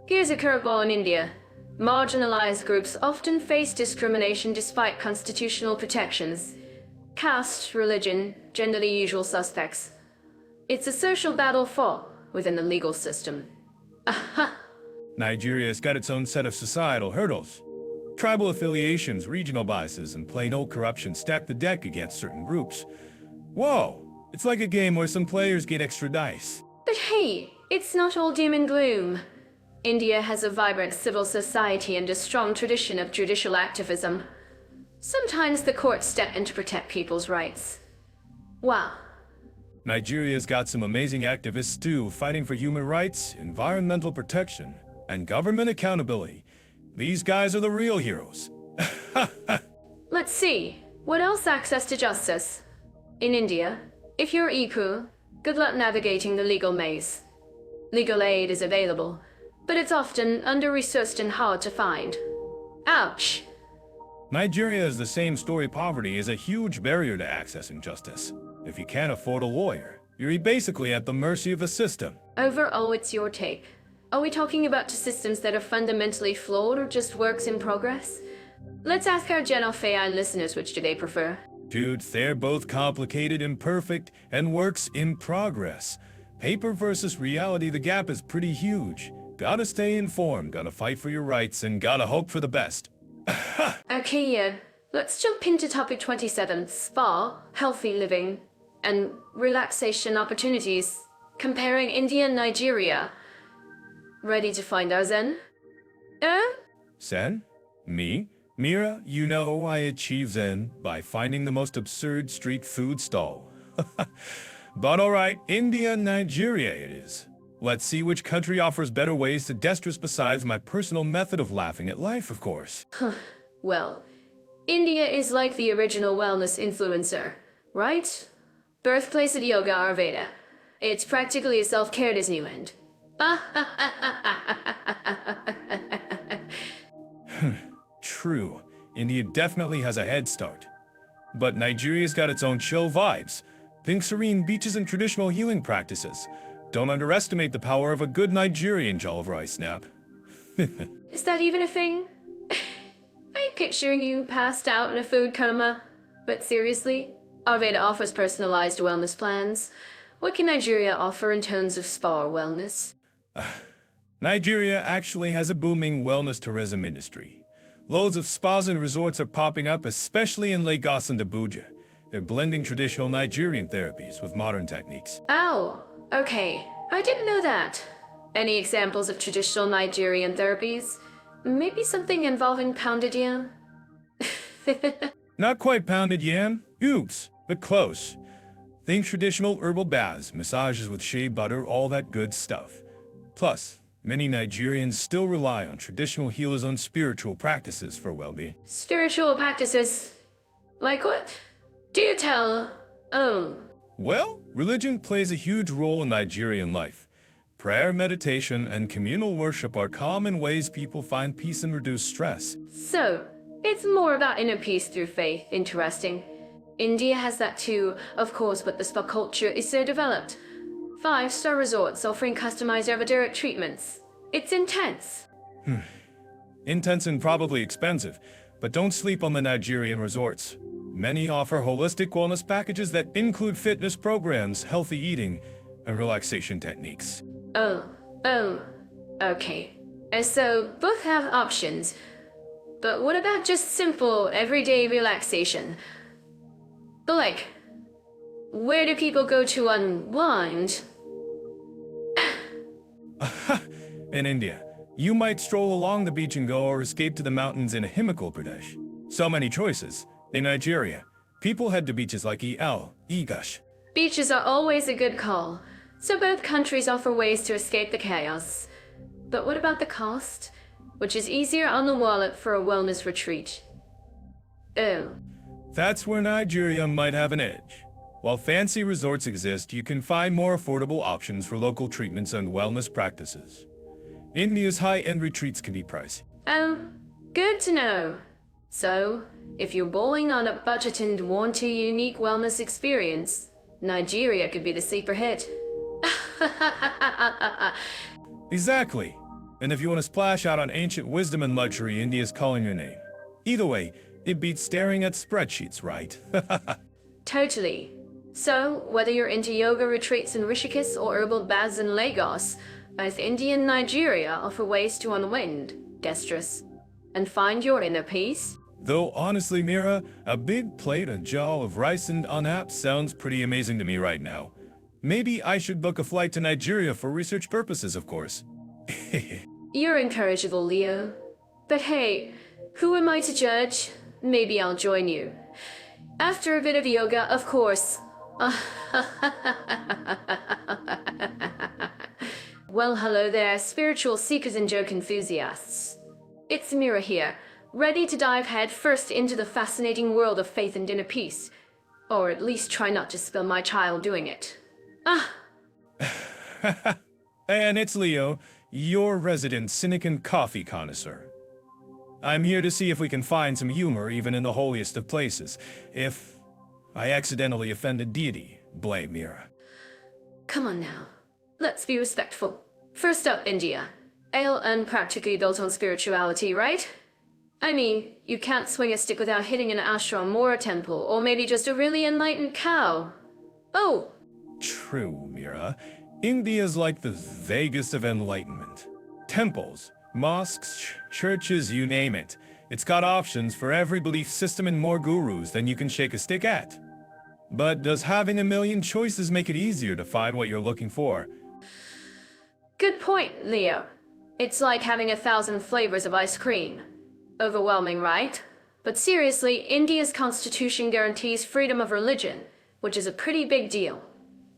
S1: here's a curveball in India. Marginalized groups often face discrimination despite constitutional protections. Caste, religion, gender the usual suspects. It's a social battle fought within the legal system. Aha!
S2: Nigeria's got its own set of societal hurdles. Tribal affiliations, regional biases, and plain old corruption stack the deck against certain groups. Whoa, it's like a game where some players get extra dice.
S1: But hey, it's not all doom and gloom. India has a vibrant civil society and a strong tradition of judicial activism. Sometimes the courts step in to protect people's rights. Wow.
S2: Nigeria's got some amazing activists too, fighting for human rights, environmental protection, and government accountability. These guys are the real heroes.
S1: Let's see. What else access to justice? In India, if you're equal, good luck navigating the legal maze. Legal aid is available, but it's often under-resourced and hard to find. Ouch.
S2: Nigeria is the same story. Poverty is a huge barrier to accessing justice. If you can't afford a lawyer, you're basically at the mercy of a system.
S1: Overall, it's your take. Are we talking about systems that are fundamentally flawed or just works in progress? Let's ask our Gen Alpha AI listeners which do they prefer.
S2: Dude, they're both complicated, imperfect, and works in progress. Paper versus reality, the gap is pretty huge. Gotta stay informed, gotta fight for your rights, and gotta hope for the best.
S1: Okay, yeah. Let's jump into topic 27, spa, healthy living, and relaxation opportunities. Comparing India and Nigeria. Ready to find our Zen?
S2: Zen? Me? Mira, you know I achieve Zen by finding the most absurd street food stall. But alright, India and Nigeria it is. Let's see which country offers better ways to de-stress besides my personal method of laughing at life, of course.
S1: Well, India is like the original wellness influencer, right? Birthplace of yoga Ayurveda. It's practically a self-care Disneyland.
S2: True, India definitely has a head start. But Nigeria's got its own chill vibes. Think serene beaches and traditional healing practices. Don't underestimate the power of a good Nigerian jollof rice nap.
S1: Is that even a thing? I'm picturing you passed out in a food coma. But seriously, Ayurveda offers personalized wellness plans. What can Nigeria offer in terms of spa wellness?
S2: Nigeria actually has a booming wellness tourism industry. Loads of spas and resorts are popping up, especially in Lagos and Abuja. They're blending traditional Nigerian therapies with modern techniques.
S1: Oh, okay. I didn't know that. Any examples of traditional Nigerian therapies? Maybe something involving pounded yam?
S2: Not quite pounded yam, oops, but close. Think traditional herbal baths, massages with shea butter, all that good stuff. Plus, many Nigerians still rely on traditional healers and spiritual practices for well-being.
S1: Spiritual practices? Like what? Do you tell? Oh.
S2: Well, religion plays a huge role in Nigerian life. Prayer, meditation, and communal worship are common ways people find peace and reduce stress.
S1: So, it's more about inner peace through faith. Interesting. India has that too, of course, but the spa culture is so developed. 5-star resorts offering customized evideric treatments. It's intense.
S2: Intense and probably expensive, but don't sleep on the Nigerian resorts. Many offer holistic wellness packages that include fitness programs, healthy eating, and relaxation techniques.
S1: Oh, okay. And so, both have options. But what about just simple, everyday relaxation? But like, where do people go to unwind?
S2: In India, you might stroll along the beach and go or escape to the mountains in Himachal Pradesh. So many choices. In Nigeria, people head to beaches like Lagos.
S1: Beaches are always a good call. So both countries offer ways to escape the chaos. But what about the cost? Which is easier on the wallet for a wellness retreat? Oh.
S2: That's where Nigeria might have an edge. While fancy resorts exist, you can find more affordable options for local treatments and wellness practices. India's high-end retreats can be pricey.
S1: Oh, good to know. So, if you're bowling on a budget and want a unique wellness experience, Nigeria could be the sleeper hit.
S2: Exactly. And if you want to splash out on ancient wisdom and luxury, India's calling your name. Either way, it beats staring at spreadsheets, right?
S1: Totally. So, whether you're into yoga retreats in Rishikesh or herbal baths in Lagos, both India and Nigeria offer ways to unwind, destress, and find your inner peace.
S2: Though honestly, Mira, a big plate of jal of rice and unap sounds pretty amazing to me right now. Maybe I should book a flight to Nigeria for research purposes, of course.
S1: You're incorrigible, Leo. But hey, who am I to judge? Maybe I'll join you. After a bit of yoga, of course. Well, hello there, spiritual seekers and joke enthusiasts. It's Mira here, ready to dive head first into the fascinating world of faith and inner peace. Or at least try not to spill my child doing it.
S2: And it's Leo, your resident cynic and coffee connoisseur. I'm here to see if we can find some humor even in the holiest of places. If I accidentally offended deity, blame Mira.
S1: Come on now. Let's be respectful. First up, India. Ale unpractically built on spirituality, right? I mean, you can't swing a stick without hitting an ashram or a temple, or maybe just a really enlightened cow. Oh!
S2: True, Mira. India's like the Vegas of enlightenment. Temples, mosques, churches, you name it. It's got options for every belief system and more gurus than you can shake a stick at. But does having a million choices make it easier to find what you're looking for?
S1: Good point, Leo. It's like having 1,000 flavors of ice cream. Overwhelming, right? But seriously, India's constitution guarantees freedom of religion, which is a pretty big deal.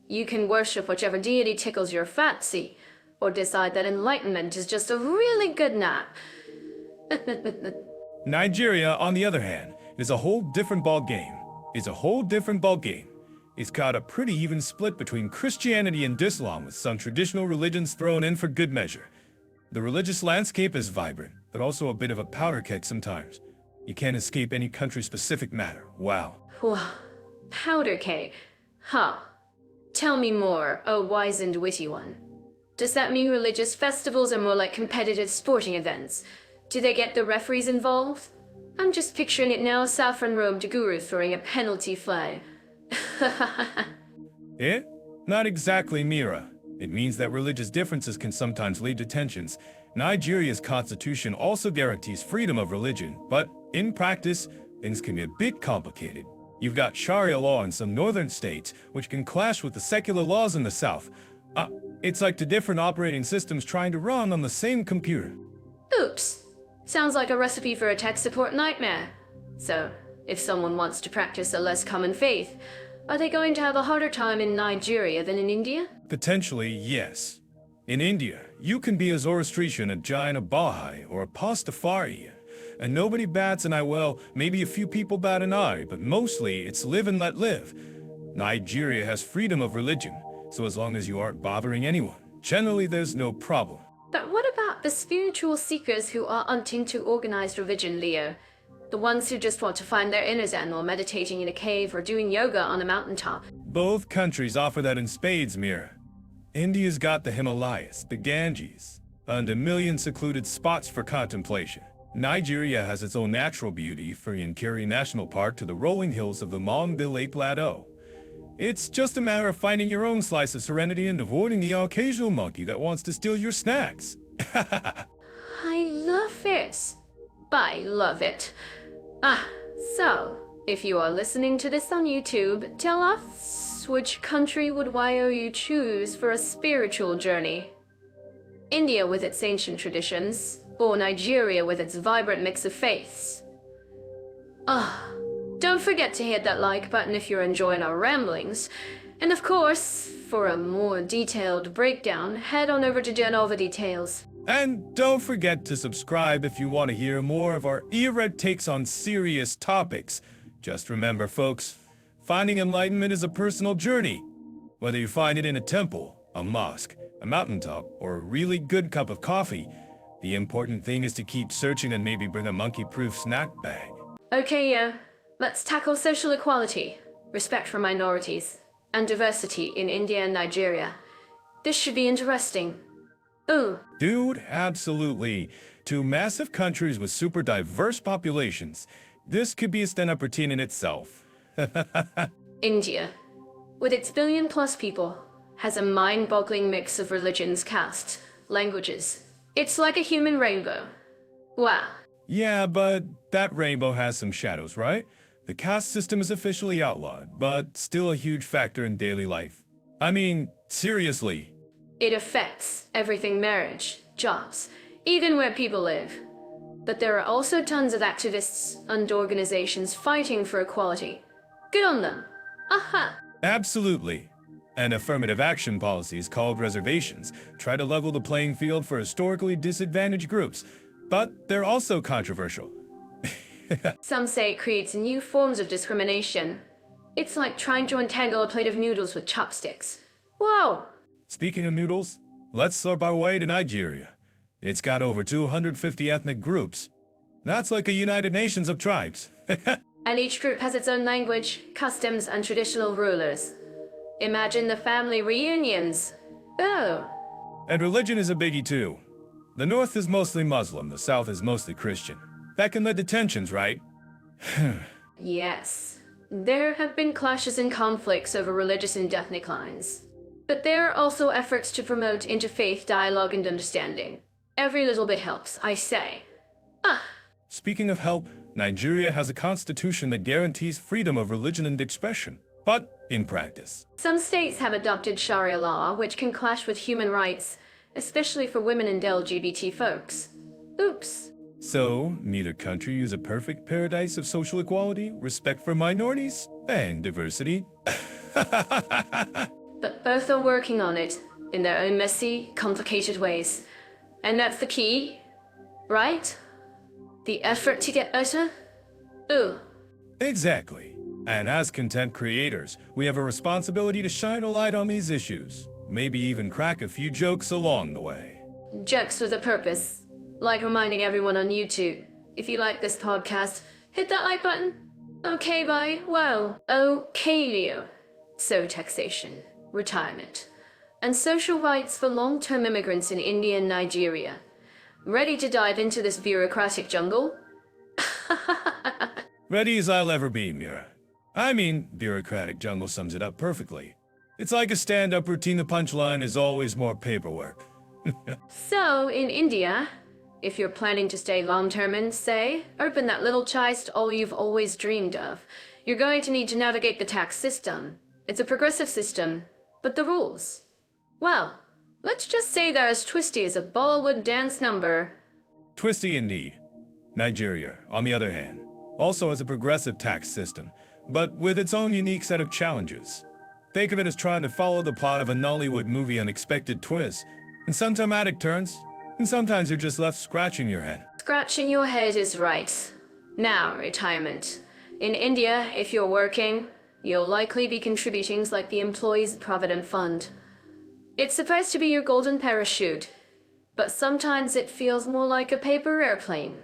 S1: You can worship whichever deity tickles your fancy, or decide that enlightenment is just a really good nap.
S2: Nigeria, on the other hand, is a whole different ballgame. It's got a pretty even split between Christianity and Islam, with some traditional religions thrown in for good measure. The religious landscape is vibrant, but also a bit of a powder keg sometimes. You can't escape any country-specific matter. Wow.
S1: Powder keg. Huh. Tell me more, oh wise and witty one. Does that mean religious festivals are more like competitive sporting events? Do they get the referees involved? I'm just picturing it now, saffron-robed guru throwing a penalty flag.
S2: Not exactly, Mira. It means that religious differences can sometimes lead to tensions. Nigeria's constitution also guarantees freedom of religion, but in practice, things can be a bit complicated. You've got Sharia law in some northern states, which can clash with the secular laws in the south. It's like two different operating systems trying to run on the same computer.
S1: Oops. Sounds like a recipe for a tech support nightmare. So, if someone wants to practice a less common faith, are they going to have a harder time in Nigeria than in India?
S2: Potentially, yes. In India, you can be a Zoroastrian, a Jain, a Baha'i, or a Pastafari, and nobody bats an eye. Well, maybe a few people bat an eye, but mostly it's live and let live. Nigeria has freedom of religion, so as long as you aren't bothering anyone, generally there's no problem.
S1: But what about the spiritual seekers who are into organized religion, Leo? The ones who just want to find their inner zen while meditating in a cave or doing yoga on a mountaintop.
S2: Both countries offer that in spades, Mira. India's got the Himalayas, the Ganges, and a million secluded spots for contemplation. Nigeria has its own natural beauty, from Yankari National Park to the rolling hills of the Mambille Plateau. It's just a matter of finding your own slice of serenity and avoiding the occasional monkey that wants to steal your snacks.
S1: I love it. I love it. So, if you are listening to this on YouTube, tell us which country would you choose for a spiritual journey? India with its ancient traditions, or Nigeria with its vibrant mix of faiths? Don't forget to hit that like button if you're enjoying our ramblings. And of course, for a more detailed breakdown, head on over to Jen Over Details.
S2: And don't forget to subscribe if you want to hear more of our irreverent takes on serious topics. Just remember, folks, finding enlightenment is a personal journey. Whether you find it in a temple, a mosque, a mountaintop, or a really good cup of coffee, the important thing is to keep searching and maybe bring a monkey-proof snack bag.
S1: Okay, yeah. Let's tackle social equality, respect for minorities, and diversity in India and Nigeria. This should be interesting. Ooh.
S2: Dude, absolutely. Two massive countries with super diverse populations. This could be a stand-up routine in itself.
S1: India, with its billion-plus people, has a mind-boggling mix of religions, castes, languages. It's like a human rainbow. Wow.
S2: Yeah, but that rainbow has some shadows, right? The caste system is officially outlawed, but still a huge factor in daily life. I mean, seriously.
S1: It affects everything: marriage, jobs, even where people live. But there are also tons of activists and organizations fighting for equality. Good on them. Aha!
S2: Absolutely. And affirmative action policies called reservations try to level the playing field for historically disadvantaged groups, but they're also controversial.
S1: Some say it creates new forms of discrimination. It's like trying to untangle a plate of noodles with chopsticks. Whoa!
S2: Speaking of noodles, let's slurp our way to Nigeria. It's got over 250 ethnic groups. That's like a United Nations of tribes.
S1: And each group has its own language, customs, and traditional rulers. Imagine the family reunions. Oh.
S2: And religion is a biggie too. The North is mostly Muslim, the South is mostly Christian. That can lead to tensions, right?
S1: Yes. There have been clashes and conflicts over religious and ethnic lines. But there are also efforts to promote interfaith dialogue and understanding. Every little bit helps, I say.
S2: Speaking of help, Nigeria has a constitution that guarantees freedom of religion and expression. But in practice,
S1: Some states have adopted Sharia law, which can clash with human rights, especially for women and LGBT folks. Oops.
S2: so neither country is a perfect paradise of social equality, respect for minorities, and diversity.
S1: But both are working on it, in their own messy, complicated ways. And that's the key, right? The effort to get better? Ooh.
S2: Exactly. And as content creators, we have a responsibility to shine a light on these issues. Maybe even crack a few jokes along the way.
S1: Jokes with a purpose. Like reminding everyone on YouTube, if you like this podcast, hit that like button. Okay, bye. Well, okay, Leo. So taxation, retirement, and social rights for long-term immigrants in India and Nigeria. Ready to dive into this bureaucratic jungle?
S2: Ready as I'll ever be, Mira. I mean, bureaucratic jungle sums it up perfectly. It's like a stand-up routine. The punchline is always more paperwork.
S1: So, in India, if you're planning to stay long-term and, say, open that little chai all you've always dreamed of, you're going to need to navigate the tax system. It's a progressive system, but the rules, well, let's just say they're as twisty as a Bollywood dance number.
S2: Twisty indeed. Nigeria, on the other hand, also has a progressive tax system, but with its own unique set of challenges. Think of it as trying to follow the plot of a Nollywood movie, unexpected twists, and some dramatic turns, and sometimes you're just left scratching your head.
S1: Scratching your head is right. Now, retirement. In India, if you're working, you'll likely be contributing like the Employees' Provident Fund. It's supposed to be your golden parachute, but sometimes it feels more like a paper airplane.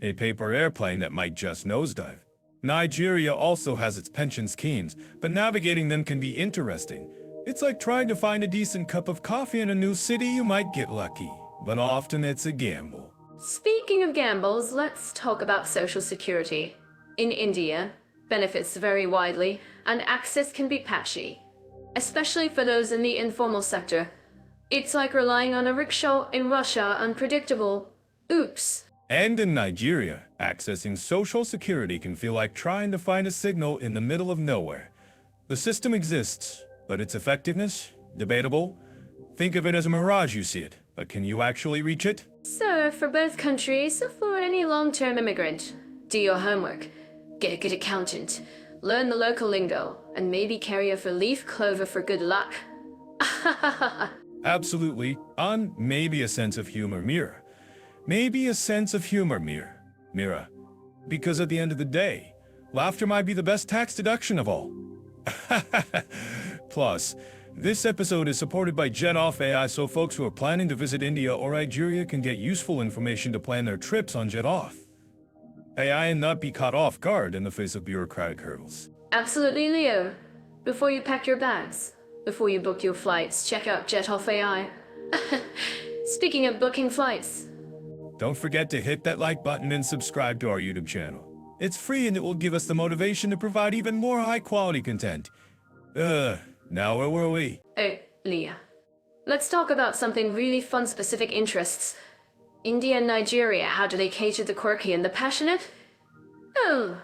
S2: A paper airplane that might just nosedive. Nigeria also has its pension schemes, but navigating them can be interesting. It's like trying to find a decent cup of coffee in a new city. You might get lucky, but often it's a gamble.
S1: Speaking of gambles, let's talk about social security. In India, benefits vary widely, and access can be patchy, especially for those in the informal sector. It's like relying on a rickshaw in Russia, unpredictable. Oops.
S2: And in Nigeria, accessing social security can feel like trying to find a signal in the middle of nowhere. The system exists, but its effectiveness? Debatable. Think of it as a mirage, you see it, but can you actually reach it?
S1: So, for both countries, for any long-term immigrant, do your homework, get a good accountant, learn the local lingo, and maybe carry a four-leaf clover for good luck.
S2: Absolutely. On maybe a sense of humor, Mira. Maybe a sense of humor, Mira. Because at the end of the day, laughter might be the best tax deduction of all. Plus, this episode is supported by JetOff AI, so folks who are planning to visit India or Nigeria can get useful information to plan their trips on JetOff AI and not be caught off guard in the face of bureaucratic hurdles.
S1: Absolutely, Leo. Before you pack your bags, before you book your flights, check out JetOff AI. Speaking of booking flights,
S2: don't forget to hit that like button and subscribe to our YouTube channel. It's free and it will give us the motivation to provide even more high-quality content. Now where were we?
S1: Oh, Leah. Let's talk about something really fun, specific interests. India and Nigeria, how do they cater the quirky and the passionate? Oh.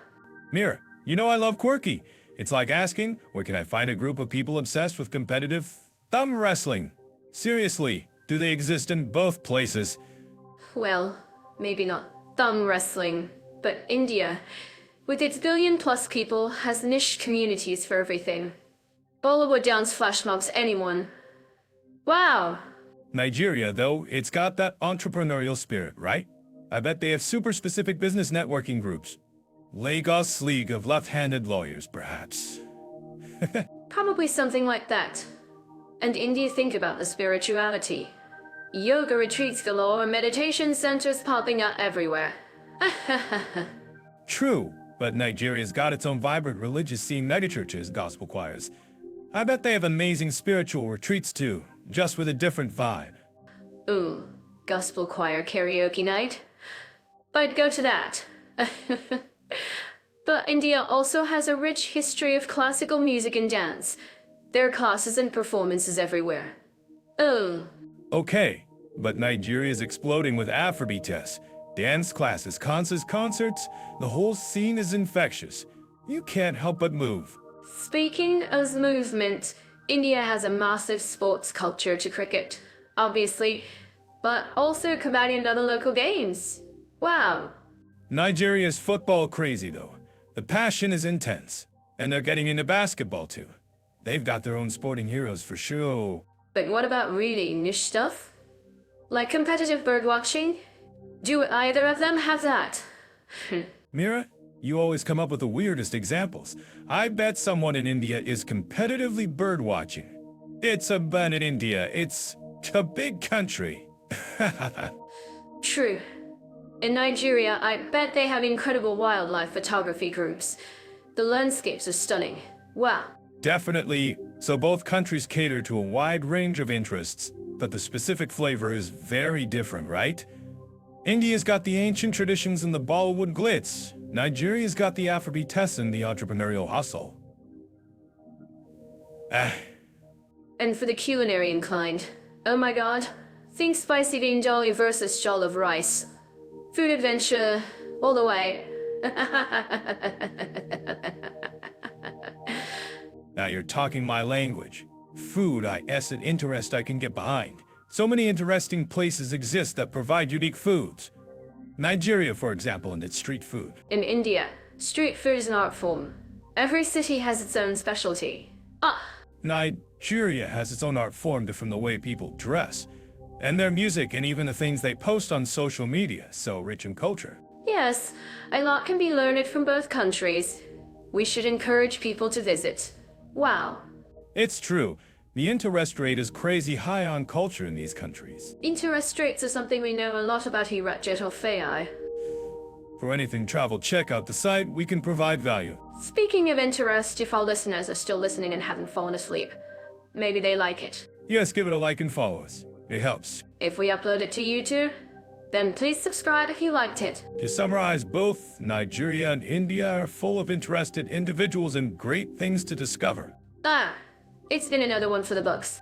S2: Mira, you know I love quirky. It's like asking, where can I find a group of people obsessed with competitive thumb wrestling? Seriously, do they exist in both places?
S1: Well, maybe not thumb wrestling, but India, with its billion-plus people, has niche communities for everything. Bollywood dance flash mobs anyone. Wow!
S2: Nigeria, though, it's got that entrepreneurial spirit, right? I bet they have super specific business networking groups. Lagos League of Left-Handed Lawyers, perhaps.
S1: Probably something like that. And India, think about the spirituality. Yoga retreats galore and meditation centers popping up everywhere.
S2: True, but Nigeria's got its own vibrant religious scene, megachurches, gospel choirs. I bet they have amazing spiritual retreats too, just with a different vibe.
S1: Ooh, gospel choir karaoke night? I'd go to that. But India also has a rich history of classical music and dance. There are classes and performances everywhere. Oh.
S2: Okay, but Nigeria is exploding with Afrobeats, dance classes, concerts. The whole scene is infectious. You can't help but move.
S1: Speaking of movement, India has a massive sports culture to cricket, obviously, but also kabaddi and other local games. Wow.
S2: Nigeria's football crazy though. The passion is intense, and they're getting into basketball too. They've got their own sporting heroes for sure.
S1: But what about really niche stuff? Like competitive birdwatching? Do either of them have that?
S2: Mira, you always come up with the weirdest examples. I bet someone in India is competitively birdwatching. It's a ban in India. It's a big country.
S1: True. In Nigeria, I bet they have incredible wildlife photography groups. The landscapes are stunning. Wow.
S2: Definitely. So both countries cater to a wide range of interests, but the specific flavor is very different, right? India's got the ancient traditions and the Bollywood glitz. Nigeria's got the Afrobeats and the entrepreneurial hustle.
S1: And for the culinary inclined, oh my god, think spicy bean jolly versus jollof rice. Food adventure, all the way.
S2: Now you're talking my language. Food, an interest I can get behind. So many interesting places exist that provide unique foods. Nigeria, for example, and its street food.
S1: In India, street food is an art form. Every city has its own specialty.
S2: Nigeria has its own art form from the way people dress, and their music, and even the things they post on social media, so rich in culture.
S1: Yes, a lot can be learned from both countries. We should encourage people to visit. Wow.
S2: It's true. The interest rate is crazy high on culture in these countries.
S1: Interest rates are something we know a lot about here at Jetofei.
S2: For anything travel, check out the site. We can provide value.
S1: Speaking of interest, if our listeners are still listening and haven't fallen asleep, maybe they like it.
S2: Yes, give it a like and follow us. It helps.
S1: If we upload it to YouTube, then please subscribe if you liked it.
S2: To summarize, both Nigeria and India are full of interested individuals and great things to discover.
S1: It's been another one for the books.